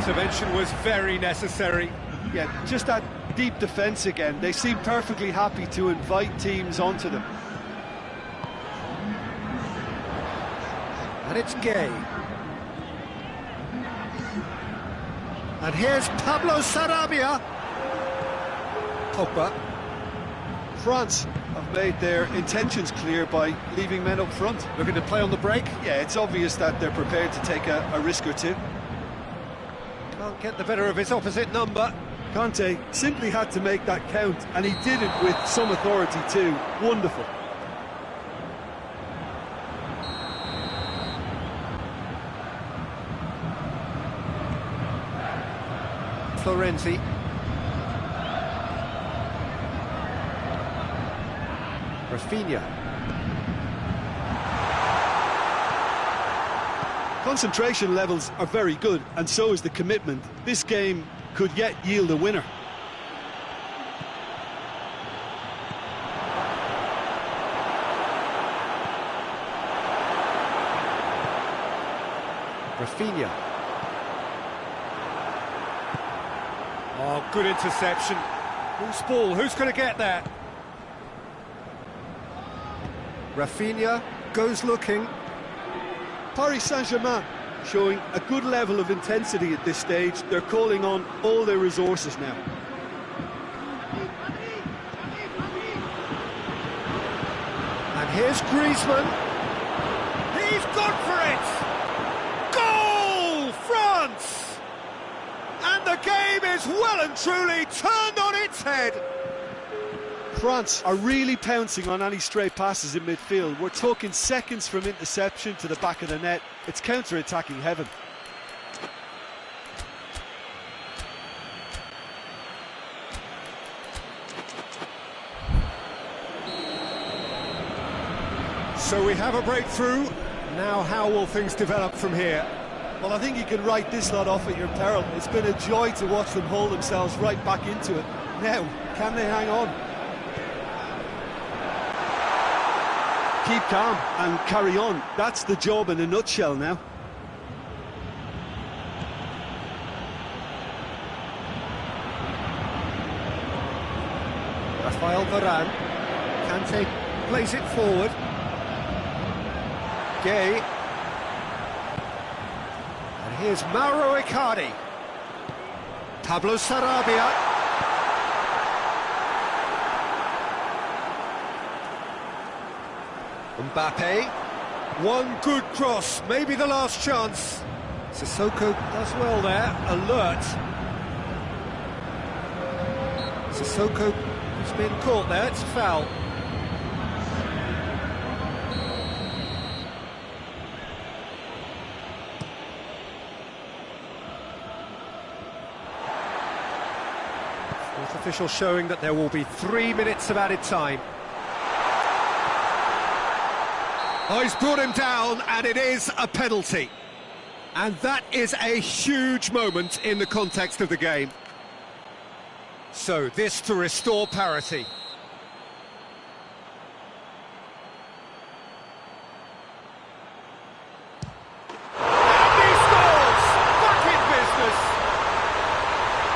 Intervention was very necessary. Yeah, just that deep defence again. They seem perfectly happy to invite teams onto them. And it's Gay. And here's Pablo Sarabia. Pogba. France have made their intentions clear by leaving men up front. Looking to play on the break. Yeah, it's obvious that they're prepared to take a risk or two. Can't get the better of his opposite number. Conte simply had to make that count, and he did it with some authority too. Wonderful. Florenzi. Rafinha. Concentration levels are very good, and so is the commitment. This game could yet yield a winner. Rafinha. Oh, good interception. Loose ball, who's going to get that? Rafinha goes looking. Paris Saint-Germain showing a good level of intensity at this stage. They're calling on all their resources now. And here's Griezmann. He's gone for it! Goal, France! And the game is well and truly turned on its head. France are really pouncing on any stray passes in midfield. We're talking seconds from interception to the back of the net. It's counter-attacking heaven. So we have a breakthrough. Now how will things develop from here? Well, I think you can write this lot off at your peril. It's been a joy to watch them haul themselves right back into it. Now, can they hang on? Keep calm and carry on. That's the job in a nutshell now. Rafael Varane. Kante plays it forward. Gay. And here's Mauro Icardi. Pablo Sarabia. Mbappe. One good cross, maybe the last chance. Sissoko does well there, alert. Sissoko has been caught there, it's a foul. Fourth official showing that there will be 3 minutes of added time. Oh, he's brought him down, and it is a penalty. And that is a huge moment in the context of the game. So, this to restore parity. And he scores! Back in business!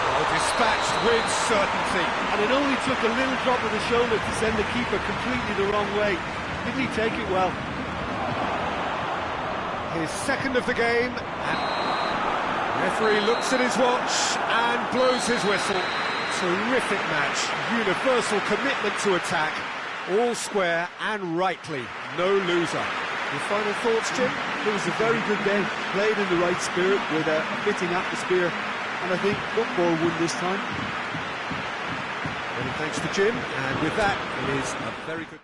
Well, dispatched with certainty. And it only took a little drop of the shoulder to send the keeper completely the wrong way. Didn't he take it well? His second of the game. And referee looks at his watch and blows his whistle. Terrific match, universal commitment to attack, all square and rightly, no loser. Your final thoughts, Jim? It was a very good game, played in the right spirit with a fitting atmosphere, and I think football won this time. Many thanks to Jim, and with that, it is a very good...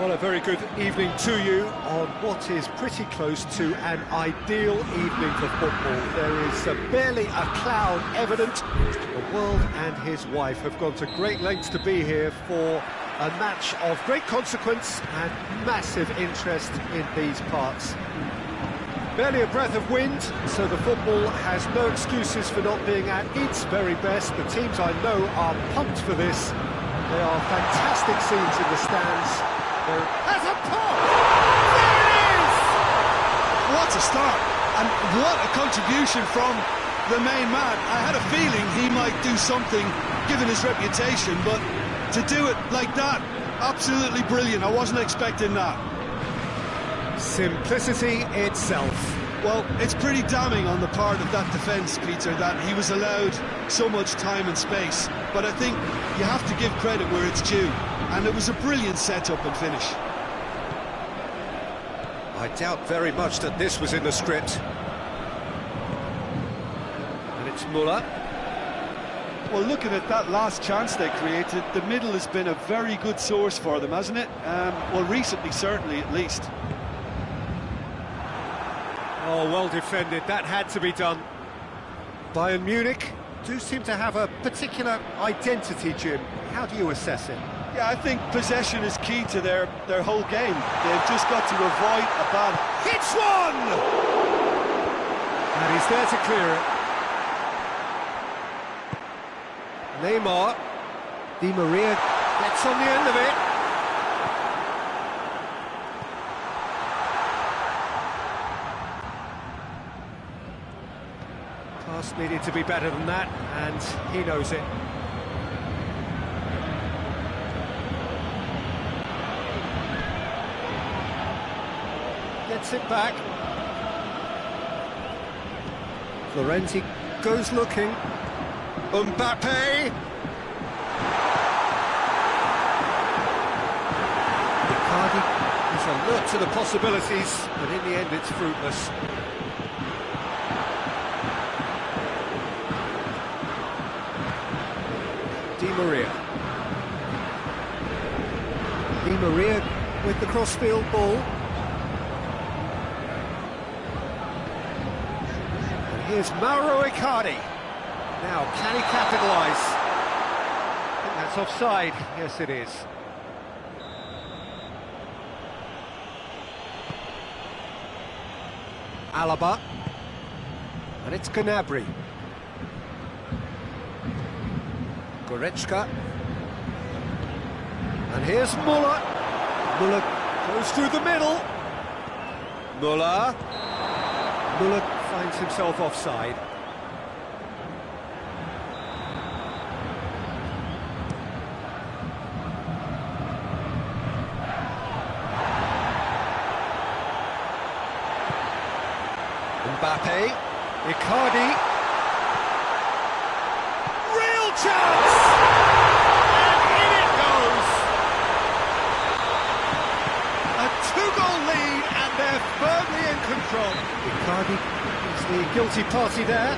Well, a very good evening to you on what is pretty close to an ideal evening for football. There is barely a cloud evident. The world and his wife have gone to great lengths to be here for a match of great consequence and massive interest in these parts. Barely a breath of wind, so the football has no excuses for not being at its very best. The teams I know are pumped for this. They are fantastic scenes in the stands. Has a pop! There it is! What a start, and what a contribution from the main man. I had a feeling he might do something, given his reputation, but to do it like that, absolutely brilliant. I wasn't expecting that. Simplicity itself. Well, it's pretty damning on the part of that defence, Peter, that he was allowed so much time and space. But I think you have to give credit where it's due. And it was a brilliant setup and finish. I doubt very much that this was in the script. And it's Muller. Well, looking at that last chance they created, the middle has been a very good source for them, hasn't it? Well, recently, certainly, at least. Oh, well defended. That had to be done. Bayern Munich do seem to have a particular identity, Jim. How do you assess it? Yeah, I think possession is key to their whole game. They've just got to avoid a bad... Hits one! And he's there to clear it. Neymar. Di Maria gets on the end of it. Pass needed to be better than that, and he knows it. Gets it back. Florenzi goes looking. Mbappe. Icardi is alert to the possibilities, but in the end it's fruitless. Di Maria. Di Maria with the crossfield ball. Here's Mauro Icardi. Now, can he capitalise? I think that's offside. Yes, it is. Alaba. And it's Gnabry. Goretzka. And here's Muller. Muller goes through the middle. Muller finds himself offside. Mbappe, Icardi. Real chance! And in it goes! A two-goal lead, and they're firmly in control. Icardi is the guilty party there.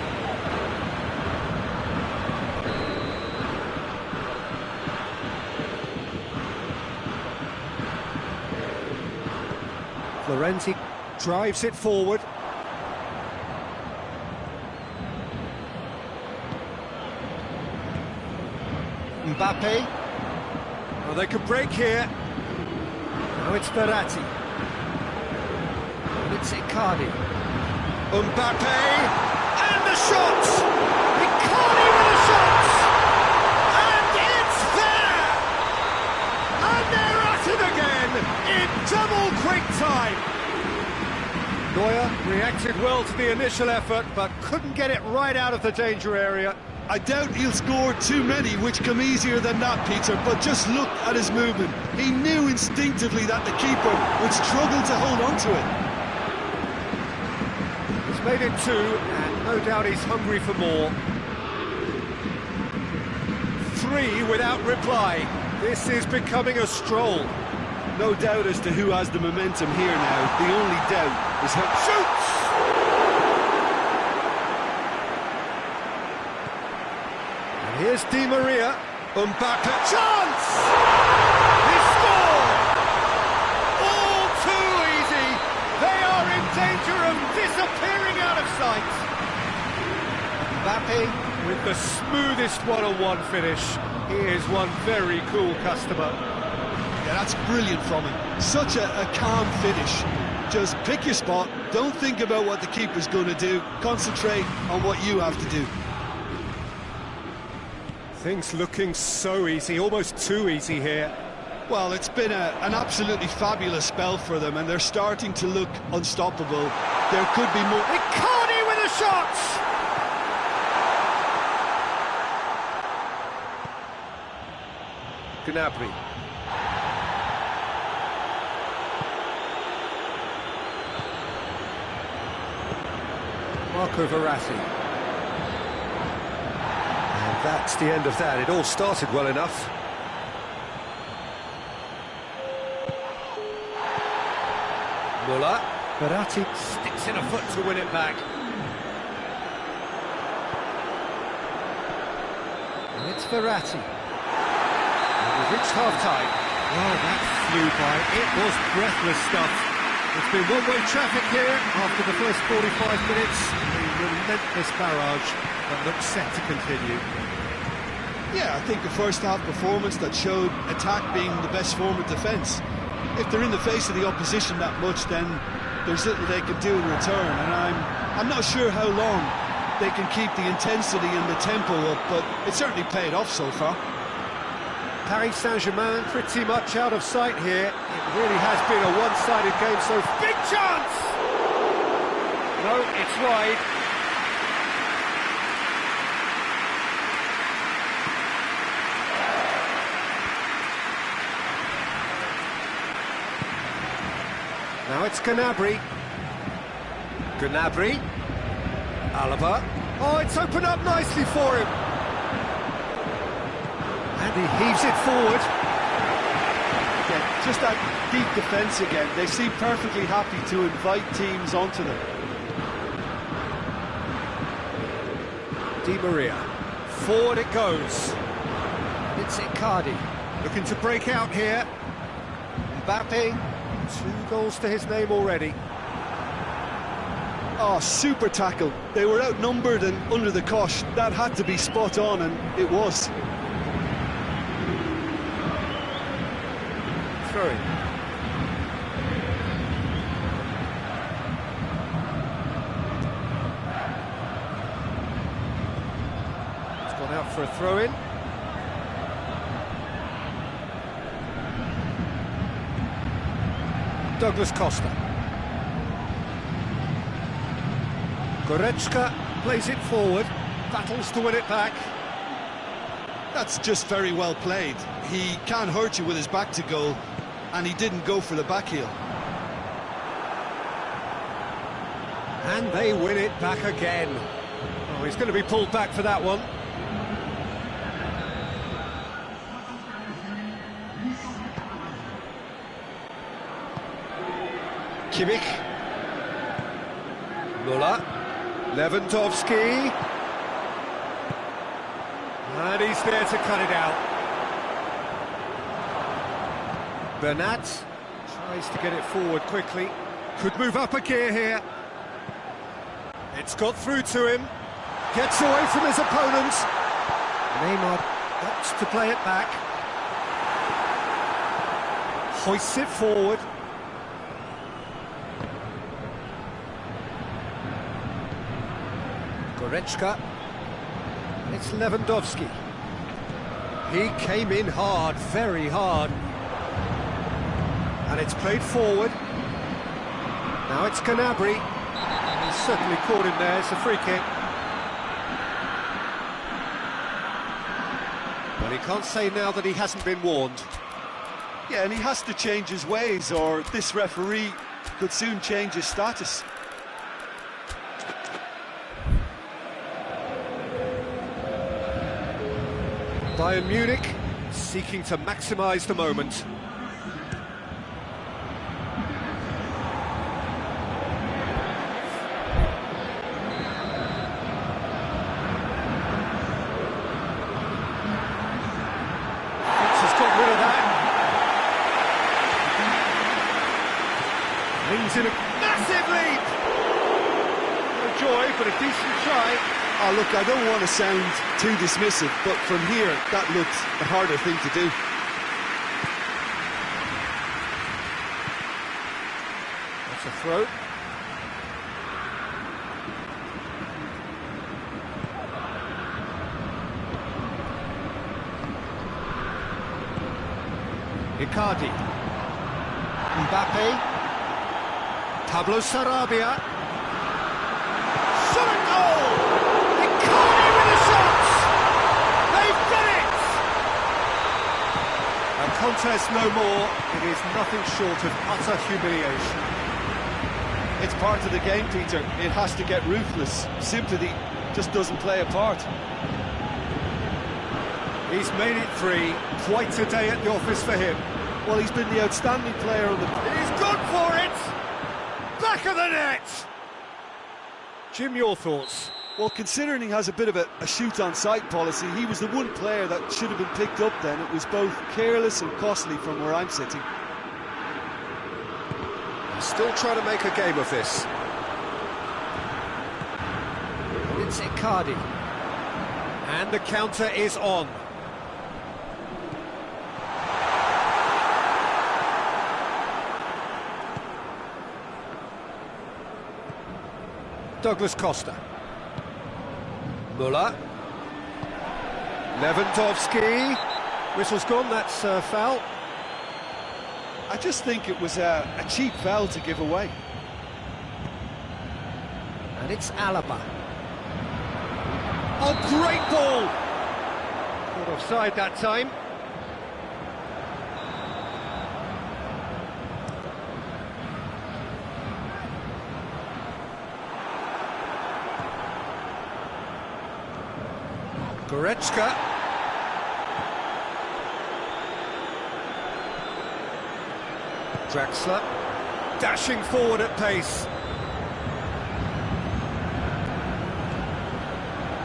Florenzi drives it forward. Mbappe. Well, they could break here. Now it's Verratti. And it's Icardi. Mbappe. And the shot! Icardi with the shot! And it's there! And they're at it again in double quick time! Neuer reacted well to the initial effort, but couldn't get it right out of the danger area. I doubt he'll score too many which come easier than that, Peter, but just look at his movement. He knew instinctively that the keeper would struggle to hold on to it. He's made it two, and no doubt he's hungry for more. Three without reply. This is becoming a stroll. No doubt as to who has the momentum here now. The only doubt is how... Shoots! Here's Di Maria. Mbappe. Chance! He scored! disappearing out of sight. Mbappe with the smoothest one-on-one finish. He is one very cool customer. Yeah, that's brilliant from him. Such a calm finish. Just pick your spot, don't think about what the keeper's going to do, concentrate on what you have to do. Things looking so easy, almost too easy here. Well, it's been an absolutely fabulous spell for them, and they're starting to look unstoppable. There could be more. Icardi with a shot! Gnabry. Marco Verratti. And that's the end of that. It all started well enough. Muller. Verratti sticks in a foot to win it back. And it's Verratti. And we've reached half-time. Oh, that flew by. It was breathless stuff. It's been one-way traffic here after the first 45 minutes. A relentless barrage that looks set to continue. Yeah, I think a first-half performance that showed attack being the best form of defence. If they're in the face of the opposition that much, then there's little they can do in return, and I'm not sure how long they can keep the intensity and the tempo up, but it certainly paid off so far. Paris Saint-Germain pretty much out of sight here. It really has been a one-sided game, so Big chance! no, it's wide. Now it's Gnabry. Gnabry. Alaba. Oh, it's opened up nicely for him. And he heaves it forward. Yeah, just that deep defence again. They seem perfectly happy to invite teams onto them. Di Maria. Forward it goes. It's Icardi. Looking to break out here. Mbappe. 2 goals to his name already. Oh, super tackle. They were outnumbered and under the cosh. That had to be spot on, and it was. Throwing. It's gone out for a throw-in. Douglas Costa. Goretzka plays it forward, battles to win it back. That's just very well played. He can't hurt you with his back to goal, and he didn't go for the back heel. And they win it back again. Oh, he's going to be pulled back for that one. Kimmich. Muller. Lewandowski. And he's there to cut it out. Bernat tries to get it forward quickly. Could move up a gear here. It's got through to him. Gets away from his opponents. Neymar opts to play it back. Hoists it forward. Goretzka. It's Lewandowski. He came in hard, very hard. And it's played forward. Now it's Gnabry. He's certainly caught him there. It's a free kick. Well, he can't say now that he hasn't been warned. Yeah, and he has to change his ways, or this referee could soon change his status. Bayern Munich seeking to maximise the moment. Has got rid of that. Brings in a Massive leap! but a decent try. Oh, look, I don't want to sound too dismissive, but from here, that looked the harder thing to do. That's a throw. Icardi. Mbappe. Pablo Sarabia. Shot and goal! Icardi with the shots! They've done it! A contest no more. It is nothing short of utter humiliation. It's part of the game, Peter. It has to get ruthless. Sympathy just doesn't play a part. He's made it 3. Quite a day at the office for him. Well, he's been the outstanding player on the pitch. He's gone for it! Back of the net! Jim, your thoughts? Well, considering he has a bit of a shoot-on-sight policy, he was the one player that should have been picked up then. It was both careless and costly from where I'm sitting. Still trying to make a game of this. And it's Icardi. And the counter is on. Douglas Costa. Muller. Lewandowski. Whistle's gone, that's foul. I just think it was a cheap foul to give away. And it's Alaba. Oh, great ball! Not offside that time. Goretzka. Draxler. Dashing forward at pace.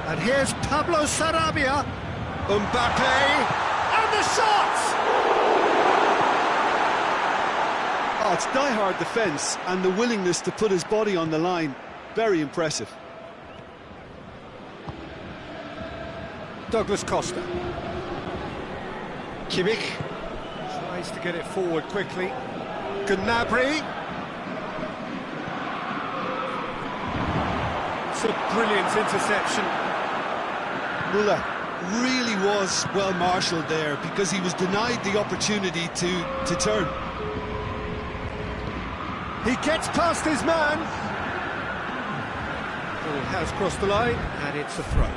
And here's Pablo Sarabia. Mbappe. And the shot! Oh, it's die-hard defence and the willingness to put his body on the line. Very impressive. Douglas Costa. Kimmich tries to get it forward quickly. Gnabry. It's a brilliant interception. Muller really was well marshalled there because he was denied the opportunity to turn. He gets past his man. Ball has crossed the line and it's a throw.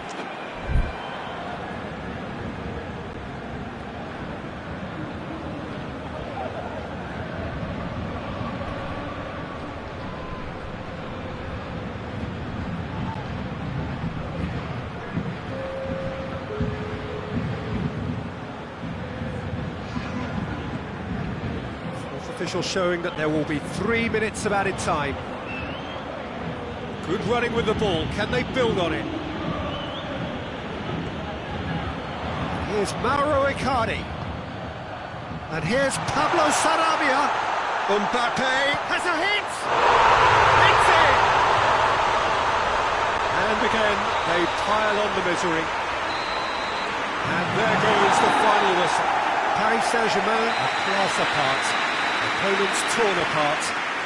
Official showing that there will be 3 minutes of added time. Good running with the ball. Can they build on it? Here's Mauro Icardi. And here's Pablo Sarabia. Mbappe has a hit. It's in. And again, they pile on the misery. And there goes the final whistle. Paris Saint-Germain are class apart. Opponents torn apart.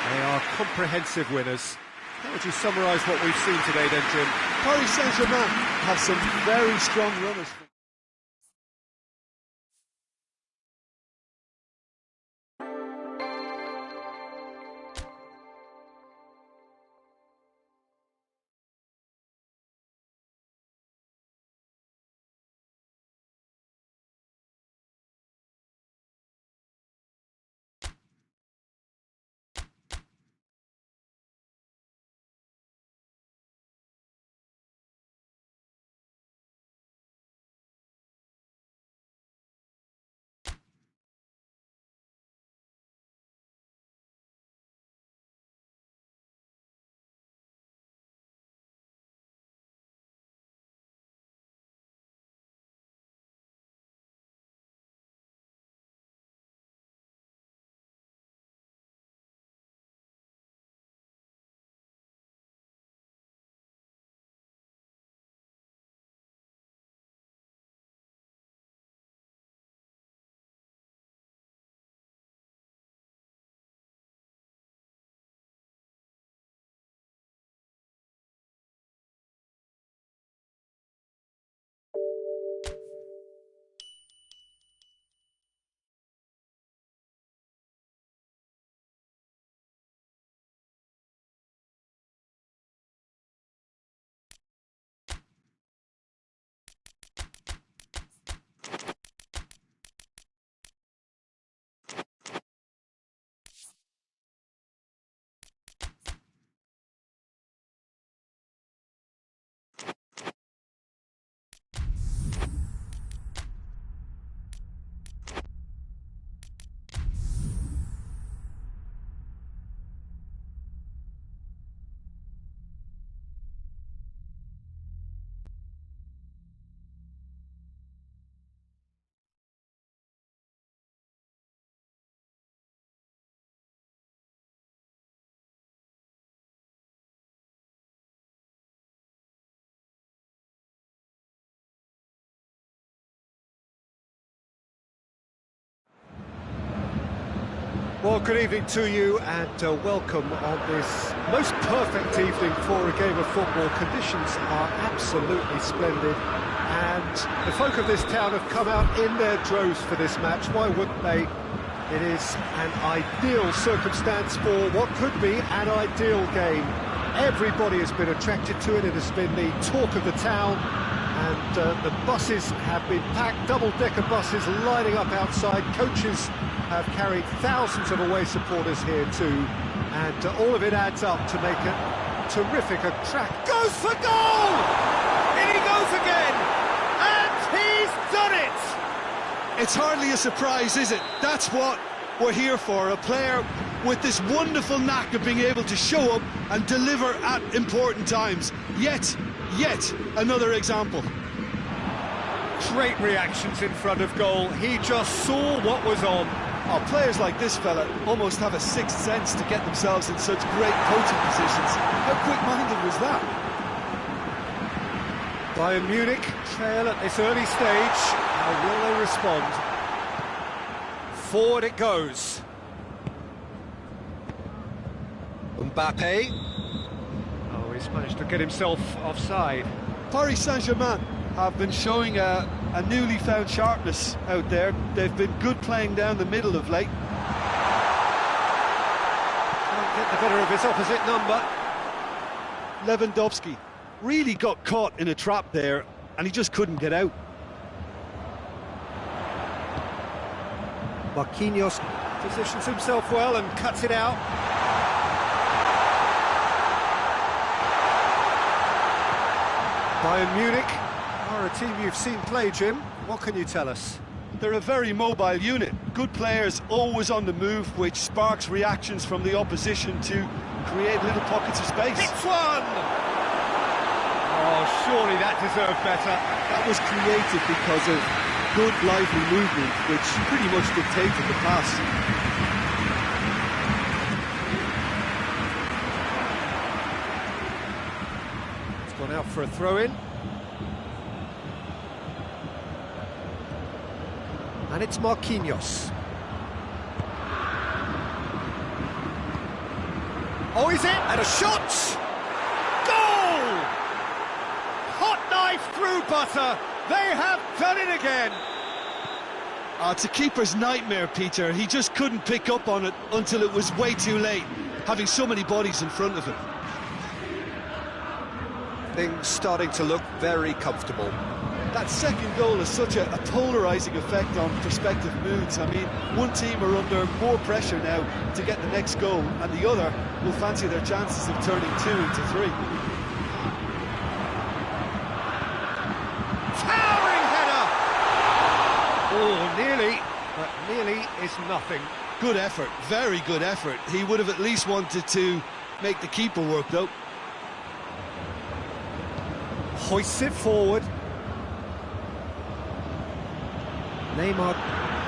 They are comprehensive winners. How would you summarise what we've seen today then, Jim? Paris Saint-Germain have some very strong runners. Well, good evening to you and welcome on this most perfect evening for a game of football. Conditions are absolutely splendid and the folk of this town have come out in their droves for this match. Why wouldn't they? It is an ideal circumstance for what could be an ideal game. Everybody has been attracted to it. It has been the talk of the town, and the buses have been packed, double-decker buses lining up outside. Coaches have carried thousands of away supporters here too, and all of it adds up to make a terrific attract. Goes for goal! In he goes again, and he's done it! It's hardly a surprise, is it? That's what we're here for, a player with this wonderful knack of being able to show up and deliver at important times. Yet another example. Great reactions in front of goal. He just saw what was on. Oh, players like this fella almost have a sixth sense to get themselves in such great coaching positions. How quick-minded was that? Bayern Munich trail at this early stage. How will they respond? Forward it goes. Mbappe. Oh, he's managed to get himself offside. Paris Saint-Germain have been showing a newly found sharpness out there. They've been good playing down the middle of late. Can't get the better of his opposite number. Lewandowski really got caught in a trap there, and he just couldn't get out. Marquinhos positions himself well and cuts it out. Bayern Munich are a team you've seen play, Jim. What can you tell us? They're a very mobile unit. Good players, always on the move, which sparks reactions from the opposition to create little pockets of space. It's one! Oh, surely that deserved better. That was created because of good, lively movement, which pretty much dictated the pass. It's gone out for a throw-in. And it's Marquinhos. Oh, is it? And a shot! Goal! Hot knife through butter. They have done it again. It's a keeper's nightmare, Peter. He just couldn't pick up on it until it was way too late, having so many bodies in front of him. Things starting to look very comfortable. That second goal has such a polarising effect on prospective moods. I mean, one team are under more pressure now to get the next goal, and the other will fancy their chances of turning 2 into 3. Towering header! Oh, nearly, but nearly is nothing. Good effort, very good effort. He would have at least wanted to make the keeper work, though. Hoists it forward. Neymar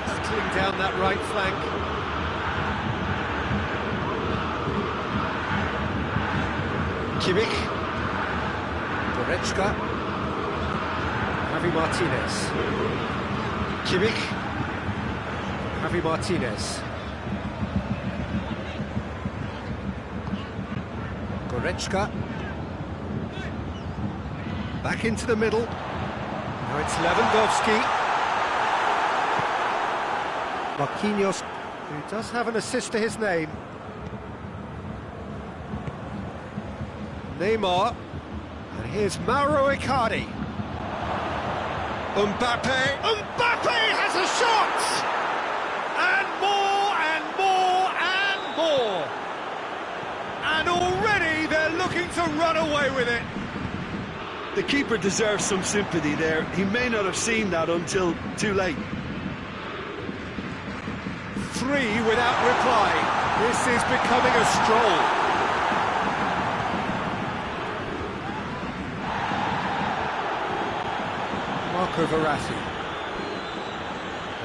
battling down that right flank. Kimmich. Goretzka. Javi Martinez. Kimmich. Javi Martinez. Goretzka. Back into the middle. Now it's Lewandowski. Marquinhos, who does have an assist to his name. Neymar. And here's Mauro Icardi. Mbappe. Mbappe has a shot! And more, and more, and more. And already they're looking to run away with it. The keeper deserves some sympathy there. He may not have seen that until too late. 3 without reply. This is becoming a stroll. Marco Verratti.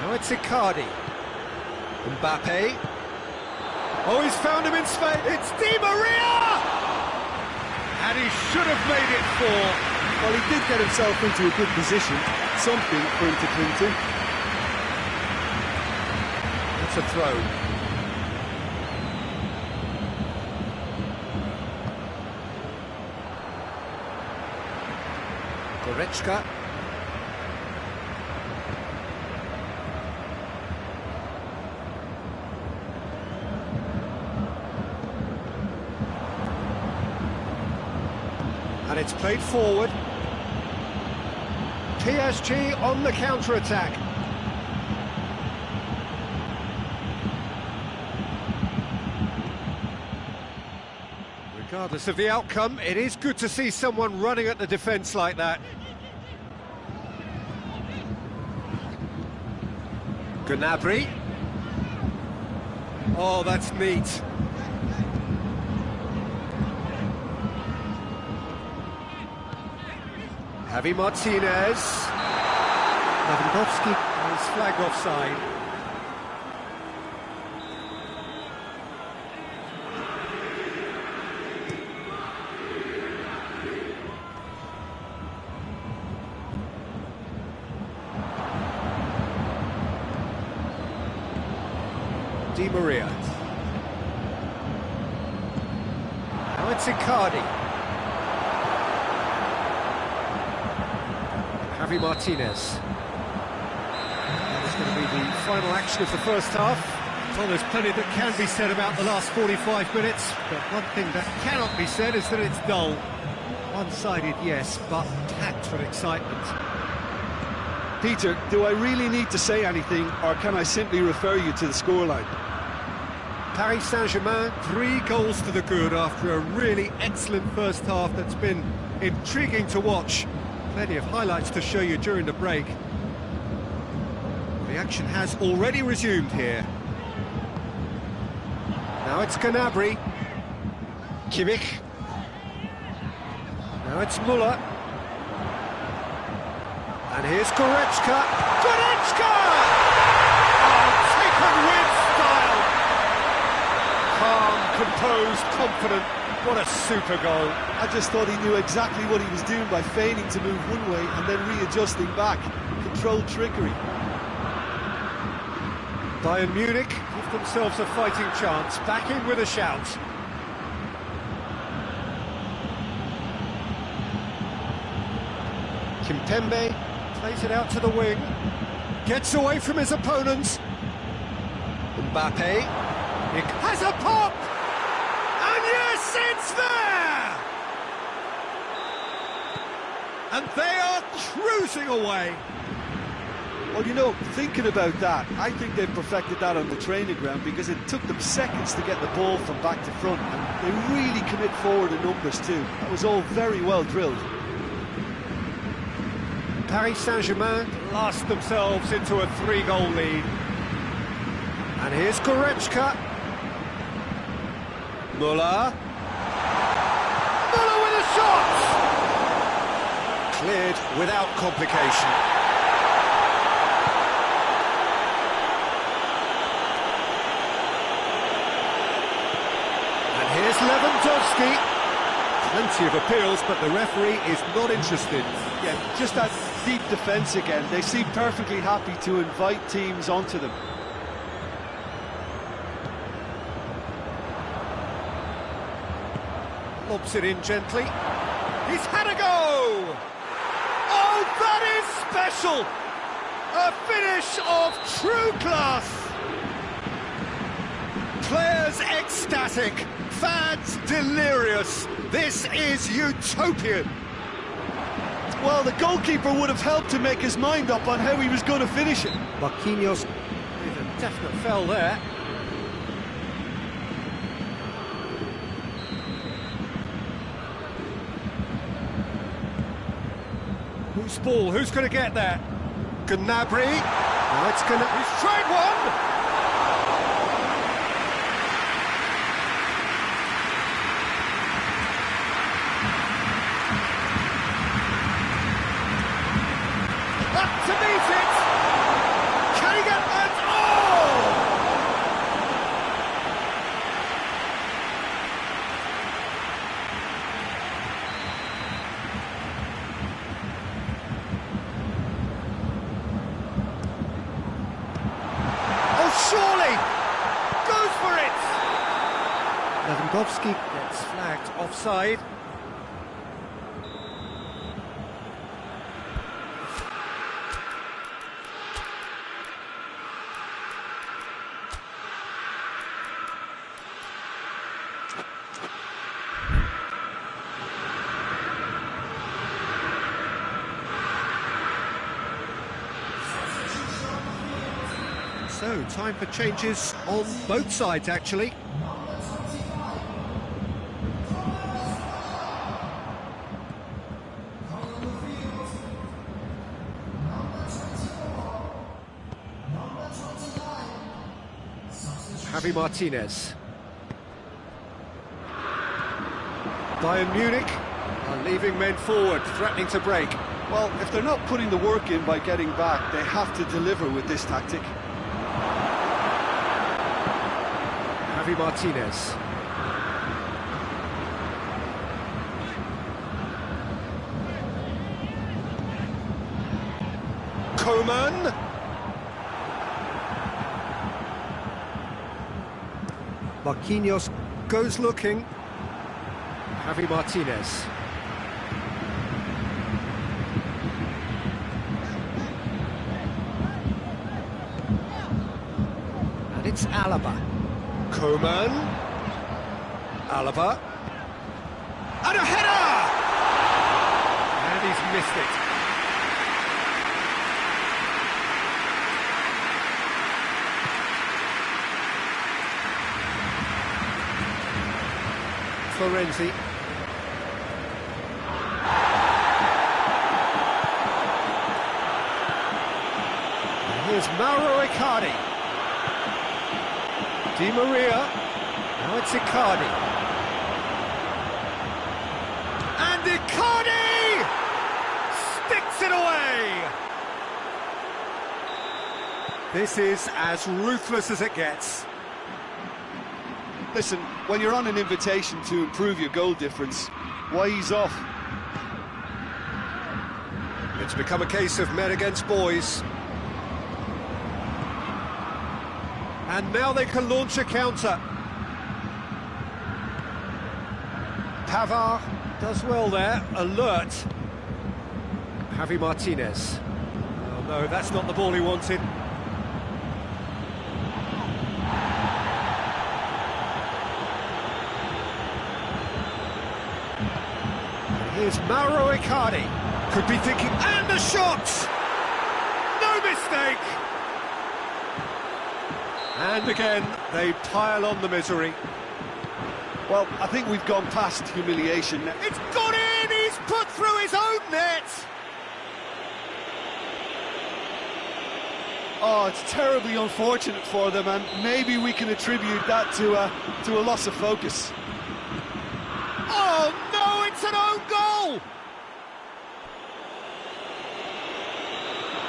Now it's Icardi. Mbappe. Oh, he's found him in space. It's Di Maria! And he should have made it 4. Well, he did get himself into a good position. Something for him to cling to. It's a throw. Goretzka. And it's played forward. PSG on the counter-attack. Regardless of the outcome, it is good to see someone running at the defence like that. Gnabry. Oh, that's neat. Javi Martinez. Lewandowski is flagged offside. Di Maria. Now it's Icardi. Javi Martinez. That's going to be the final action of the first half. Well, there's plenty that can be said about the last 45 minutes, but one thing that cannot be said is that it's dull. One-sided, yes, but packed with excitement. Peter, do I really need to say anything, or can I simply refer you to the scoreline? Paris Saint-Germain, 3 goals to the good after a really excellent first half that's been intriguing to watch. Plenty of highlights to show you during the break. The action has already resumed here. Now it's Gnabry. Kimmich. Now it's Müller. And here's Goretzka. Goretzka! Oh, taken with style. Calm, composed, confident. What a super goal. I just thought he knew exactly what he was doing by feigning to move one way and then readjusting back. Controlled trickery. Bayern Munich give themselves a fighting chance, back in with a shout. Kimpembe plays it out to the wing, gets away from his opponents. Mbappe, it has a pop! And yes, it's there! And they are cruising away. Well, you know, thinking about that, I think they've perfected that on the training ground because it took them seconds to get the ball from back to front, and they really commit forward in numbers too. That was all very well drilled. Paris Saint-Germain blast themselves into a 3-goal lead. And here's Goretzka. Müller. Müller with a shot! Cleared without complication. And here's Lewandowski. Plenty of appeals, but the referee is not interested. Yeah, just that deep defence again. They seem perfectly happy to invite teams onto them. Lobs it in gently. He's had a go! Oh, that is special! A finish of true class! Players ecstatic, fans delirious. This is utopian. Well, the goalkeeper would have helped to make his mind up on how he was going to finish it. Marquinhos with a definite foul there. Whose ball? Who's going to get there? Gnabry. Now it's Gnabry. He's tried one! Up to meet it! Can he get that? Oh! Oh, surely! Goes for it! Lewandowski gets flagged offside. So, time for changes on both sides, actually. Javi Martinez. Bayern Munich are leaving men forward, threatening to break. Well, if they're not putting the work in by getting back, they have to deliver with this tactic. Javi Martinez. Coman. Marquinhos goes looking. Javi Martinez. And it's Alaba. Coman. Alaba. And a header! And he's missed it. Florenzi. Here's Mauro Icardi. Di Maria. Now it's Icardi. And Icardi sticks it away. This is as ruthless as it gets. Listen, when you're on an invitation to improve your goal difference, why ease off? It's become a case of men against boys. And now they can launch a counter. Pavard does well there, alert. Javi Martinez. Oh no, that's not the ball he wanted. Here's Mauro Icardi. Could be thinking, and the shot! No mistake! And again, they pile on the misery. Well, I think we've gone past humiliation. It's gone in! He's put through his own net! Oh, it's terribly unfortunate for them, and maybe we can attribute that to a loss of focus. Oh no, it's an own goal!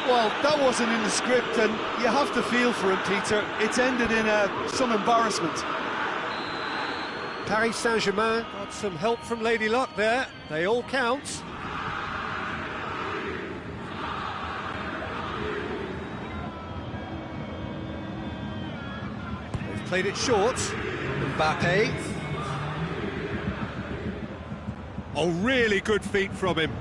Well, that wasn't in the script, and you have to feel for him, Peter. It's ended in some embarrassment. Paris Saint-Germain got some help from Lady Luck there. They all count. They've played it short. Mbappe. Oh, really good feet from him.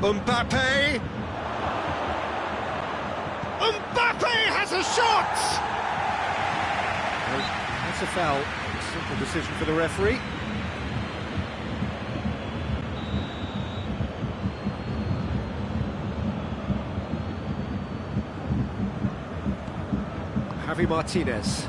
Mbappe! Mbappe has a shot! Well, that's a foul. Simple decision for the referee. Javi Martinez.